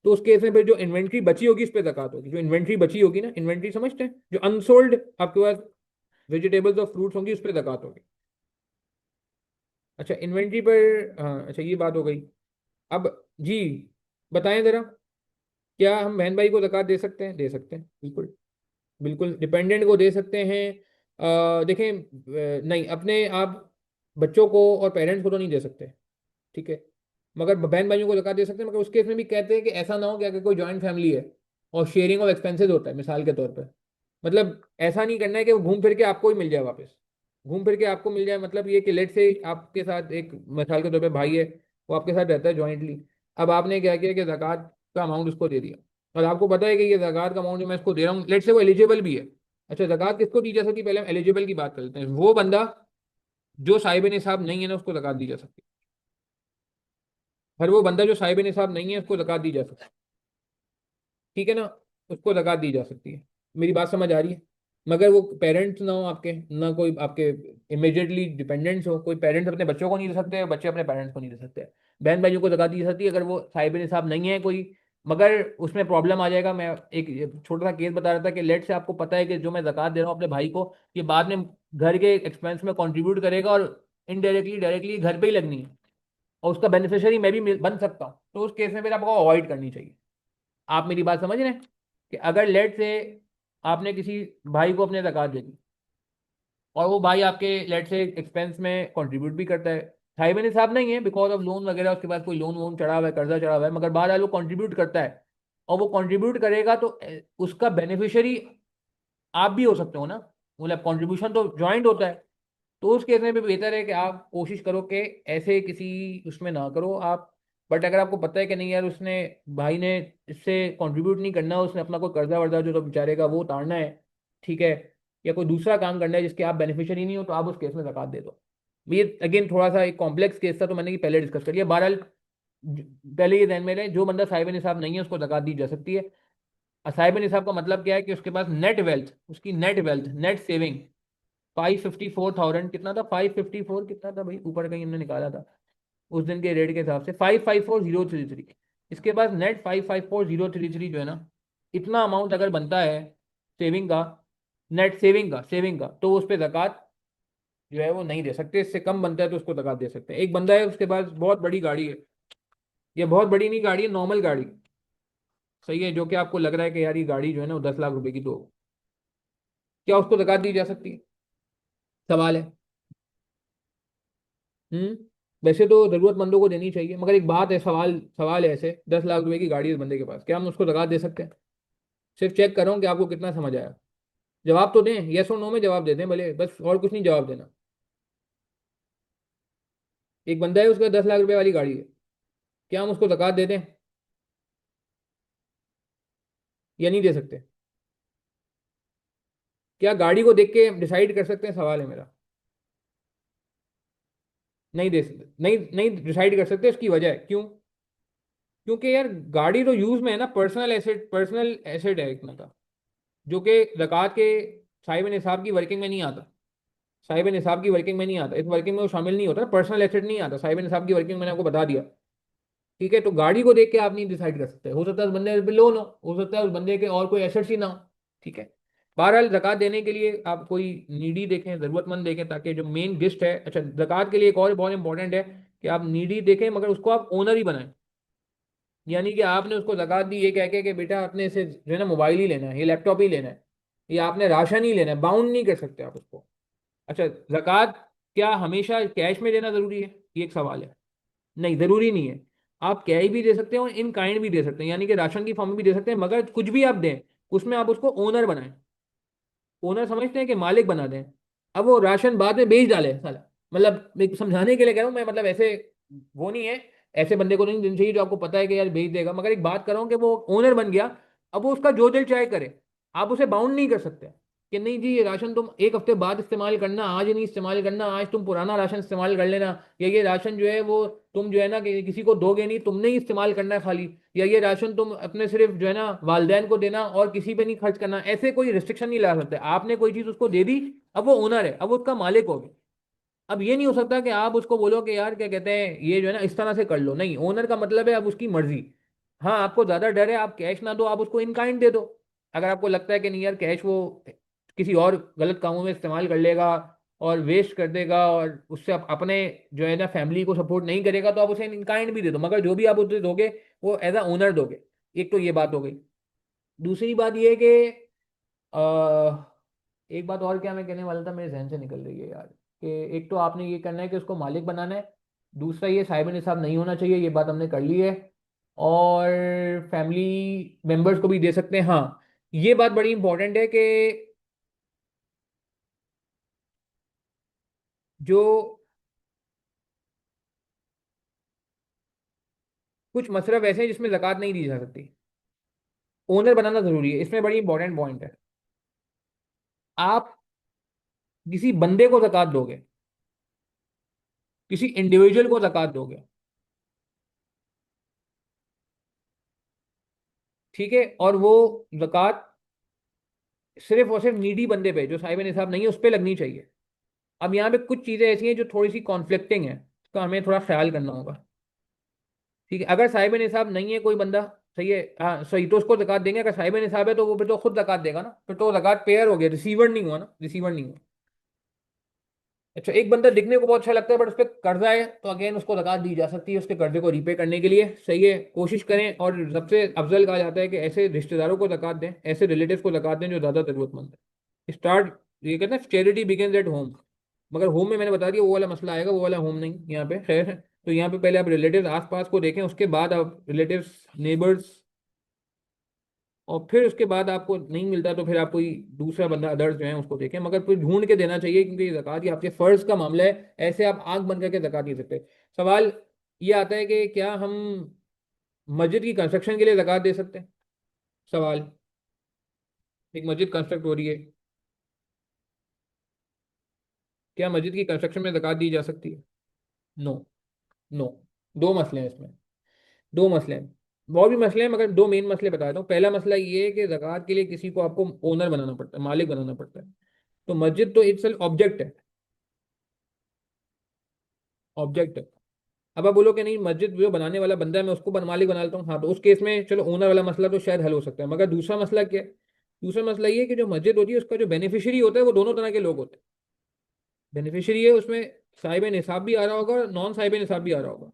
तो उस केस में फिर जो इन्वेंट्री बची होगी इस पे ज़कात होगी। जो इन्वेंट्री बची होगी ना, इन्वेंट्री समझते हैं, जो अनसोल्ड आपके पास वेजिटेबल्स और फ्रूट्स होंगी, उस पर ज़कात होगी। अच्छा, इन्वेंट्री पर, हाँ अच्छा ये बात हो गई। अब जी बताएं ज़रा, क्या हम बहन भाई को ज़कात दे सकते हैं? दे सकते हैं, बिल्कुल। बिल्कुल डिपेंडेंट को दे सकते हैं। देखें, नहीं, अपने आप बच्चों को और पेरेंट्स को तो नहीं दे सकते, ठीक है। मगर बहन भाइयों को ज़कात दे सकते हैं। मगर उस केस में भी कहते हैं कि ऐसा ना हो कि अगर कोई जॉइंट फैमिली है और शेयरिंग ऑफ एक्सपेंसेस होता है, मिसाल के तौर पर, मतलब ऐसा नहीं करना है कि वो घूम फिर के आपको ही मिल जाए वापस। घूम फिर के आपको मिल जाए मतलब ये कि लेट से आपके साथ एक मिसाल के तौर पे भाई है, वो आपके साथ रहता है जॉइंटली। अब आपने क्या किया कि ज़कात का अमाउंट उसको दे दिया, और आपको पता है कि ये ज़कात का अमाउंट जो मैं इसको दे रहा हूँ, लेट से वो एलिजिबल भी है। अच्छा, ज़कात किसको दी जा सकती है? पहले हम एलिजिबल की बात करते हैं। वो बंदा जो साहिब निसाब नहीं है ना, उसको ज़कात दी जा सकती है। हर वो बंदा जो साहिब निसाब नहीं है, उसको ज़कात दी जा सकती है, ठीक है ना? उसको ज़कात दी जा सकती है। मेरी बात समझ आ रही है? मगर वो पेरेंट्स ना हो आपके, ना कोई आपके इमीडिएटली डिपेंडेंट्स हो। कोई पेरेंट्स अपने बच्चों को नहीं दे सकते, बच्चे अपने पेरेंट्स को नहीं दे सकते। बहन भाइयों को ज़कात दी जा सकती है अगर वो साहिब निसाब नहीं है कोई। मगर उसमें प्रॉब्लम आ जाएगा। मैं एक छोटा सा केस बता रहा था कि लेट से आपको पता है कि जो मैं ज़कात दे रहा हूँ अपने भाई को, ये बाद में घर के एक्सपेंस में कंट्रीब्यूट करेगा और इनडायरेक्टली डायरेक्टली घर पे ही लगनी है, और उसका बेनिफिशियरी मैं भी बन सकता हूँ। तो उस केस में फिर आपको अवॉइड करनी चाहिए। आप मेरी बात समझ रहे हैं कि अगर लेट से आपने किसी भाई को अपने ज़कात दे दी, और वो भाई आपके लेट से एक्सपेंस में कंट्रीब्यूट भी करता है, साहिब निसाब नहीं है बिकॉज ऑफ लोन वगैरह, उसके पास कोई लोन वोन चढ़ा हुआ है, कर्जा चढ़ा हुआ है, मगर बहरहाल वो कंट्रीब्यूट करता है, और वो कंट्रीब्यूट करेगा तो उसका बेनिफिशियरी आप भी हो सकते हो ना। मतलब कंट्रीब्यूशन तो जॉइंट होता है। तो उस केस में भी बेहतर है कि आप कोशिश करो कि ऐसे किसी उसमें ना करो आप। बट अगर आपको पता है कि नहीं यार, उसने भाई ने इससे कंट्रीब्यूट नहीं करना, उसने अपना कोई कर्जा वर्जा जो तो बेचारे का वो उतारना है, ठीक है, या कोई दूसरा काम करना है जिसके आप बेनिफिशियरी नहीं हो, तो आप उस केस में ज़कात दे दो। ये अगेन थोड़ा सा एक कॉम्प्लेक्स केस था, तो मैंने ये पहले डिस्कस कर लिया। बहरहाल पहले ये ध्यान में रहे, जो बंदा साहिब निसाब नहीं है उसको ज़कात दी जा सकती है। और साहिब निसाब का मतलब क्या है कि उसके पास नेट वेल्थ, उसकी नेट वेल्थ, नेट सेविंग 554,000 कितना था? 554 कितना था भाई? ऊपर कहीं हमने निकाला था उस दिन के रेट के हिसाब से, 554033। इसके पास नेट 554033 जो है ना, इतना अमाउंट अगर बनता है सेविंग का, नेट सेविंग का, तो उस पर ज़कात जो है वो नहीं दे सकते। इससे कम बनता है तो उसको ज़कात दे सकते हैं। एक बंदा है, उसके पास बहुत बड़ी गाड़ी है, ये बहुत बड़ी नहीं गाड़ी है, नॉर्मल गाड़ी, सही है, जो कि आपको लग रहा है कि यार ये गाड़ी जो है ना वो 10 लाख रुपए की, तो क्या उसको ज़कात दी जा सकती है? सवाल है। हम्म। वैसे तो जरूरतमंदों को देनी चाहिए, मगर एक बात है, सवाल सवाल है ऐसे, 10 लाख रुपए की गाड़ी है इस बंदे के पास, क्या हम उसको लगा दे सकते हैं? सिर्फ चेक कर रहा हूँ कि आपको कितना समझ आया। जवाब तो दें, यस और नो में जवाब दे दें भले, बस और कुछ नहीं जवाब देना। एक बंदा है, उसका 10 लाख रुपए वाली गाड़ी है, क्या हम उसको ज़कात दे दें या नहीं दे सकते? क्या गाड़ी को देख के डिसाइड कर सकते हैं? सवाल है मेरा। नहीं दे सकते, नहीं नहीं डिसाइड कर सकते। उसकी वजह है क्यों? क्योंकि यार गाड़ी तो यूज में है ना, पर्सनल एसेट है इतना का, जो कि ज़कात के साहिब निसाब की वर्किंग में नहीं आता। साहिब निसाब की वर्किंग में नहीं आता, इस वर्किंग में वो शामिल नहीं होता, पर्सनल एसेट नहीं आता साहिब निसाब की वर्किंग, मैंने आपको बता दिया, ठीक है। तो गाड़ी को देख के आप नहीं डिसाइड कर सकते। हो सकता है उस बंदे पे लोन हो सकता है उस बंदे के और कोई एसेट्स ही ना हो, ठीक है। बहरहाल ज़कात देने के लिए आप कोई नीडी देखें, ज़रूरतमंद देखें, ताकि जो मेन गिस्ट है, अच्छा ज़कात के लिए एक और बहुत इंपॉर्टेंट है कि आप नीडी देखें मगर उसको आप ओनर ही बनाएं। यानी कि आपने उसको ज़कात दी ये कह के कि बेटा आपने इसे जो है ना मोबाइल ही लेना है, ये लैपटॉप ही लेना है, या आपने राशन ही लेना है, बाउंड नहीं कर सकते आप उसको। अच्छा, ज़कात क्या हमेशा कैश में देना जरूरी है, ये एक सवाल है। नहीं, जरूरी नहीं है। आप कैश भी दे सकते हैं और इन काइंड भी दे सकते हैं, यानी कि राशन की फॉर्म में भी दे सकते हैं, मगर कुछ भी आप दें उसमें आप उसको ओनर बनाएं। ओनर समझते हैं कि मालिक बना दें। अब वो राशन बाद में बेच डाले साला, मतलब मैं समझाने के लिए कह रहा हूँ मैं, मतलब ऐसे वो नहीं है, ऐसे बंदे को नहीं देना चाहिए जो आपको पता है कि यार बेच देगा, मगर एक बात कर रहा हूँ कि वो ओनर बन गया। अब वो उसका जो दिल चाहे करे, आप उसे बाउंड नहीं कर सकते कि नहीं जी ये राशन तुम एक हफ्ते बाद इस्तेमाल करना, आज नहीं इस्तेमाल करना, आज तुम पुराना राशन इस्तेमाल कर लेना, या ये राशन जो है वो तुम जो है ना कि किसी को दोगे नहीं, तुमने ही इस्तेमाल करना है खाली, या ये राशन तुम अपने सिर्फ जो है ना वालदेन को देना और किसी पे नहीं खर्च करना। ऐसे कोई रिस्ट्रिक्शन नहीं ला सकते। आपने कोई चीज उसको दे दी, अब वो ओनर है, अब वो उसका मालिक हो गया। अब ये नहीं हो सकता कि आप उसको बोलो कि यार क्या कहते हैं ये जो है ना इस तरह से कर लो, नहीं, ओनर का मतलब है अब उसकी मर्जी। हाँ, आपको ज्यादा डर है, आप कैश ना दो, आप उसको इन काइंड दे दो। अगर आपको लगता है कि नहीं यार कैश वो किसी और गलत कामों में इस्तेमाल कर लेगा और वेस्ट कर देगा और उससे आप अपने जो है ना फैमिली को सपोर्ट नहीं करेगा, तो आप उसे इन काइंड भी दे दो, मगर जो भी आप उसे दोगे वो एज अ ओनर दोगे। एक तो ये बात हो गई। दूसरी बात ये है कि एक बात और क्या मैं कहने वाला था, मेरे जहन से निकल रही है यार, कि एक तो आपने ये करना है कि उसको मालिक बनाना है। दूसरा ये साहिब निसाब नहीं होना चाहिए, ये बात हमने कर ली है। और फैमिली मेंबर्स को भी दे सकते हैं, हाँ। ये बात बड़ी इंपॉर्टेंट है कि जो कुछ मसरफ ऐसे हैं जिसमें ज़कात नहीं दी जा सकती, ओनर बनाना जरूरी है, इसमें बड़ी इंपॉर्टेंट पॉइंट है। आप किसी बंदे को ज़कात दोगे, किसी इंडिविजुअल को ज़कात दोगे, ठीक है, और वो ज़कात सिर्फ और सिर्फ नीडी बंदे पे जो साहिब निसाब नहीं है उस पर लगनी चाहिए। अब यहाँ पे कुछ चीज़ें ऐसी हैं जो थोड़ी सी कॉन्फ्लिक्टिंग है, उसका हमें थोड़ा ख्याल करना होगा। ठीक है, अगर साहिब निसाब नहीं है कोई बंदा, सही है, हाँ सही, तो उसको ज़कात देंगे। अगर साहिब निसाब है तो वो फिर तो खुद ज़कात देगा ना, फिर तो ज़कात पेयर हो गया, रिसीवर नहीं हुआ ना, रिसीवर नहीं हुआ। अच्छा, एक बंदा दिखने को बहुत अच्छा लगता है बट उस पर कर्जा है, तो अगेन उसको ज़कात दी जा सकती है उसके कर्जे को रीपे करने के लिए, सही है, कोशिश करें। और सबसे अफजल कहा जाता है कि ऐसे रिश्तेदारों को ज़कात दें, ऐसे रिलेटिव्स को ज़कात दें जो ज़्यादा ज़रूरतमंद है। स्टार्ट, ये कहते हैं चैरिटी बिगिंस एट होम। मगर होम में मैंने बता दिया वो वाला मसला आएगा, वो वाला होम नहीं यहाँ पे, खैर है। तो यहाँ पे पहले आप रिलेटिव्स आसपास को देखें, उसके बाद आप रिलेटिव्स, नेबर्स, और फिर उसके बाद आपको नहीं मिलता तो फिर आप कोई दूसरा बंदा अदर्स जो है उसको देखें, मगर फिर ढूंढ के देना चाहिए, क्योंकि ये ज़कात ये आपके फर्ज का मामला है, ऐसे आप आंख बंद करके ज़कात नहीं सकते। सवाल ये आता है कि क्या हम मस्जिद की कंस्ट्रक्शन के लिए ज़कात दे सकते हैं? सवाल, एक मस्जिद कंस्ट्रक्ट हो रही है, क्या मस्जिद की कंस्ट्रक्शन में ज़कात दी जा सकती है? No, no. दो मसले हैं इसमें, दो मसले हैं, बहुत भी मसले हैं, मगर दो मेन मसले बताता हूँ। पहला मसला ये है कि ज़कात के लिए किसी को आपको ओनर बनाना पड़ता है, मालिक बनाना पड़ता है। तो मस्जिद तो इट्स ऑब्जेक्ट है, ऑब्जेक्ट है। अब आप बोलो कि नहीं मस्जिद जो बनाने वाला बंदा है मैं उसको मालिक बना लेता हूँ, हाँ, तो उस केस में चलो ओनर वाला मसला तो शायद हल हो सकता है। मगर दूसरा मसला क्या है? दूसरा मसला ये है कि जो मस्जिद होती है उसका जो बेनिफिशियरी होता है वो दोनों तरह के लोग होते हैं। बेनिफिशियरी है उसमें साहिब निसाब भी आ रहा होगा और नॉन साहिब निसाब भी आ रहा होगा।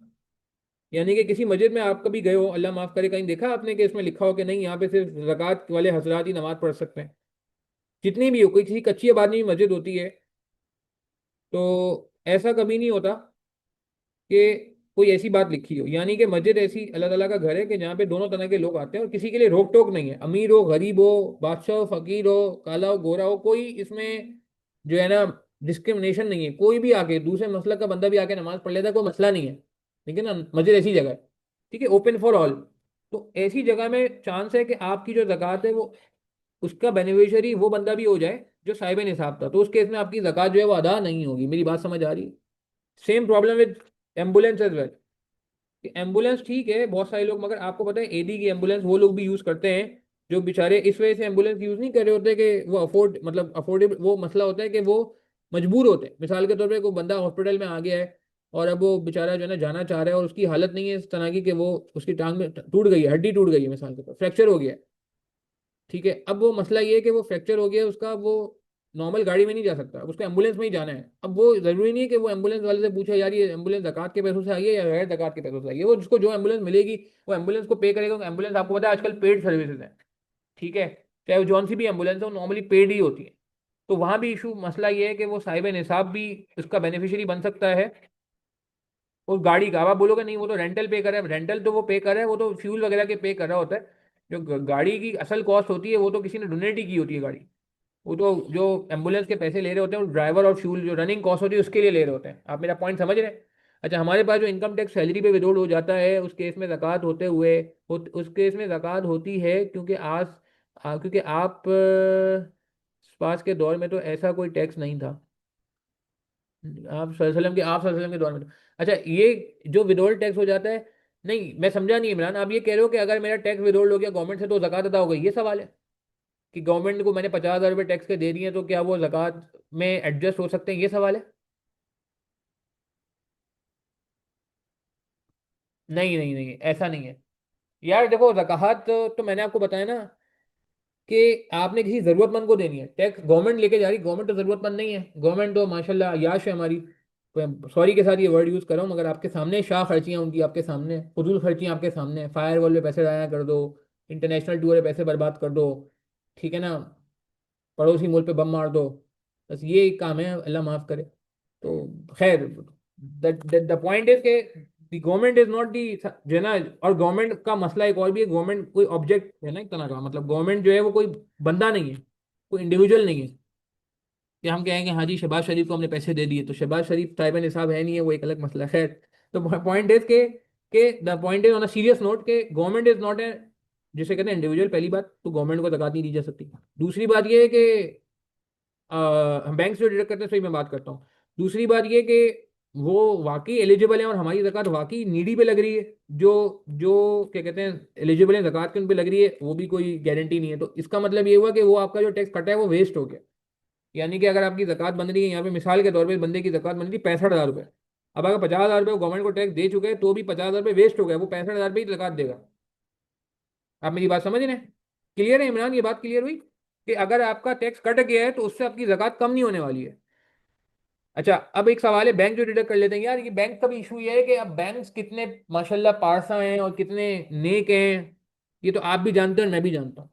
यानी कि किसी मस्जिद में आप कभी गए हो, अल्लाह माफ करे, कहीं देखा आपने कि इसमें लिखा हो कि नहीं यहाँ पे सिर्फ ज़कात वाले हजरात ही नमाज पढ़ सकते हैं? जितनी भी हो, कोई किसी कच्ची आबादी में मस्जिद होती है तो ऐसा कभी नहीं होता कि कोई ऐसी बात लिखी हो। यानी कि मस्जिद ऐसी अल्लाह ताला का घर है कि जहाँ पे दोनों तरह के लोग आते हैं और किसी के लिए रोक टोक नहीं है, अमीर हो, गरीब हो, बादशाह हो, फकीर हो, काला हो, गोरा हो, कोई इसमें जो है ना डिस्क्रिमिनेशन नहीं है। कोई भी आके दूसरे मसलक का बंदा भी आके नमाज पढ़ लेता है, कोई मसला नहीं है। ठीक है ना, मस्जिद ऐसी जगह है, ठीक है, ओपन फॉर ऑल। तो ऐसी जगह में चांस है कि आपकी जो ज़कात है वो उसका बेनिफिशियरी वो बंदा भी हो जाए जो साहिब निसाब था, तो उस केस में आपकी ज़कात जो है वो अदा नहीं होगी। मेरी बात समझ आ रही है? Same problem with ambulance as well. कि एम्बुलेंस ठीक है बहुत सारे लोग, मगर आपको पता है एडी की एम्बुलेंस वो लोग भी यूज़ करते हैं जो बेचारे इस वजह से एम्बुलेंस यूज़ नहीं कर रहे होते कि वो अफोर्ड, मतलब अफोर्डेबल, वो मसला होता है कि वो मजबूर होते हैं। मिसाल के तौर पे कोई बंदा हॉस्पिटल में आ गया है और अब वो बेचारा जो है ना जाना चाह रहा है और उसकी हालत नहीं है इस तरह की कि वो, उसकी टांग में टूट गई है, हड्डी टूट गई है, मिसाल के तौर फ्रैक्चर हो गया है, ठीक है। अब वो मसला ये है कि वो फ्रैक्चर हो गया है उसका, वो नॉर्मल गाड़ी में नहीं जा सकता, अब उसको एम्बुलेंस में ही जाना है। अब वो जरूरी नहीं है कि वो एम्बुलेंस वाले से पूछे यार ये एम्बुलेंस ज़कात के पैसों से आई है या गैर ज़कात के पैसों से आई है, वो जिसको जो एम्बुलेंस मिलेगी वो एम्बुलेंस को पे करेगा। एम्बुलेंस आपको पता है आजकल पेड सर्विसेज है, ठीक है, चाहे वो जौन सी भी एम्बुलेंस है वो नॉर्मली पेड ही होती है। तो वहां भी इशू मसला ये है कि वो साहिब निसाब भी उसका बेनिफिशियरी बन सकता है उस गाड़ी का। अब आप बोलोगे नहीं वो तो रेंटल पे कर रहा है, रेंटल तो वो पे कर रहा है, वो तो फ्यूल वगैरह के पे कर रहा होता है। जो गाड़ी की असल कॉस्ट होती है वो तो किसी ने डोनेट ही की होती है गाड़ी। वो तो जो एम्बुलेंस के पैसे ले रहे होते हैं वो ड्राइवर और फ्यूल जो रनिंग कॉस्ट होती है उसके लिए ले रहे होते हैं। आप मेरा पॉइंट समझ रहे हैं? अच्छा, हमारे पास जो इनकम टैक्स सैलरी पे विदोल्ड हो जाता है उस केस में ज़कात होते हुए उस केस में ज़कात होती है, क्योंकि क्योंकि आप पास के दौर में तो ऐसा कोई टैक्स नहीं था। आप सल्लल्लाहु अलैहि वसल्लम के दौर में तो अच्छा ये जो विदोल्ड टैक्स हो जाता है। नहीं, मैं समझा नहीं इमरान, आप ये कह रहे हो कि अगर मेरा टैक्स विदोल्ड हो गया गवर्नमेंट से तो ज़कात अदा हो गई, ये सवाल है? कि गवर्नमेंट को मैंने 50,000 रुपये टैक्स के दे दिए तो क्या वो ज़कात में एडजस्ट हो सकते हैं, ये सवाल है? नहीं नहीं नहीं, ऐसा नहीं है यार। देखो ज़कात तो मैंने आपको बताया ना कि आपने किसी ज़रूरतमंद को देनी है। टैक्स गवर्नमेंट लेके जा रही, गवर्नमेंट तो ज़रूरतमंद नहीं है, गवर्नमेंट तो माशाल्लाह याश है हमारी। सॉरी के साथ ये वर्ड यूज़ कर रहा हूँ मगर आपके सामने शाह खर्चियाँ उनकी आपके सामने, फजूल खर्चियाँ आपके सामने, फायर वॉल पे पैसे ज़ाया कर दो, इंटरनेशनल टूर पे पैसे बर्बाद कर दो, ठीक है ना, पड़ोसी मुल्क पे बम मार दो, बस ये एक काम है, अल्लाह माफ़ करे। तो खैर द पॉइंट इज के the government is not the जो है ना। और गवर्नमेंट का मसला एक और भी है, गवर्नमेंट कोई ऑब्जेक्ट है ना एक तरह का, मतलब गवर्नमेंट जो है वो कोई बंदा नहीं है, कोई इंडिविजुअल नहीं है कि हम कहेंगे हाँ जी शहबाज शरीफ को हमने पैसे दे दिए तो शहबाज शरीफ साहिब निसाब है नहीं है, वो एक अलग मसला है। खैर, तो पॉइंट इज के the point is on a serious note के गवर्नमेंट इज नॉट ए जिसे कहते हैं इंडिविजुअल। पहली बात तो गवर्नमेंट को ज़कात नहीं दी जा सकती। दूसरी बात ये है कि हम बैंक से डिडक्ट करते हैं, सही मैं बात करता हूँ। दूसरी बात ये कि वो वाकई एलिजिबल है और हमारी ज़कात वाकई नीडी पे लग रही है। जो जो क्या कहते हैं एलिजिबल है ज़कात के उन पे लग रही है, वो भी कोई गारंटी नहीं है। तो इसका मतलब ये हुआ कि वो आपका जो टैक्स कटा है वो वेस्ट हो गया। यानी कि अगर आपकी ज़कात बन रही है, यहाँ पे मिसाल के तौर पे बंदे की ज़कात बन रही है 65,000 रुपये, अब अगर 50,000 रुपये गवर्नमेंट को टैक्स दे चुके हैं तो भी 50,000 रुपये वेस्ट हो गया, वो 65,000 रुपये ही ज़कात देगा। आप मेरी बात समझ रहे हैं? क्लियर है इमरान? ये बात क्लियर हुई कि अगर आपका टैक्स कट गया है तो उससे आपकी ज़कात कम नहीं होने वाली है। अच्छा, अब एक सवाल है बैंक जो डिडक्ट कर लेते हैं यार, ये बैंक का भी इशू ये है कि अब बैंक कितने माशाल्लाह पारसा हैं और कितने नेक हैं, ये तो आप भी जानते हैं और मैं भी जानता हूँ,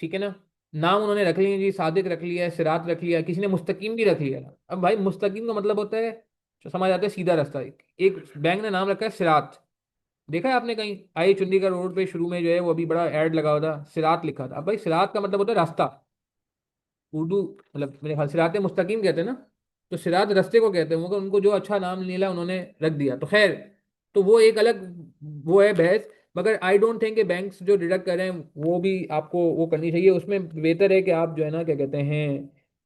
ठीक है ना। नाम उन्होंने रख लिए जी, सादिक रख लिया, सिरात रख लिया, किसी ने मुस्तकीम भी रख लिया। अब भाई मुस्तकीम का मतलब होता है जो समझ आता है सीधा रास्ता। एक बैंक ने नाम रखा है सिरात, देखा है आपने कहीं आई चंडीगढ़ रोड पे शुरू में जो है वो अभी बड़ा ऐड लगा हुआ था, सिरात लिखा था। अब भाई सिरात का मतलब होता है रास्ता, उर्दू मतलब मेरे ख्याल सिरात मुस्तकीम कहते हैं ना, तो सिरात रास्ते को कहते हैं, मगर उनको जो अच्छा नाम मिला उन्होंने रख दिया। तो खैर, तो वो एक अलग वो है बहस। मगर आई डोंट थिंक कि बैंक्स जो डिडक्ट कर रहे हैं वो भी आपको वो करनी चाहिए। उसमें बेहतर है कि आप जो है ना क्या कहते हैं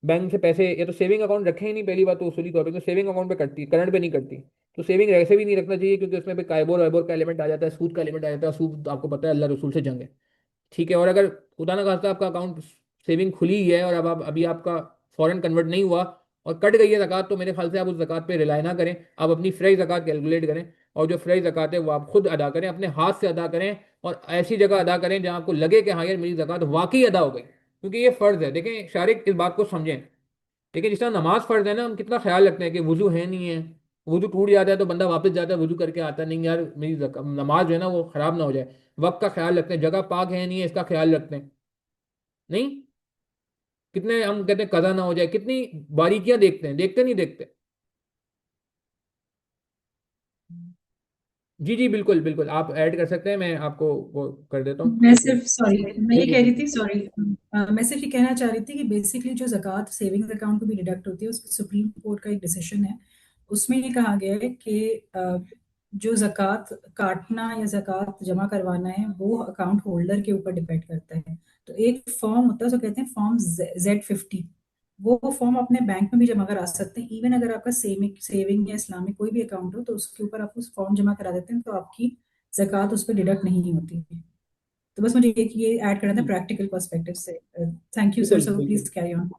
बैंक से पैसे या तो सेविंग अकाउंट रखें ही नहीं, पहली बात तो उसूली तौर पे तो सेविंग अकाउंट पे कटती करंट पे नहीं कटती। तो सेविंग वैसे भी नहीं रखना चाहिए क्योंकि उसमें भी काइबोर वाइबोर का एलिमेंट आ जाता है, सूद का एलिमेंट आ जाता है। सूद तो आपको पता है अल्लाह रसूल से जंग है, ठीक है। और अगर खुदा ना खास्ता आपका अकाउंट सेविंग खुली ही है और अब आप अभी आपका फॉरेन कन्वर्ट नहीं हुआ और कट गई है ज़कात, तो मेरे ख्याल से आप उस ज़कात पे रिलाई ना करें, आप अपनी फ्रेश ज़कात कैलकुलेट करें और जो फ्रेश ज़कात है वो आप खुद अदा करें, अपने हाथ से अदा करें और ऐसी जगह अदा करें जहाँ आपको लगे कि हाँ यार मेरी ज़कात वाकई अदा हो गई, क्योंकि ये फ़र्ज़ है। देखें शारिक, इस बात को समझें। देखिए जिस तरह नमाज फ़र्ज़ है ना, हम कितना ख्याल रखते हैं कि वजू है नहीं है, वजू टूट जाता है तो बंदा वापस जाता है वजू करके आता नहीं यार मेरी नमाज जो है ना वो ख़राब ना हो जाए। वक्त का ख्याल रखते हैं, जगह पाक है नहीं है इसका ख्याल रखते हैं। नहीं, कितने हम कहते हैं कज़ा ना हो जाए, कितनी बारीकियां देखते हैं, देखते नहीं देखते। जी जी बिल्कुल बिल्कुल, आप ऐड कर सकते हैं, मैं आपको वो कर देता हूँ। मैं सिर्फ सॉरी मैं जी ये जी कह रही बिल्कुल। थी, सॉरी मैं सिर्फ ये कहना चाह रही थी कि बेसिकली जो ज़कात सेविंग्स अकाउंट को भी डिडक्ट होती है, उसमें सुप्रीम कोर्ट का एक डिसीजन है। उसमें ये कहा गया है कि जो ज़कात काटना या ज़कात जमा करवाना है वो अकाउंट होल्डर के ऊपर डिपेंड करता है। तो एक फॉर्म होता है उसको कहते हैं फॉर्म Z50। वो फॉर्म अपने बैंक में भी जमा करा सकते हैं। इवन अगर आपका सेविंग या इस्लामिक कोई भी अकाउंट हो तो उसके ऊपर आप उस फॉर्म जमा करा देते हैं तो आपकी ज़कात उस पर डिडक्ट नहीं होती। तो बस मुझे एक ये ऐड करना था जी, प्रैक्टिकल पर्सपेक्टिव से। थैंक यू सर, बिल्कुल सो बिल्कुल प्लीज कैरी ऑन।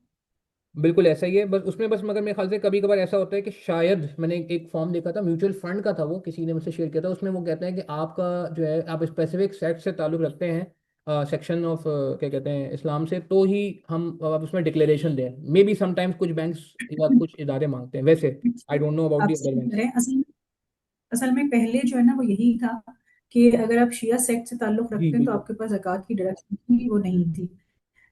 बिल्कुल ऐसा ही है। बस उसमें बस मगर मेरे ख्याल से कभी कभार ऐसा होता है कि शायद मैंने एक फॉर्म देखा था, म्यूचुअल फंड का था, वो किसी ने मुझसे शेयर किया था। उसमें वो कहते हैं कि आपका जो है आप स्पेसिफिक सेक्ट से ताल्लुक़ रखते हैं, सेक्शन ऑफ क्या कहते हैं इस्लाम से, तो ही हम आप उसमें डिक्लेरेशन दें। मे बी समटाइम्स कुछ बैंक्स या कुछ इदारे मांगते हैं वैसे। I don't know about the आपसे अदर कह बैंक्स। रहे हैं, असल असल में पहले जो है ना वो यही था कि अगर आप शिया सेक्ट से ताल्लुक जी रखते हैं तो बिल्कुल। आपके पास ज़कात की डिडक्शन की वो नहीं थी।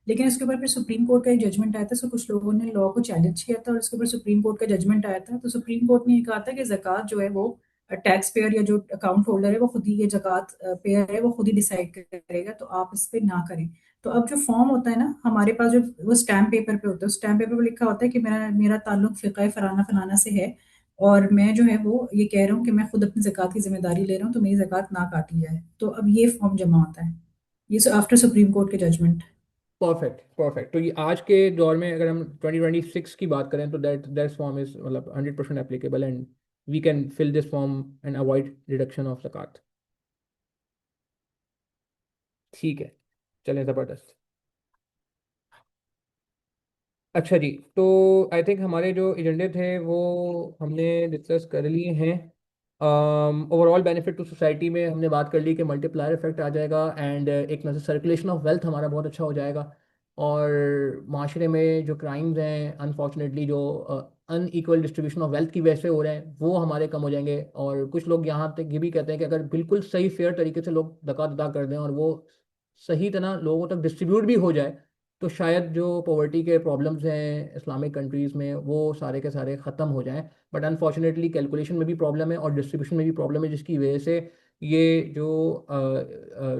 लेकिन उसके ऊपर फिर सुप्रीम कोर्ट का एक जजमेंट आया था, सो कुछ लोगों ने लॉ को चैलेंज किया था और उसके ऊपर सुप्रीम कोर्ट का जजमेंट आया था। तो सुप्रीम कोर्ट ने ये कहा था कि ज़कात जो है वो टैक्स पेयर या जो अकाउंट होल्डर है वो खुद ही, ये ज़कात पेयर है वो खुद ही डिसाइड करेगा, तो आप इस पे ना करें। तो अब जो फॉर्म होता है ना हमारे पास, जो वो स्टैम्प पेपर पे होता है, स्टैम्प पेपर पे लिखा होता है कि मेरा मेरा ताल्लुक फ़िक़्ह फलाना फलाना से है और मैं जो है वो ये कह रहा हूँ कि मैं खुद अपनी ज़कात की जिम्मेदारी ले रहा हूँ, तो मेरी ज़कात ना काटी जाए। तो अब ये फॉर्म जमा होता है, ये आफ्टर सुप्रीम कोर्ट के जजमेंट। Perfect perfect. तो ये आज के दौर में अगर हम 2026 की बात करें तो दैट फॉर्म इज मतलब 100% applicable and we can fill this form and avoid deduction of ज़कात। ठीक है, चलें, ज़बरदस्त। अच्छा जी, तो आई थिंक हमारे जो एजेंडे थे वो हमने डिस्कस कर लिए हैं। ओवरऑल बेनिफिट टू सोसाइटी में हमने बात कर ली कि मल्टीप्लायर इफेक्ट आ जाएगा एंड एक मतलब सर्कुलेशन ऑफ वेल्थ हमारा बहुत अच्छा हो जाएगा, और माशरे में जो क्राइम्स हैं अनफॉर्चुनेटली जो अनइक्वल डिस्ट्रीब्यूशन ऑफ वेल्थ की वजह से हो रहे हैं वो हमारे कम हो जाएंगे। और कुछ लोग यहाँ तक ये भी कहते हैं कि अगर बिल्कुल सही फेयर तरीके से लोग ज़कात अदा कर दें और वो सही तरह लोगों तक डिस्ट्रीब्यूट भी हो जाए तो शायद जो पॉवर्टी के प्रॉब्लम्स हैं इस्लामिक कंट्रीज़ में वो सारे के सारे ख़त्म हो जाएं। बट अनफॉर्चुनेटली कैलकुलेशन में भी प्रॉब्लम है और डिस्ट्रीब्यूशन में भी प्रॉब्लम है, जिसकी वजह से ये जो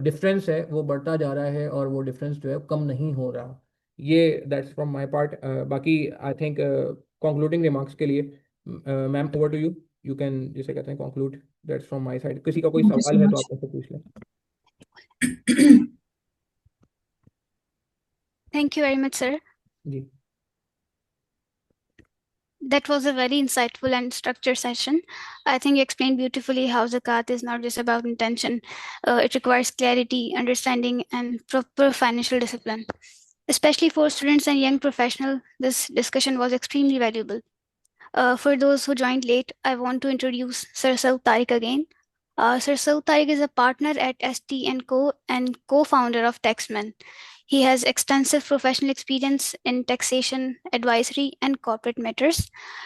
डिफरेंस है वो बढ़ता जा रहा है और वो डिफरेंस जो है कम नहीं हो रहा। ये दैट्स फ्रॉम माय पार्ट। बाकी आई थिंक कंक्लूडिंग रिमार्क्स के लिए ma'am over to you, you can जिसे कहते हैं conclude. That's from my side. किसी का कोई थैंक यू सवाल सो है तो मच। आप मुझसे पूछ लें। Thank you very much, sir. Ji That was a very insightful and structured session. I think you explained beautifully how zakat is not just about intention. It requires clarity, understanding, and proper financial discipline. Especially for students and young professionals, this discussion was extremely valuable. For those who joined late, I want to introduce Sir Saud Tariq again. Sir Saud Tariq is a partner at ST& Co. and co-founder of Taxman. He has extensive professional experience in taxation, advisory, and corporate matters.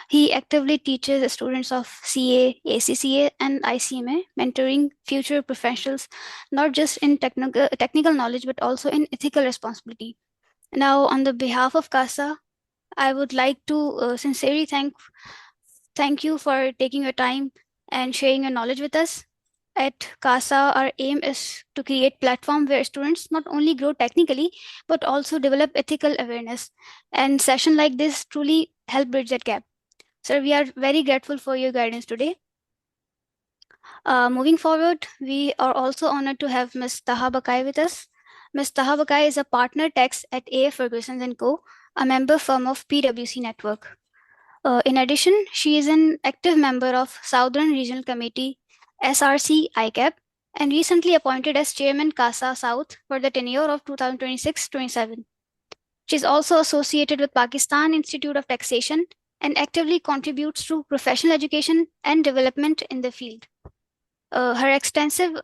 He actively teaches students of CA, ACCA, and ICMA, mentoring future professionals not just in technical knowledge but also in ethical responsibility. Now, on the behalf of CASA, I would like to sincerely thank you for taking your time and sharing your knowledge with us. At CASA, our aim is to create platform where students not only grow technically but also develop ethical awareness. And session like this truly help bridge that gap. Sir, we are very grateful for your guidance today. Moving forward, we are also honored to have Ms. Taha Bakai with us. Ms. Taha Bakai is a partner tax at A.F. Ferguson and Co., a member firm of PwC Network. In addition, she is an active member of Southern Regional Committee SRC ICAP and recently appointed as Chairman CASA South for the tenure of 2026-27. She is also associated with Pakistan Institute of Taxation and actively contributes to professional education and development in the field. Her extensive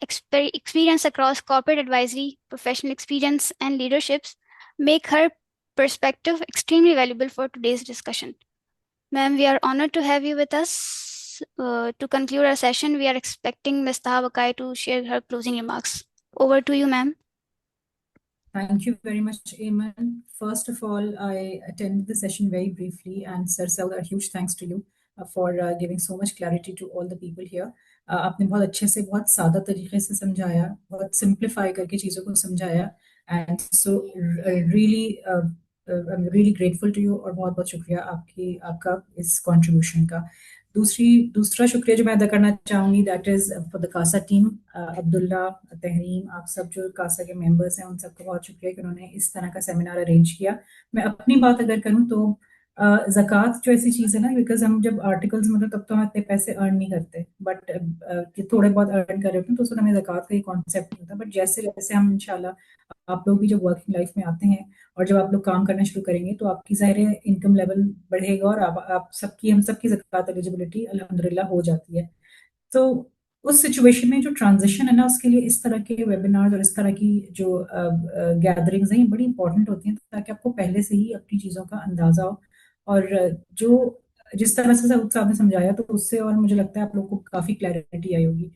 experience across corporate advisory, professional experience, and leaderships make her perspective extremely valuable for today's discussion. Ma'am, we are honored to have you with us. To conclude our session, we are expecting Ms. Taha Bakai to share her closing remarks. Over to you, ma'am. Thank you very much, Eamon. First of all, I attended the session very briefly, and Sir Saud, a huge thanks to you for giving so much clarity to all the people here. आपने बहुत अच्छे से, बहुत सादा तरीके से समझाया, बहुत सिंप्लीफाई करके चीज़ों को समझाया, and so really I'm really grateful to you और बहुत बहुत शुक्रिया आपका इस contribution का। दूसरा शुक्रिया जो मैं अदा करना चाहूँगी, that is for the Kasa team, Abdullah, Tahreem, आप सब जो कासा के मेंबर्स हैं उन सबका बहुत शुक्रिया कि उन्होंने इस तरह का सेमिनार अरेंज किया। मैं अपनी बात अगर करूँ तो ज़कात जो ऐसी चीज़ है ना, बिकॉज हम जब आर्टिकल्स में तब तो हम इतने पैसे अर्न नहीं करते, बट थोड़े बहुत अर्न कर रहे होते हैं तो उसमें हमें ज़कात का ये कॉन्सेप्ट नहीं होता। बट जैसे जैसे हम इंशाल्लाह, आप लोग भी जब वर्किंग लाइफ में आते हैं और जब आप लोग काम करना शुरू करेंगे तो आपकी ज़ाहिर है इनकम लेवल बढ़ेगा और आप सबकी, हम सबकी ज़कात एलिजिबिलिटी अल्हम्दुलिल्लाह हो जाती है। तो उस सिचुएशन में जो ट्रांजिशन है ना, उसके लिए इस तरह के वेबिनार्स और इस तरह की जो गैदरिंग्स हैं ये बड़ी इंपॉर्टेंट होती हैं, ताकि आपको पहले से ही अपनी चीज़ों का अंदाज़ा हो। और जो जिस तरह से सऊद साहब ने समझाया तो उससे और मुझे लगता है आप लोग को काफ़ी क्लैरिटी आई होगी।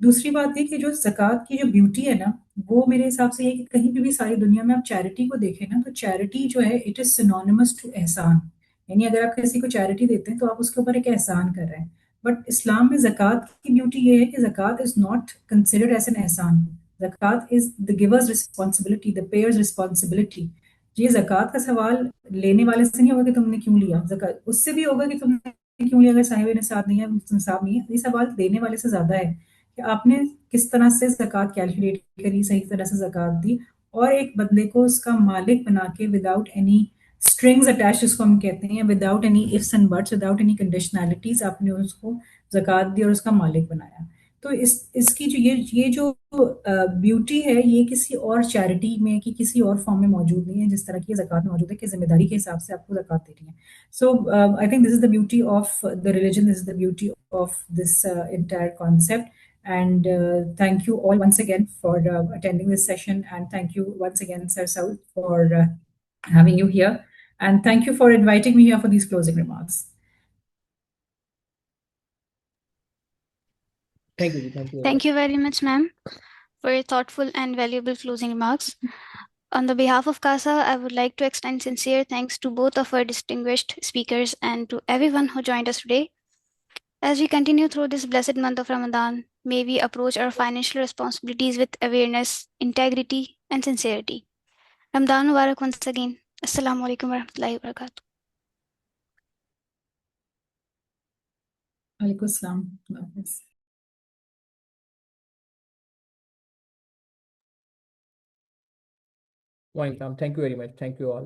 दूसरी बात है कि जो ज़कात की जो ब्यूटी है ना, वो मेरे हिसाब से ये है कि कहीं पे भी सारी दुनिया में आप चैरिटी को देखें ना, तो चैरिटी जो है इट इज़ सिनोनिमस टू एहसान। यानी अगर आप किसी को चैरिटी देते हैं तो आप उसके ऊपर एक एहसान कर रहे हैं। बट इस्लाम में ज़कात की ब्यूटी ये है कि ज़कात is not considered as an एहसान। ज़कात is the givers responsibility, the payers responsibility. ये ज़कात का सवाल लेने वाले से नहीं होगा कि तुमने क्यों लिया ज़कात, उससे भी होगा कि तुमने क्यों लिया अगर साहिब निसाब नहीं है, निसाब नहीं है। ये सवाल देने वाले से ज़्यादा है कि आपने किस तरह से ज़कात कैलकुलेट करी, सही तरह से ज़कात दी, और एक बंदे को उसका मालिक बना के विदाउट एनी स्ट्रिंग्स अटैच, जिसको हम कहते हैं, without any ifs and buts, without any conditionalities, आपने उसको ज़कात दी और उसका मालिक बनाया। तो इसकी जो ये जो ब्यूटी है, ये किसी और चैरिटी में कि किसी और फॉर्म में मौजूद नहीं है जिस तरह की ज़कात में मौजूद है कि जिम्मेदारी के हिसाब से आपको ज़कात देनी है। So I think this is the beauty of the religion. This is the beauty of this entire concept. And thank you all once again for attending this session. And thank you once again, Sir Saud, for having you here. And thank you for inviting me here for these closing remarks. Thank you. Thank you very much. Thank you very much, ma'am, for your thoughtful and valuable closing remarks. On the behalf of CASA, I would like to extend sincere thanks to both of our distinguished speakers and to everyone who joined us today. As we continue through this blessed month of Ramadan, may we approach our financial responsibilities with awareness, integrity, and sincerity. Ramadan Mubarak once again. Assalamu alaikum warahmatullahi wabarakatuh. Alaikum Assalam. Thank you very much. Thank you all.